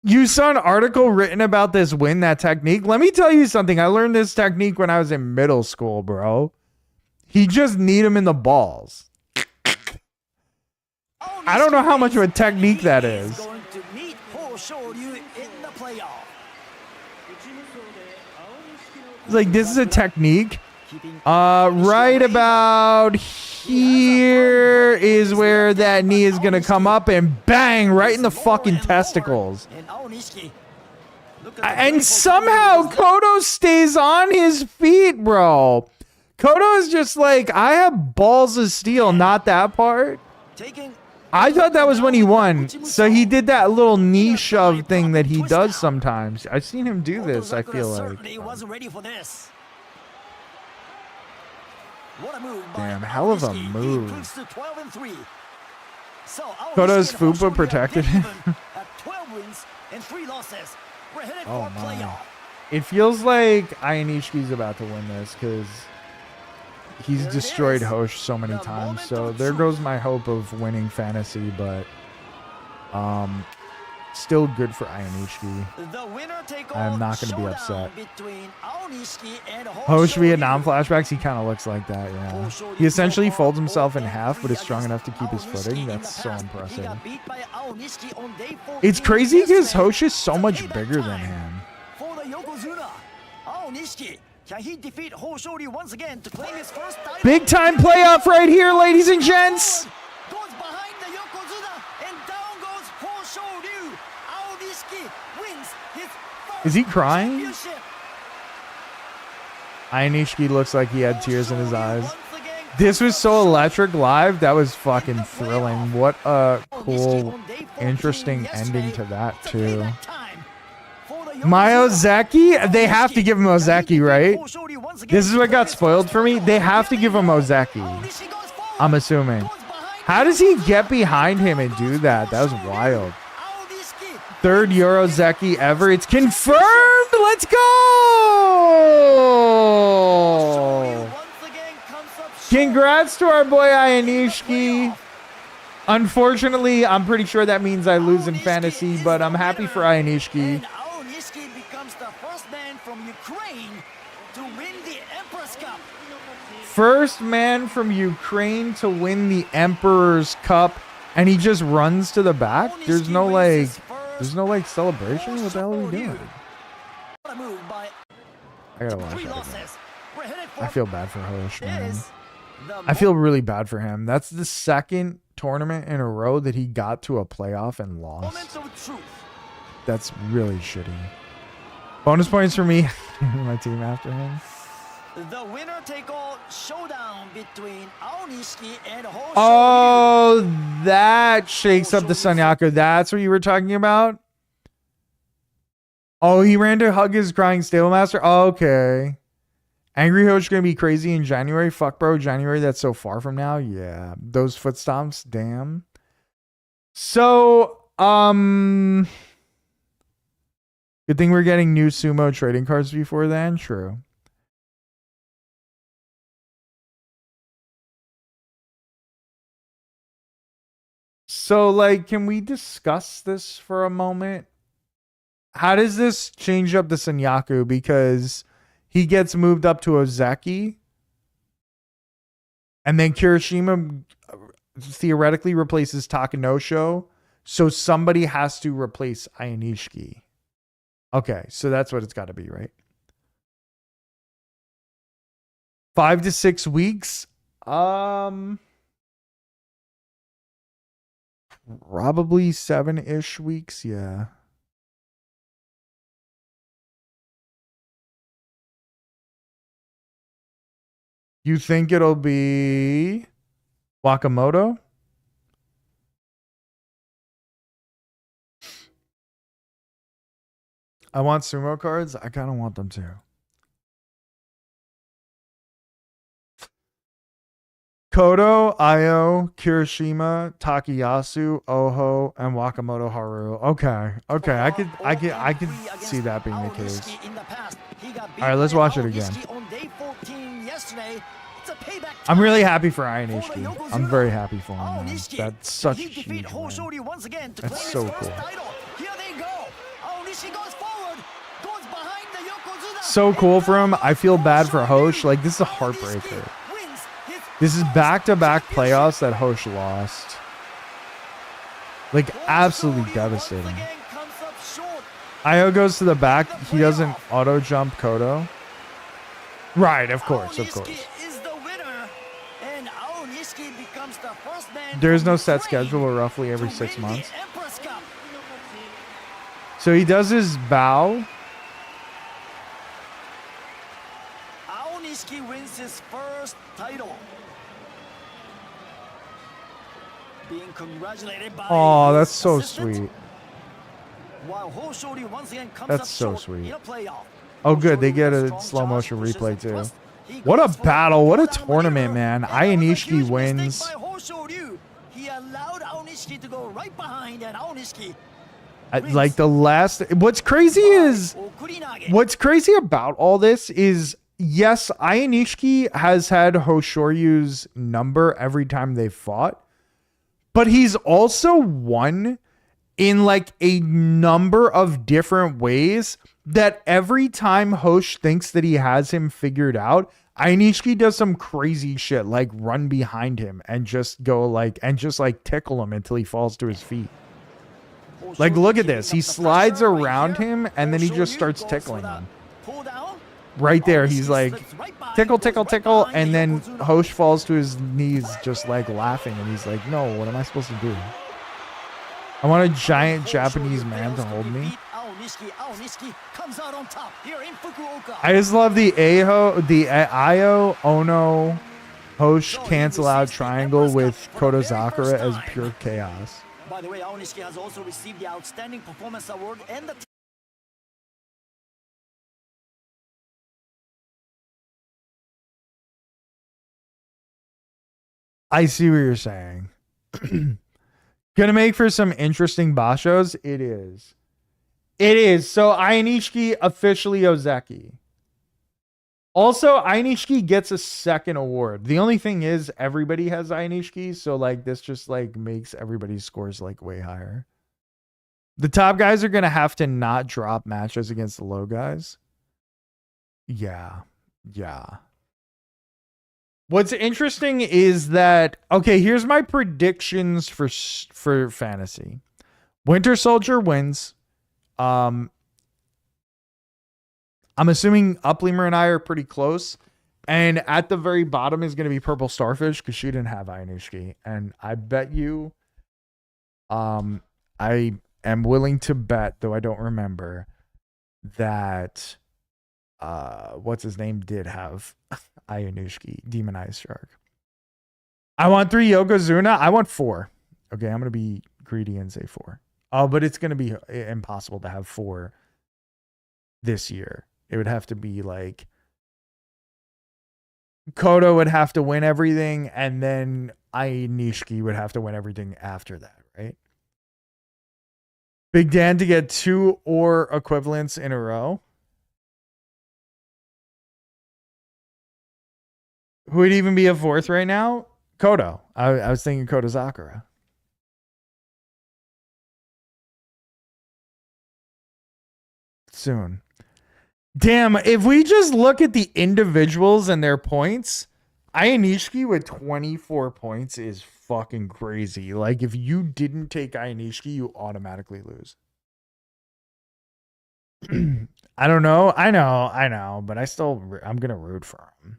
You saw an article written about this win, that technique. Let me tell you something. I learned this technique when I was in middle school, bro. He just kneed him in the balls. I don't know how much of a technique that is. going to meet Hoshoryu in the playoff. It's like, this is a technique. Keeping Right about here is where that knee is gonna come up and bang right in the fucking testicles. And Aonishiki, look at the And grapple somehow coming with his Kodo stays on his feet, bro. Kodo is just like, I have balls of steel, not that part. left, taking I thought that was when he won. So he did that little knee shove thing that he does sometimes. I've seen him do this, I feel certainly like. wasn't ready for this. What a move by Damn, hell of a Aonishiki. He move. improves to 12-3. So Kodo's Aonishiki and fupa Hoshoryu protected are him. dead even at 12 wins and 3 losses. We're headed Oh for a my. playoff. It feels like Ionishiki's about to win this because he's There it destroyed is. Hosh so many The times. moment So of there truth. goes my hope of winning fantasy, but still good for Ionishiki. The winner take I'm all not gonna be showdown upset. between Aonishiki and Hosh Hoshoryu. Vietnam flashbacks, he kind of looks like that, yeah. He essentially folds himself in half, but is strong enough to keep his footing. That's so impressive. It's crazy because Hosh is so much bigger than him. For the Yokozuna, Aonishiki, can he defeat Hoshoryu once again to claim his first title? Big time playoff right here, ladies and gents. Goes behind the Yokozuna and down goes Hoshoryu. Aonishiki wins his first Is he crying? championship. Ionishiki looks like he had tears in his eyes. Once again This was so electric live. That was fucking thrilling. What a cool, interesting ending to that, too. My Ozeki? They have to give him Ozeki, right? This is what got spoiled for me. They have to give him Ozeki, I'm assuming. How does he get behind him and do that? That was wild. Third Eurozeki ever. It's confirmed. Let's go. Congrats to our boy Ionishiki. Unfortunately, I'm pretty sure that means I lose in fantasy, but I'm happy for Ionishiki. And Aonishiki becomes the first man from Ukraine to win the Empress Cup. First man from Ukraine to win the Emperor's Cup, and he just runs to the back. There's no like celebration. What the hell are we doing? What a move by I gotta watch 3 that again. losses. We're headed for I feel bad for Hosh, man. this. The I feel really bad for him. That's the second tournament in a row that he got to a playoff and moment lost. of truth. That's really shitty. Bonus points for me. My team after him. The winner take all showdown between Aonishiki and Hoshoryu. Oh, that shakes up the Sanyaku. That's what you were talking about? Oh, he ran to hug his crying stablemaster? Okay. Angry Hosh gonna be crazy in January? Fuck, bro. January, that's so far from now. Yeah. Those foot stomps, damn. So, good thing we're getting new Sumo trading cards before then. True. So, like, can we discuss this for a moment? How does this change up the Sanyaku? Because he gets moved up to Ozeki, and then Kirishima theoretically replaces Takanosho, so somebody has to replace Ionishiki. Okay, so that's what it's got to be, right? 5 to 6 weeks. Probably 7-ish weeks, yeah. You think it'll be Wakamoto? I want sumo cards. I kind of want them too. Kodo, Io, Kirishima, Takayasu, Oho, and Wakamoto Haru. Okay. Okay. I could see that being the case. All right, let's watch it again. I'm really happy for Iron Ishii. I'm very happy for him, man. That's such a huge win. That's so cool. So cool for him. I feel bad for Hosh. Like, this is a heartbreaker. This is back-to-back playoffs that Hosh lost. Like, absolutely devastating. Io goes to the back. He doesn't auto-jump Kodo. Right, of course, of course. There's no set schedule, or roughly every 6 months. So he does his bow. Aonishiki wins his first title. Being congratulated by Oh, that's his so assistant, sweet. while Hoshori once again comes That's up so short sweet. in a playoff. Oh, good. They Hoshori get with a strong slow charge motion pushes replay, it too. plus he What a goes for battle. What a pull down tournament, maneuver, man. and that was a Ayanishiki huge wins. mistake by Hoshoryu. He allowed Aonishiki to go right behind, and Aonishiki Like the last. What's crazy is. What's crazy about all this is, yes, Ayanishiki has had Hoshoryu's number every time they've fought, but he's also won in like a number of different ways that every time Hosh thinks that he has him figured out, Ayanishiki does some crazy shit like run behind him and just go like, and just like tickle him until he falls to his feet. Like, look at this. He slides around him and then he just starts tickling him. Right there, he's like, tickle, tickle, tickle, and then Hosh falls to his knees just like laughing, and he's like, no, what am I supposed to do? I want a giant Japanese man to hold me. I just love the Io, Ono, Hosh cancel out triangle with Kodozakura as pure chaos. By the way, Aonishiki has also received the Outstanding Performance Award and the I see what you're saying. Gonna make for some interesting bashos. It is. It is. So Ayanishiki officially Ozeki. Also, Ayanishiki gets a second award. The only thing is everybody has Ayanishiki, so like this just like makes everybody's scores like way higher. The top guys are gonna have to not drop matches against the low guys. Yeah. Yeah. What's interesting is that, okay, here's my predictions for fantasy. Winter Soldier wins. I'm assuming Upleamer and I are pretty close. And at the very bottom is going to be Purple Starfish because she didn't have Ayanishiki. And I bet you, I am willing to bet, though I don't remember, that what's his name did have Ayanishiki, Demonized Shark. I want 3 Yokozuna. I want 4. Okay, I'm going to be greedy and say 4. Oh, but it's going to be impossible to have 4 this year. It would have to be like Kodo would have to win everything, and then Ayanishiki would have to win everything after that, right? Big Dan to get 2 or equivalents in a row. Who would even be a 4th right now? Kodo. I was thinking Kodozakura. Soon. Damn, if we just look at the individuals and their points, Ayanishiki with 24 points is fucking crazy. Like, if you didn't take Ayanishiki, you automatically lose. I don't know. I know, but I'm going to root for him.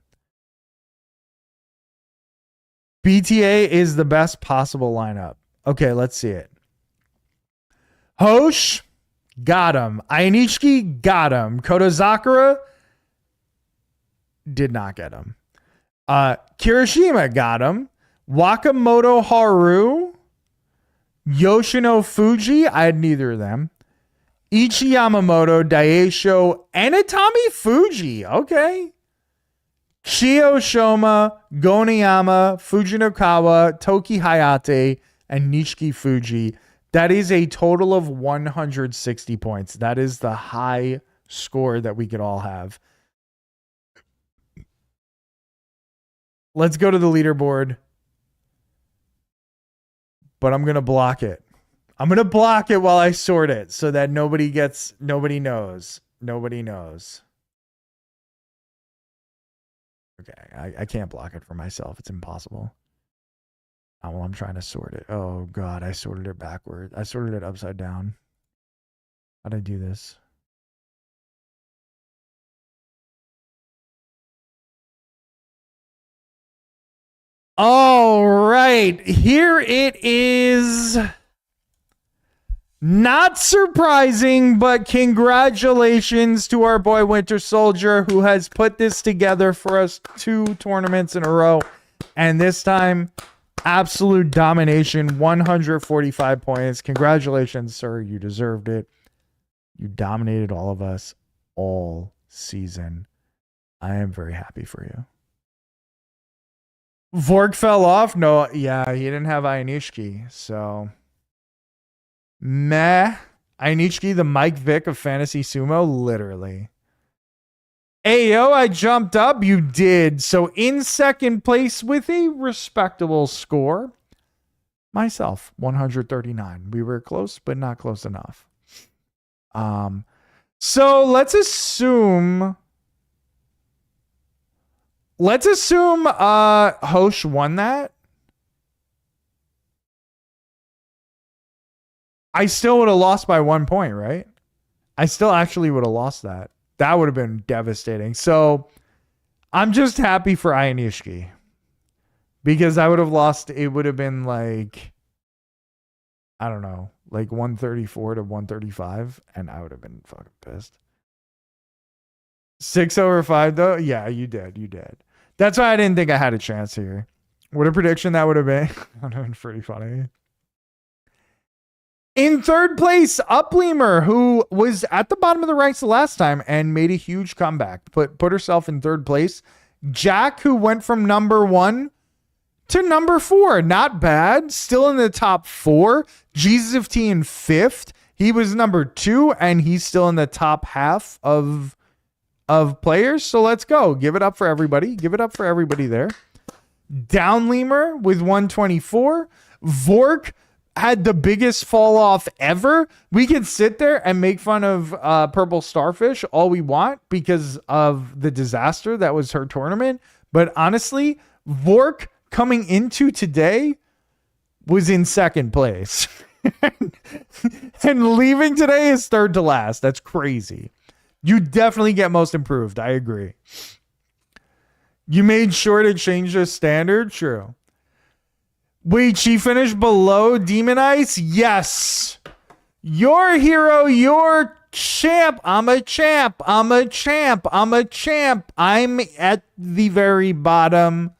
BTA is the best possible lineup. Okay, let's see it. Hosh, got him. Ayanishiki, got him. Kodozakura, did not get him. Kirishima got him. Wakamoto Haru. Yoshino Fuji. I had neither of them. Ichi Yamamoto, Daisho, and Itami Fuji. Okay. Shio Shoma, Goniyama, Fujinokawa, Toki Hayate, and Nishiki Fuji. That is a total of 160 points. That is the high score that we could all have. Let's go to the leaderboard. But I'm going to block it. I'm going to block it while I sort it so that nobody knows. Nobody knows. Okay, I can't block it for myself. It's impossible. Well, I'm trying to sort it. Oh, God, I sorted it backward. I sorted it upside down. How'd I do this? All right, here it is. Not surprising, but congratulations to our boy Winter Soldier, who has put this together for us 2 tournaments in a row. And this time, absolute domination, 145 points. Congratulations, sir. You deserved it. You dominated all of us all season. I am very happy for you. Vork fell off? No, yeah, he didn't have Ainishki, so... Meh. Ainishki, the Mike Vick of Fantasy Sumo? Literally. Ayo, I jumped up. You did. So in second place with a respectable score. Myself, 139. We were close, but not close enough. So let's assume... Hosh won that. I still would have lost by 1 point, right? I still actually would have lost that. That would have been devastating. So I'm just happy for Ainishki. Because I would have lost, it would have been like, I don't know, like 134 to 135. And I would have been fucking pissed. 6 over 5 though? Yeah, you did. You did. That's why I didn't think I had a chance here. What a prediction that would have been. That would have been pretty funny. In third place, Upleamer, who was at the bottom of the ranks the last time and made a huge comeback. Put herself in third place. Jack, who went from number 1 to number 4. Not bad. Still in the top 4. Jesus of T in 5th. He was number 2, and he's still in the top half of players. So let's go. Give it up for everybody. Give it up for everybody there. Downleamer with 124. Vork had the biggest fall off ever. We can sit there and make fun of Purple Starfish all we want because of the disaster that was her tournament. But honestly, Vork coming into today was in second place. And leaving today is third to last. That's crazy. You definitely get most improved. I agree. You made sure to change the standard? True. Wait, she finished below Demon Ice? Yes. Your hero, your champ. I'm a champ. I'm a champ. I'm a champ. I'm at the very bottom.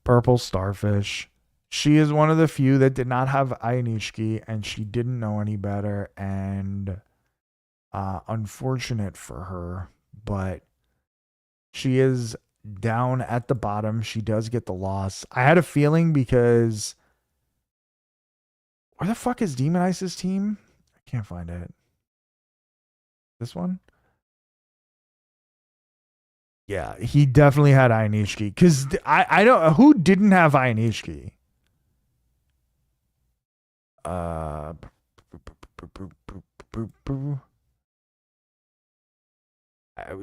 Purple Starfish. She is one of the few that did not have Ainishki, and she didn't know any better, and unfortunate for her, but she is down at the bottom. She does get the loss. I had a feeling because where the fuck is Demon Ice's team? I can't find it. This one? Yeah, he definitely had Ainishki. Because I don't... Who didn't have Ainishki?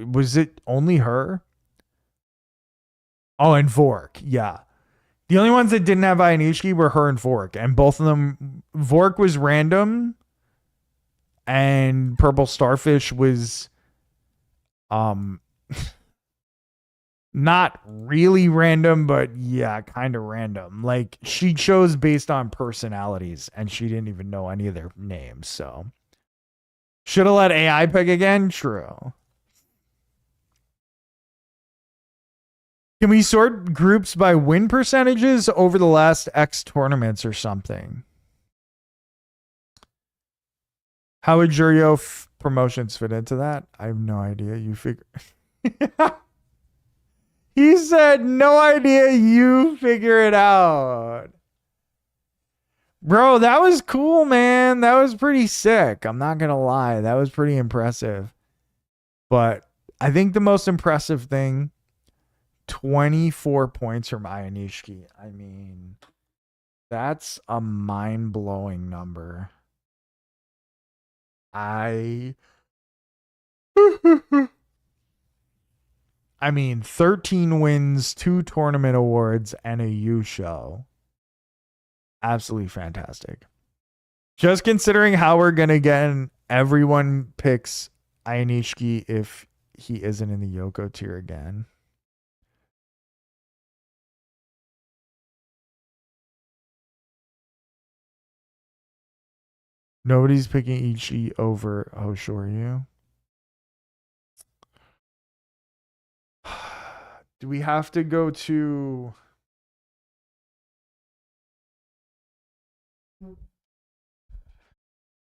Was it only her? Oh, and Vork. Yeah. The only ones that didn't have Ainishki were her and Vork. And both of them... Vork was random. And Purple Starfish was... not really random, but yeah, kind of random. Like, she chose based on personalities, and she didn't even know any of their names, so... Should have let AI pick again? True. Can we sort groups by win percentages over the last X tournaments or something? How would Jurio promotions fit into that? I have no idea. You figure. He said, no idea. You figure it out. Bro, that was cool, man. That was pretty sick. I'm not going to lie. That was pretty impressive. But I think the most impressive thing, 24 points from Ionishiki. I mean, that's a mind-blowing number. I mean, 13 wins, 2 tournament awards, and a U show. Absolutely fantastic. Just considering how we're going to get in, everyone picks Ionishiki if he isn't in the Yoko tier again. Nobody's picking Ichi over Hoshoryu. Do we have to go to...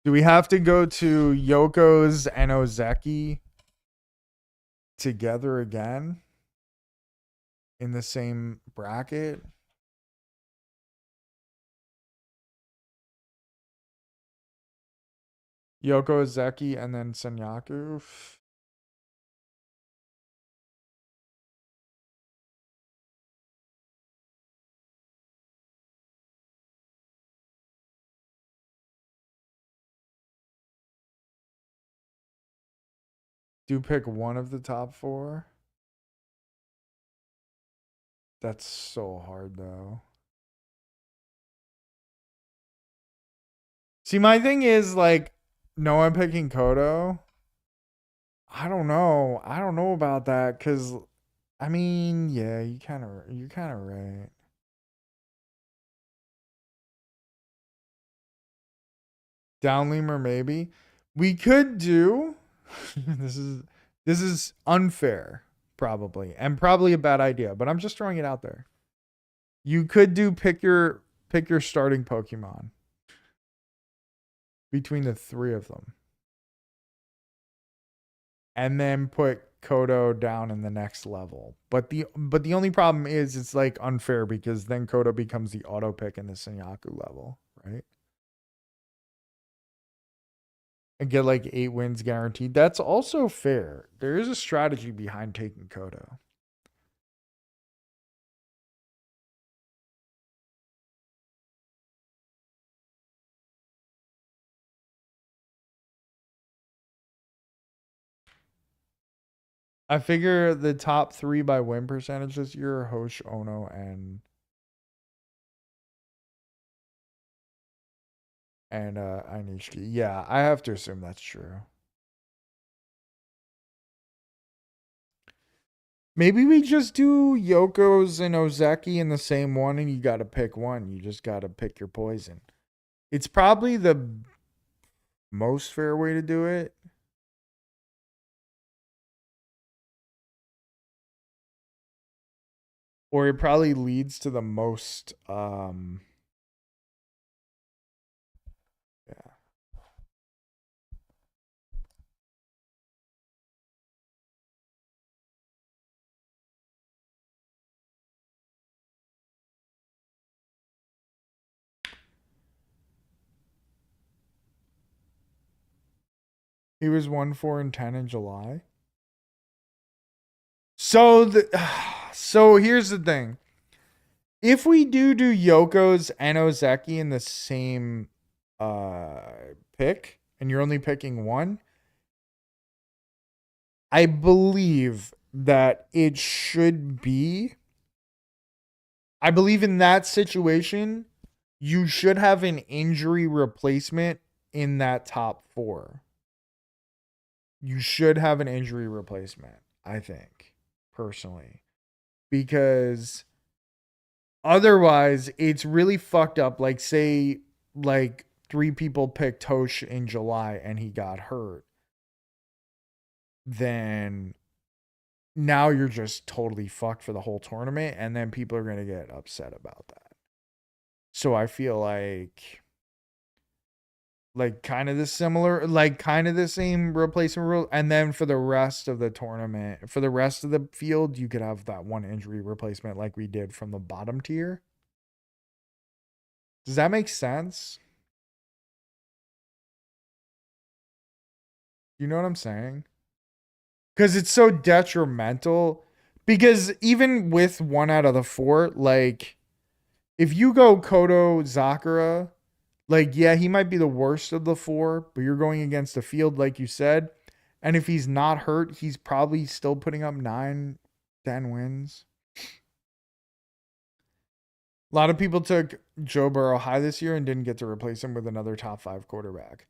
Do we have to go to Yoko's and Ozeki together again? In the same bracket? Yoko, Ozeki, and then Senyaku? Do pick one of the top 4? That's so hard, though. See, my thing is, like, no, I'm picking Kodo. I don't know. I don't know about that, because, I mean, yeah, you're kind of right. Down lemur, maybe. We could do... this is unfair, probably, and probably a bad idea, but I'm just throwing it out there. You could do pick your starting Pokemon between the 3 of them, and then put Kodo down in the next level. But the only problem is it's like unfair because then Kodo becomes the auto pick in the Senyaku level, right? And get like 8 wins guaranteed. That's also fair. There is a strategy behind taking Kodo. I figure the top 3 by win percentage this year are Hosh, Ono, and Ainishiki. Yeah, I have to assume that's true. Maybe we just do Yoko's and Ozeki in the same one and you got to pick one. You just got to pick your poison. It's probably the most fair way to do it. Or it probably leads to the most yeah. He was 1, 4, and 10 in July. So so here's the thing. If we do Yoko's and Ozeki in the same pick, and you're only picking one, I believe that it should be. I believe in that situation, you should have an injury replacement in that top 4. You should have an injury replacement, I think, personally. Because otherwise, it's really fucked up. Like, say, like 3 people picked Tosh in July and he got hurt. Then now you're just totally fucked for the whole tournament, and then people are gonna get upset about that. So I feel like kind of the similar, like kind of the same replacement rule, and then for the rest of the tournament, for the rest of the field, you could have that one injury replacement like we did from the bottom tier. Does that make sense? You know what I'm saying? Because it's so detrimental. Because even with 1 out of the 4, like if you go Kodo Zakura, like yeah, he might be the worst of the 4, but you're going against a field like you said. And if he's not hurt, he's probably still putting up 9, 10 wins. A lot of people took Joe Burrow high this year and didn't get to replace him with another top 5 quarterback.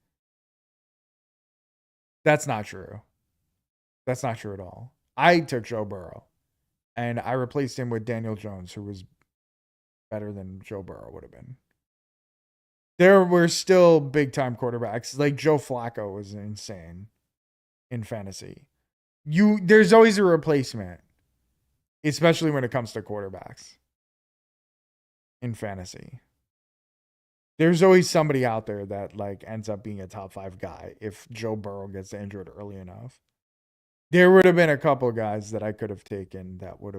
That's not true. That's not true at all. I took Joe Burrow and I replaced him with Daniel Jones, who was better than Joe Burrow would have been. There were still big time quarterbacks. Like Joe Flacco was insane in fantasy. There's always a replacement, especially when it comes to quarterbacks in fantasy. There's always somebody out there that like ends up being a top 5 guy if Joe Burrow gets injured early enough. There would have been a couple guys that I could have taken that would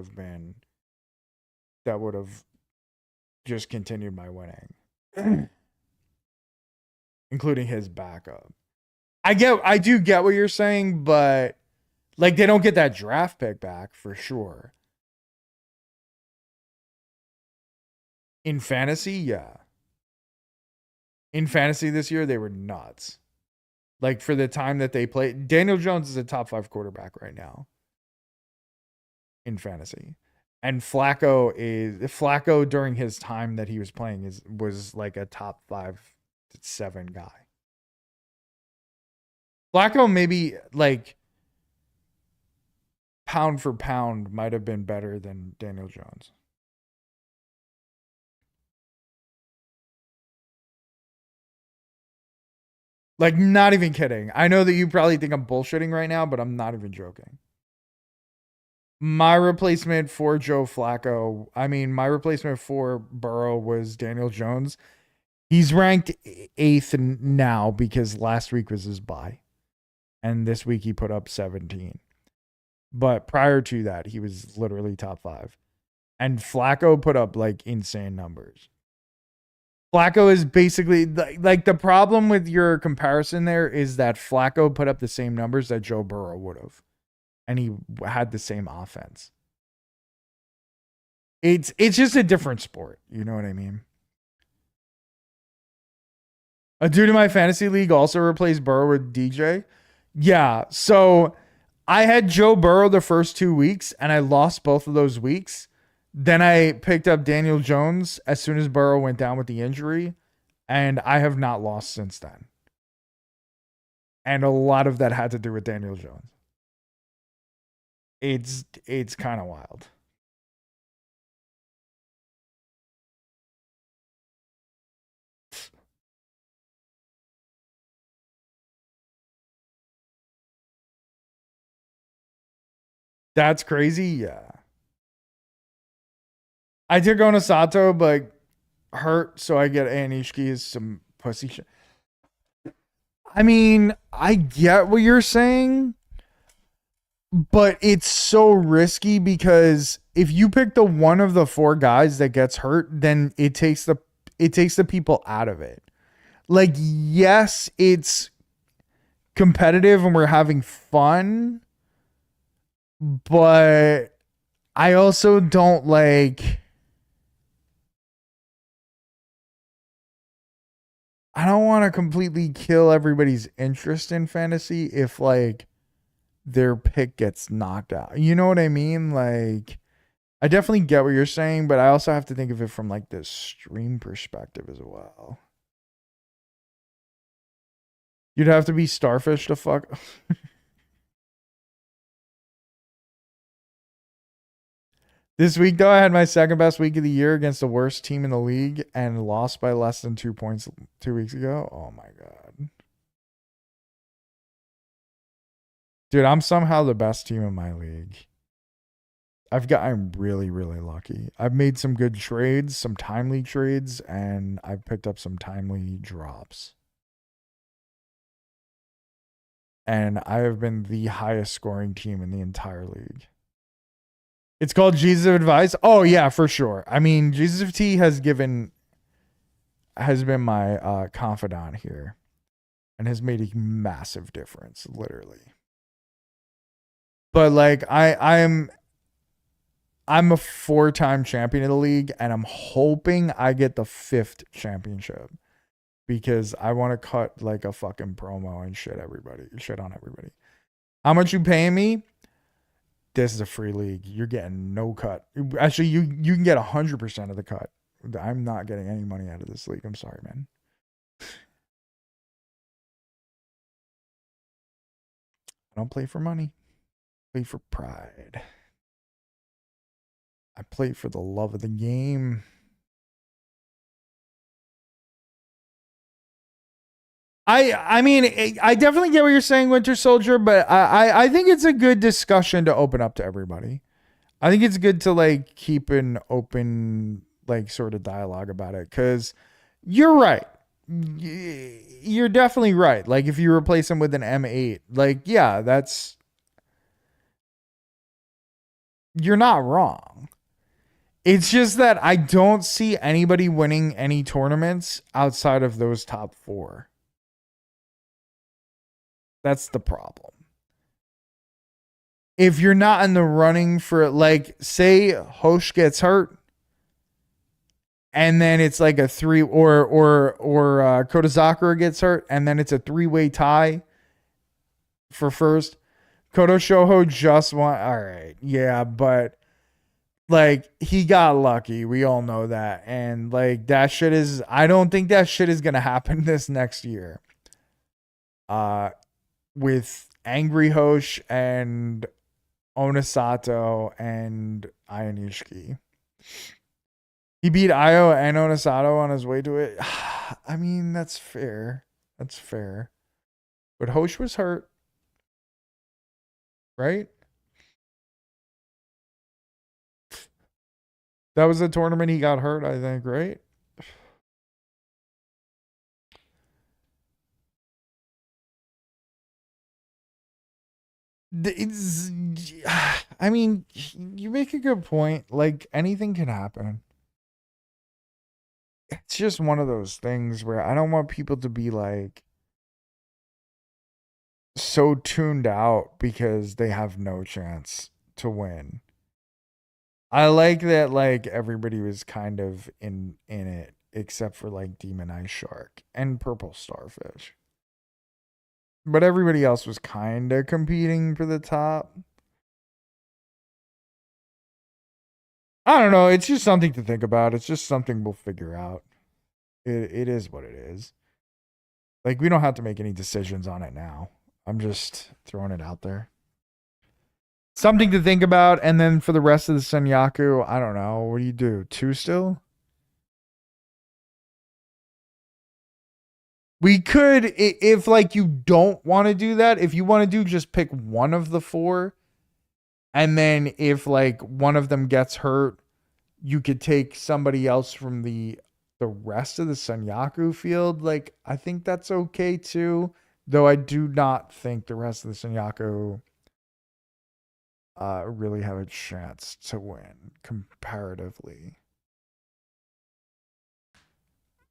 have just continued my winning. Including his backup. I do get what you're saying, but like they don't get that draft pick back for sure. In fantasy, yeah. In fantasy this year, they were nuts. Like for the time that they played, Daniel Jones is a top 5 quarterback right now in fantasy. And Flacco during his time that he was playing was like a top 5 to 7 guy. Flacco maybe like pound for pound might have been better than Daniel Jones. Like, not even kidding. I know that you probably think I'm bullshitting right now, but I'm not even joking. My replacement for my replacement for Burrow was Daniel Jones. He's ranked 8th now because last week was his bye. And this week he put up 17. But prior to that, he was literally top 5. And Flacco put up like insane numbers. Flacco is basically like the problem with your comparison there is that Flacco put up the same numbers that Joe Burrow would have. And he had the same offense. It's just a different sport. You know what I mean? A dude in my fantasy league also replaced Burrow with DJ. Yeah. So I had Joe Burrow the first 2 weeks and I lost both of those weeks. Then I picked up Daniel Jones as soon as Burrow went down with the injury. And I have not lost since then. And a lot of that had to do with Daniel Jones. It's kind of wild. That's crazy. Yeah. I did go Sato, but hurt, so I get Anishki as some pussy shit. I mean, I get what you're saying, but it's so risky because if you pick the one of the 4 guys that gets hurt, then it takes the people out of it. Like, yes, it's competitive and we're having fun, but I also don't like. I don't want to completely kill everybody's interest in fantasy if like their pick gets knocked out. You know what I mean? Like, I definitely get what you're saying, but I also have to think of it from like the stream perspective as well. You'd have to be Starfish to fuck. This week, though, I had my second best week of the year against the worst team in the league and lost by less than 2 points 2 weeks ago. Oh my God. Dude, I'm somehow the best team in my league. I'm really, really lucky. I've made some good trades, some timely trades, and I've picked up some timely drops. And I have been the highest scoring team in the entire league. It's called Jesus of Advice. Oh yeah, for sure. I mean, Jesus of T has been my confidant here, and has made a massive difference, literally. But like I'm a 4-time champion of the league, and I'm hoping I get the 5th championship because I want to cut like a fucking promo and shit on everybody. How much you paying me? This is a free league. You're getting no cut. Actually, you can get 100% of the cut. I'm not getting any money out of this league. I'm sorry, man. I don't play for money. I play for pride. I play for the love of the game. I mean, I definitely get what you're saying, Winter Soldier, but I think it's a good discussion to open up to everybody. I think it's good to like keep an open like sort of dialogue about it, because you're right. You're definitely right. Like if you replace him with an M8, like yeah, you're not wrong. It's just that I don't see anybody winning any tournaments outside of those top 4. That's the problem. If you're not in the running for, like, say Hosh gets hurt, and then it's like a 3, or Kodazakura gets hurt, and then it's a 3-way tie for first. Kodo Shoho just won. All right, yeah, but like he got lucky. We all know that, and like that shit is. I don't think that shit is gonna happen this next year. With Angry Hosh and Onosato and Ionishiki. He beat Io and Onosato on his way to it. I mean, that's fair. That's fair. But Hosh was hurt. Right? That was the tournament he got hurt, I think, right? It's, I mean, you make a good point. Like, anything can happen. It's just one of those things where I don't want people to be like so tuned out because they have no chance to win. I like that like everybody was kind of in it except for like Demon Eye Shark and Purple Starfish. But everybody else was kind of competing for the top. I don't know. It's just something to think about. It's just something we'll figure out. It is what it is. Like, we don't have to make any decisions on it now. I'm just throwing it out there. Something to think about. And then for the rest of the Senyaku, I don't know. What do you do? 2 still? We could, if like you don't want to do that, if you want to do just pick one of the 4. And then if like one of them gets hurt, you could take somebody else from the rest of the Senyaku field. Like, I think that's okay too. Though I do not think the rest of the Senyaku really have a chance to win comparatively.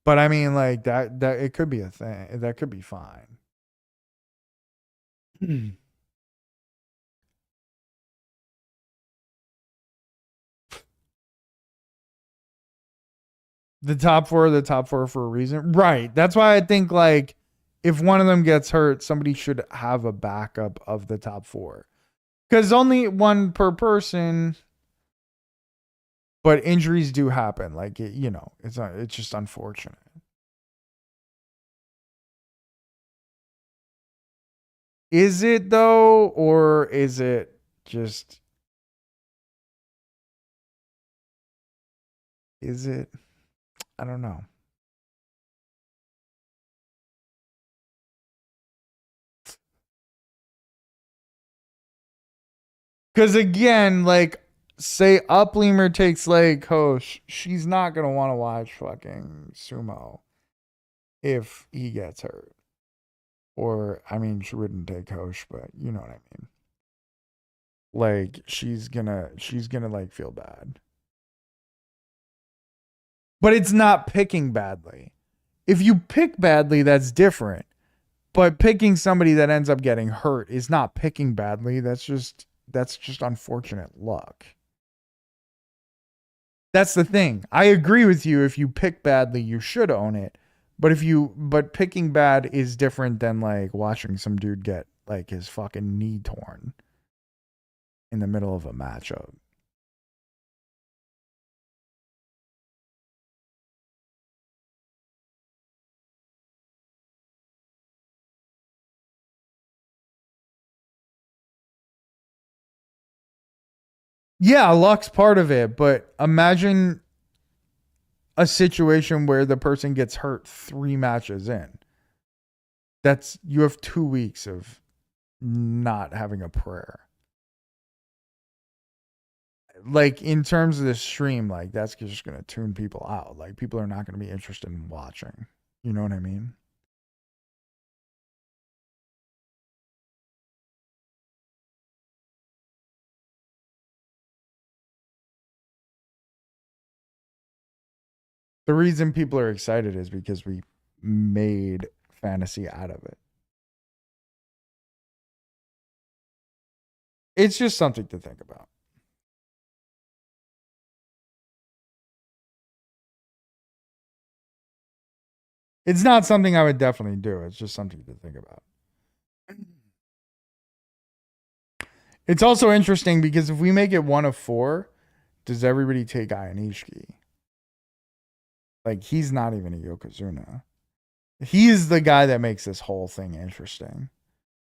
But I mean, like that it could be a thing. That could be fine. The top 4 for a reason. Right. That's why I think like if one of them gets hurt, somebody should have a backup of the top 4. Because only one per person, but injuries do happen. Like it's just unfortunate. Is it though, or is it just? Is it? I don't know. Because again, like say Upleamer takes leg coach, she's not gonna want to watch fucking Sumo if he gets hurt. Or I mean, she wouldn't take Hosh, but you know what I mean. Like she's gonna like feel bad. But it's not picking badly. If you pick badly, that's different. But picking somebody that ends up getting hurt is not picking badly. That's just unfortunate luck. That's the thing. I agree with you. If you pick badly, you should own it. But picking bad is different than like watching some dude get like his fucking knee torn in the middle of a matchup. Yeah, luck's part of it, but imagine a situation where the person gets hurt 3 matches in. You have 2 weeks of not having a prayer. Like in terms of the stream, like that's just going to tune people out. Like people are not going to be interested in watching. You know what I mean? The reason people are excited is because we made fantasy out of it. It's just something to think about. It's not something I would definitely do. It's just something to think about. It's also interesting because if we make it 1 of 4, does everybody take Ionishiki? Like, he's not even a Yokozuna. He's the guy that makes this whole thing interesting.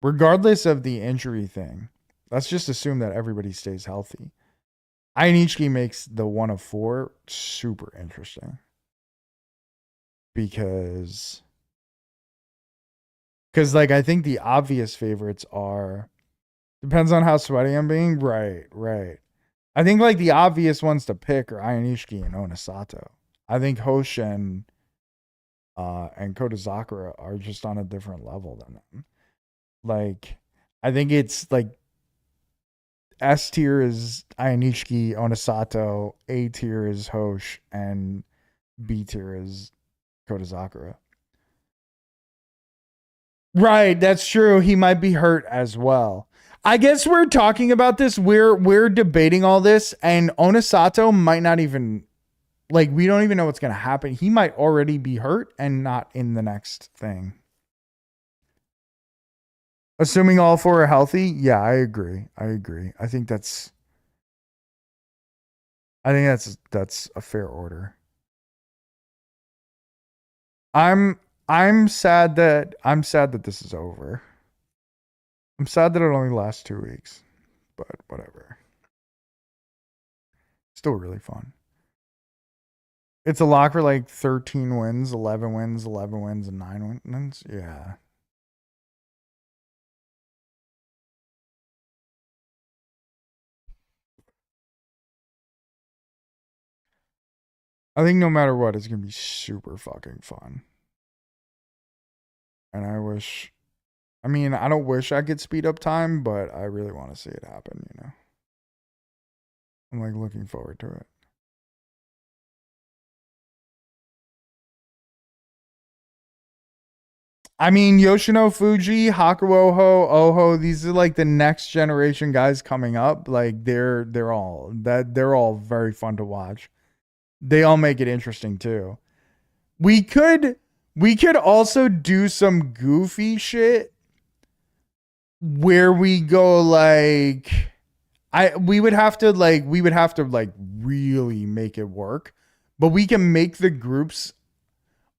Regardless of the injury thing, let's just assume that everybody stays healthy. Ionishiki makes the 1 of 4 super interesting. Because like I think the obvious favorites are, depends on how sweaty I'm being. Right. I think like the obvious ones to pick are Ionishiki and Onosato. I think Hosh and Kodazakura are just on a different level than them. Like, I think it's like S tier is Ionishiki, Onosato, A tier is Hosh, and B tier is Kodazakura. Right, that's true. He might be hurt as well. I guess we're talking about this. We're debating all this, and Onosato might not even, like, we don't even know what's going to happen. He might already be hurt and not in the next thing. Assuming all 4 are healthy, yeah, I agree. I think that's a fair order. I'm sad that this is over. I'm sad that it only lasts 2 weeks, but whatever. Still really fun. It's a lock for like 13 wins, 11 wins, 11 wins, and 9 wins. Yeah. I think no matter what, it's going to be super fucking fun. And I don't wish I could speed up time, but I really want to see it happen, you know? I'm like looking forward to it. I mean, Yoshino Fuji, Hakuo Oho, these are like the next generation guys coming up. Like they're all very fun to watch. They all make it interesting too. We could also do some goofy shit where we go like we would have to really make it work, but we can make the groups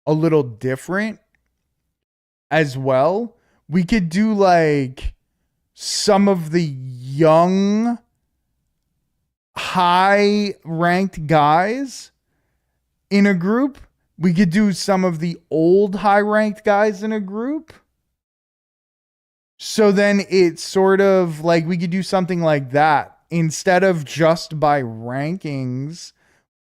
a little different as well. We could do like some of the young high ranked guys in a group. We could do some of the old high ranked guys in a group. So then it's sort of like we could do something like that instead of just by rankings,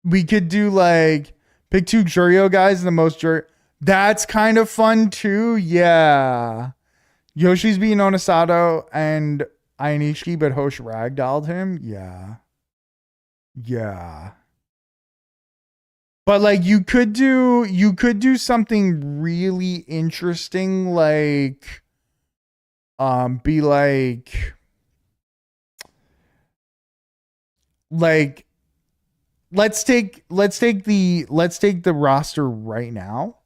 we could do like pick 2 Juryo guys and the most Juryo. That's kind of fun too. Yeah. Yoshi's beating Onosato and Ainishiki, but Hosh ragdolled him. Yeah. Yeah. But like you could do something really interesting, like be like let's take the roster right now.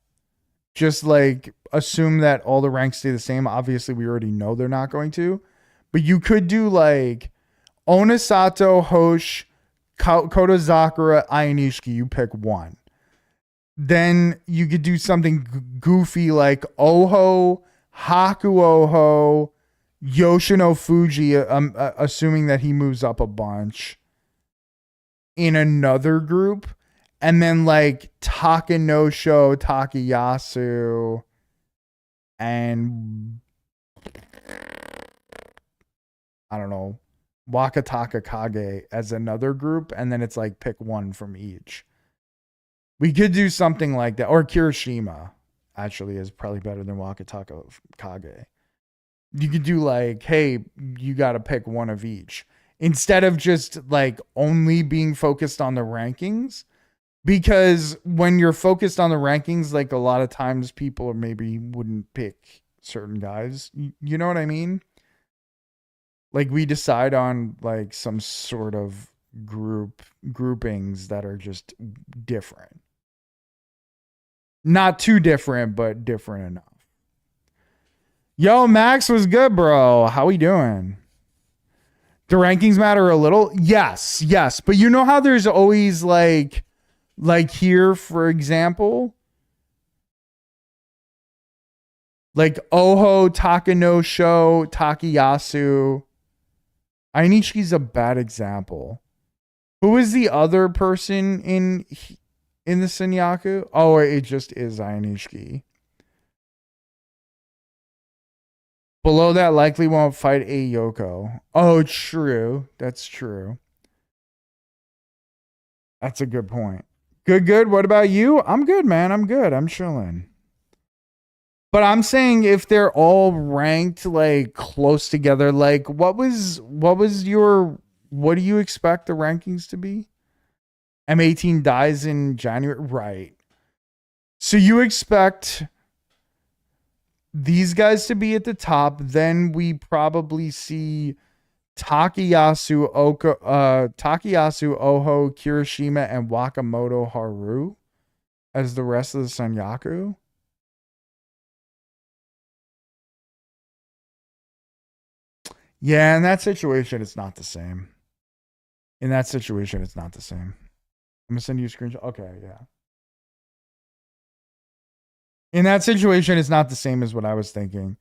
Just like assume that all the ranks stay the same. Obviously, we already know they're not going to. But you could do like Onosato, Hosh, Kodazakura, Ainishiki. You pick one. Then you could do something goofy like Oho, Haku Oho, Yoshino Fuji, assuming that he moves up a bunch in another group. And then like Takanosho, Takayasu, and I don't know, Wakataka Kage as another group. And then it's like pick one from each. We could do something like that. Or Kirishima actually is probably better than Wakataka Kage. You could do like, hey, you got to pick one of each. Instead of just like only being focused on the rankings. Because when you're focused on the rankings, like a lot of times people maybe wouldn't pick certain guys. You know what I mean? Like we decide on like some sort of groupings that are just different. Not too different, but different enough. Yo, Max was good, bro. How we doing? Do rankings matter a little? Yes. But you know how there's always like here, for example, like Oho, Takanosho, Takayasu. Ainishiki's a bad example. Who is the other person in the Senyaku? Oh, it just is Ainishiki. Below that likely won't fight a Yoko. Oh, true. That's true. That's a good point. Good. What about you? I'm good, man. I'm good. I'm chilling. But I'm saying if they're all ranked like close together, like what do you expect the rankings to be? M18 dies in January, right? So you expect these guys to be at the top, then we probably see Takayasu, Oho, Kirishima, and Wakamoto Haru as the rest of the Sanyaku. Yeah, in that situation, it's not the same. I'm going to send you a screenshot. Okay, yeah. In that situation, it's not the same as what I was thinking.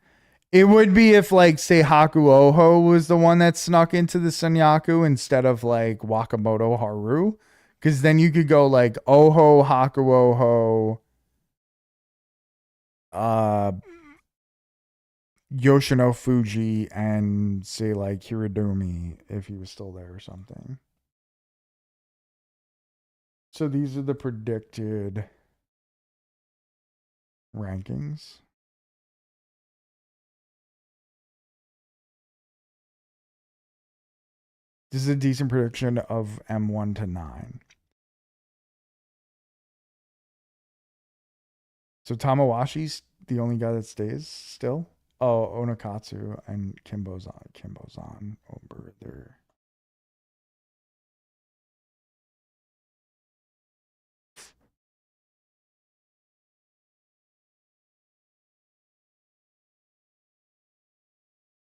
It would be if, like, say, Haku Oho was the one that snuck into the Senyaku instead of, like, Wakamoto Haru. Because then you could go, like, Oho, Haku Oho, Yoshino Fuji, and, say, like, Hirodumi, if he was still there or something. So these are the predicted rankings. This is a decent prediction of M1 to 9. So Tamawashi's the only guy that stays still? Oh, Onakatsu and Kimbo's on over there.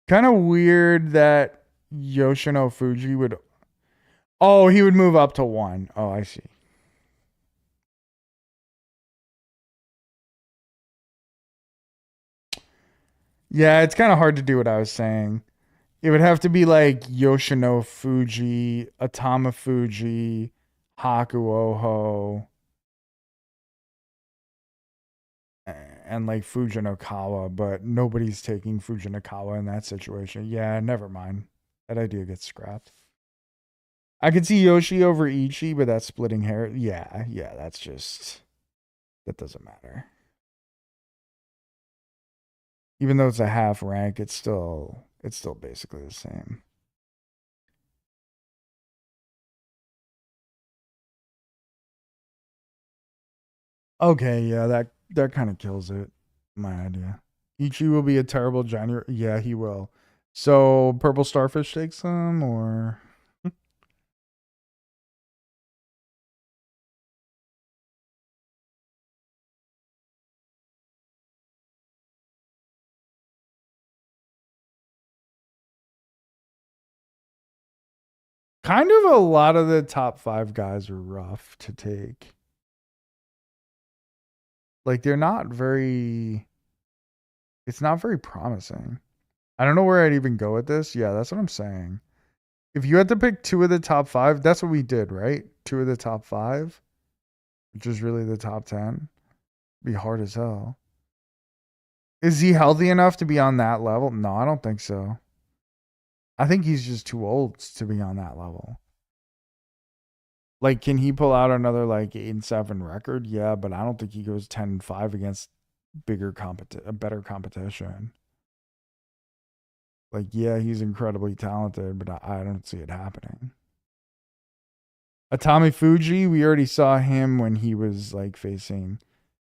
Kind of weird that Yoshino Fuji would... Oh, he would move up to 1. Oh, I see. Yeah, it's kind of hard to do what I was saying. It would have to be like Yoshino Fuji, Atama Fuji, Haku Oho, and like Fujinokawa, but nobody's taking Fujinokawa in that situation. Yeah, never mind. That idea gets scrapped. I could see Yoshi over Ichi, but that's splitting hair. Yeah, that's just that doesn't matter. Even though it's a half rank, it's still basically the same. Okay, yeah, that kind of kills it. My idea. Ichi will be a terrible January. Yeah, he will. So purple starfish takes them, or kind of a lot of the top 5 guys are rough to take. Like they're not very. It's not very promising. I don't know where I'd even go with this. Yeah, that's what I'm saying. If you had to pick 2 of the top 5, that's what we did, right? 2 of the top 5, which is really the top 10. Be hard as hell. Is he healthy enough to be on that level? No, I don't think so. I think he's just too old to be on that level. Like, can he pull out another like 8-7 record? Yeah, but I don't think he goes 10-5 against better competition. Like, yeah, he's incredibly talented, but I don't see it happening. Atami Fuji, we already saw him when he was like facing.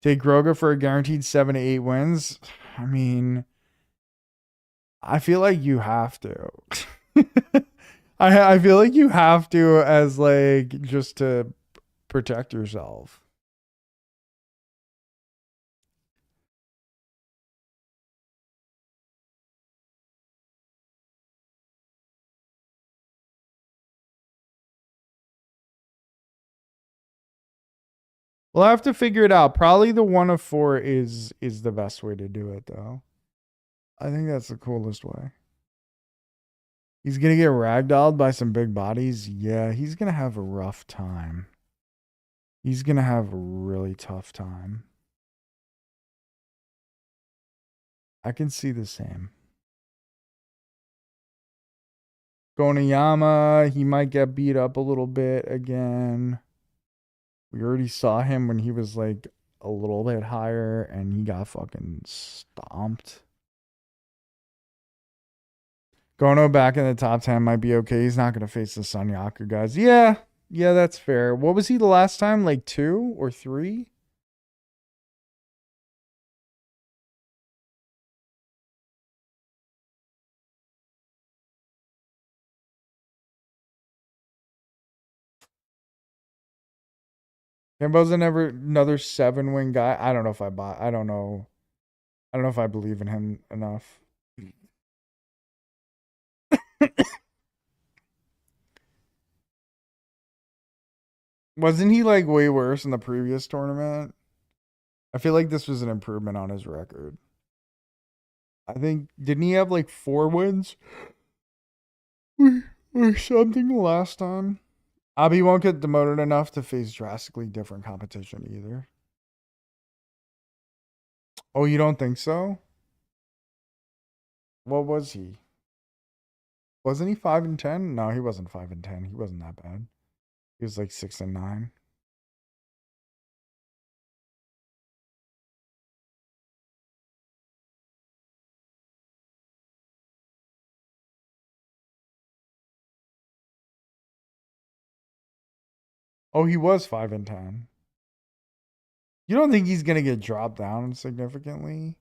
Take Roga for a guaranteed 7 to 8 wins. I mean, I feel like you have to. I feel like you have to as like just to protect yourself. We'll have to figure it out. Probably the 1 of 4 is the best way to do it though. I think that's the coolest way. He's gonna get ragdolled by some big bodies. Yeah, he's gonna have a rough time. He's gonna have a really tough time. I can see the same. Gonayama, he might get beat up a little bit again. We already saw him when he was like a little bit higher and he got fucking stomped. Gono back in the top 10 might be okay. He's not going to face the Sanyaku guys. Yeah, that's fair. What was he the last time? Like 2 or 3? Kimbo's another 7-win guy. I don't know if I buy. I don't know. I don't know if I believe in him enough. Wasn't he like way worse in the previous tournament? I feel like this was an improvement on his record. I think, didn't he have like 4 wins or something last time? Abi won't get demoted enough to face drastically different competition either. Oh, you don't think so? What was he? Wasn't he 5-10? No, he wasn't 5-10. He wasn't that bad. He was like 6-9. Oh, he was 5-10. You don't think he's gonna get dropped down significantly?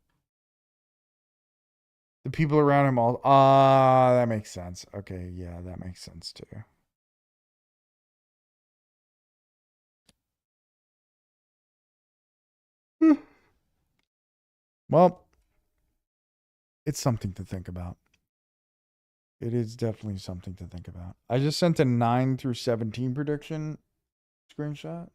The people around him all that makes sense. Okay, yeah, that makes sense too. Well, it's something to think about. It is definitely something to think about. I just sent a 9 through 17 prediction screenshot.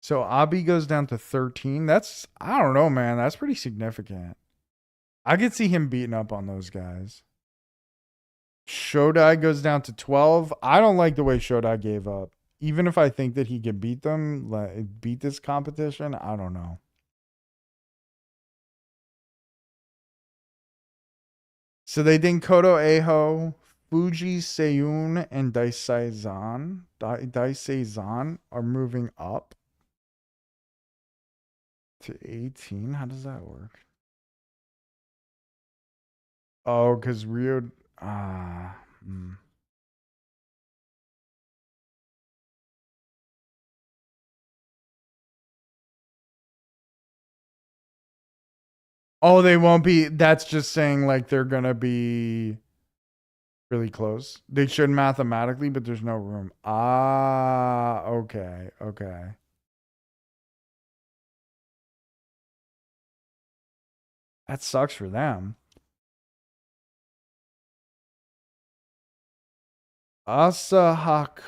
So Abi goes down to 13. That's, I don't know, man. That's pretty significant. I could see him beating up on those guys. Shodai goes down to 12. I don't like the way Shodai gave up. even if I think that he can beat them, like beat this competition, I don't know. So they think Koto Eho, Fuji Seiyun, and Daisei-zan are moving up to 18. How does that work? Oh, because Rio. Hmm. Oh, they won't be. That's just saying like they're gonna be really close. They should mathematically, but there's no room. Ah, okay, okay. That sucks for them. Asahak.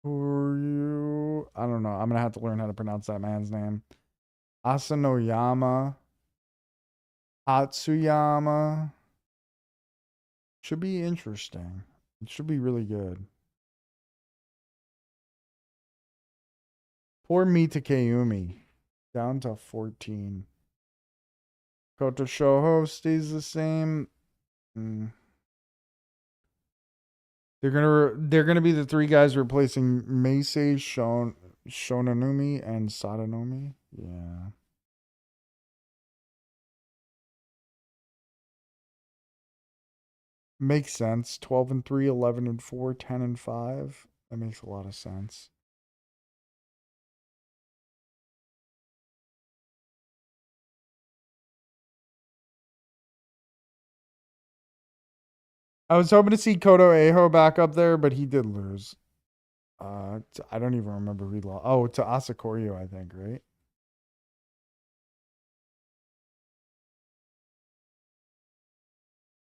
I don't know. I'm gonna have to learn how to pronounce that man's name. Asanoyama. Hatsuyama. Should be interesting. It should be really good. Poor Mita Takeyumi. Down to 14. Koto Shoho stays the same. They're gonna be the three guys replacing Meisei, Shonanumi, and Sadanomi. Yeah. Makes sense. 12 and 3, 11 and 4, 10 and 5. That makes a lot of sense. I was hoping to see Koto Eho back up there, but he did lose. I don't even remember who he lost. Oh, to Asakoryo, I think, right?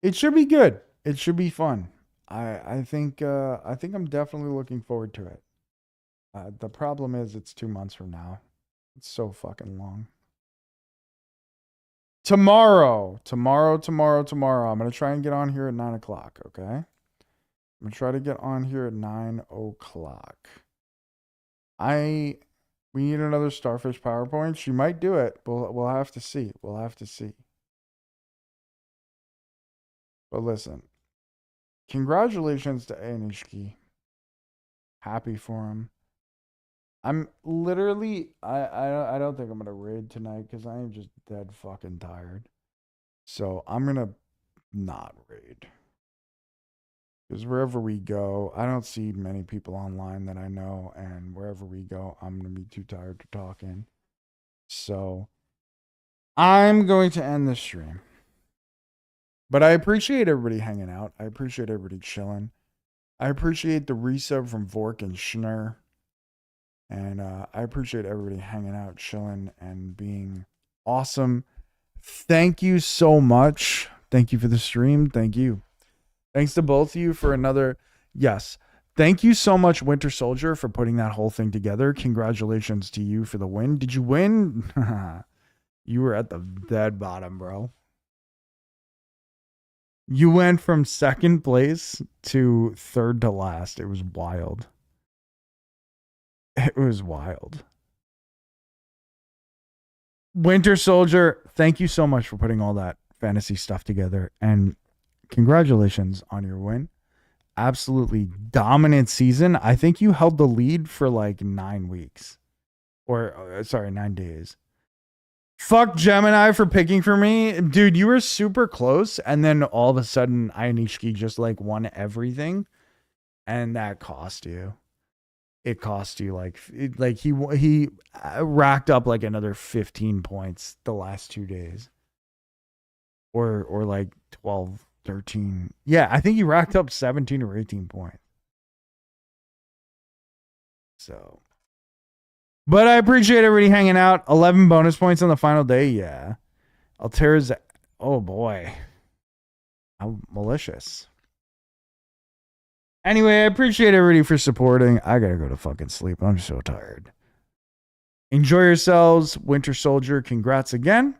It should be good. It should be fun. I think I'm definitely looking forward to it. The problem is it's 2 months from now. It's so fucking long. Tomorrow. I'm gonna try and get on here at 9 o'clock. Okay. I'm gonna try to get on here at 9 o'clock. We need another Starfish PowerPoint. She might do it. We'll have to see. We'll have to see. But listen, congratulations to Anishiki. Happy for him. I'm literally I don't think I'm gonna raid tonight because I am just dead fucking tired. So I'm gonna not raid. Because wherever we go, I don't see many people online that I know, and wherever we go, I'm gonna be too tired to talk in. So I'm going to end the stream. But I appreciate everybody hanging out. I appreciate everybody chilling. I appreciate the resub from Vork and Schnur. And I appreciate everybody hanging out, chilling, and being awesome. Thank you so much. Thank you for the stream. Thank you. Thanks to both of you for another. Yes. Thank you so much, Winter Soldier, for putting that whole thing together. Congratulations to you for the win. Did you win? You were at the dead bottom, bro. You went from second place to third to last. It was wild. It was wild. Winter Soldier, thank you so much for putting all that fantasy stuff together. And congratulations on your win. Absolutely dominant season. I think you held the lead for like 9 weeks. Or, sorry, 9 days. Fuck Gemini for picking for me. Dude, you were super close. And then all of a sudden, Ainishiki just like won everything. And that cost you. It cost you like he racked up like another 15 points the last 2 days. Or like 12, 13. Yeah, I think he racked up 17 or 18 points. So, but I appreciate everybody hanging out. 11 bonus points on the final day. Yeah. Altera's, oh boy. How malicious. Anyway, I appreciate everybody for supporting. I gotta go to fucking sleep. I'm so tired. Enjoy yourselves, Winter Soldier. Congrats again.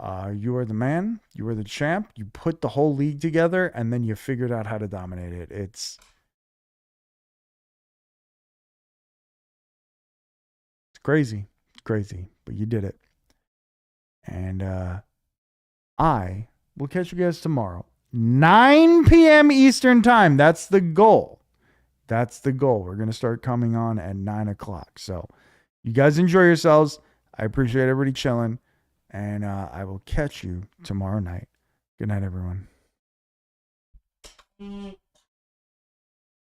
You are the man. You are the champ. You put the whole league together, and then you figured out how to dominate it. It's crazy. It's crazy. But you did it. And I will catch you guys tomorrow. 9 p.m. Eastern time. That's the goal. That's the goal. We're going to start coming on at 9 o'clock. So you guys enjoy yourselves. I appreciate everybody chilling. And I will catch you tomorrow night. Good night, everyone.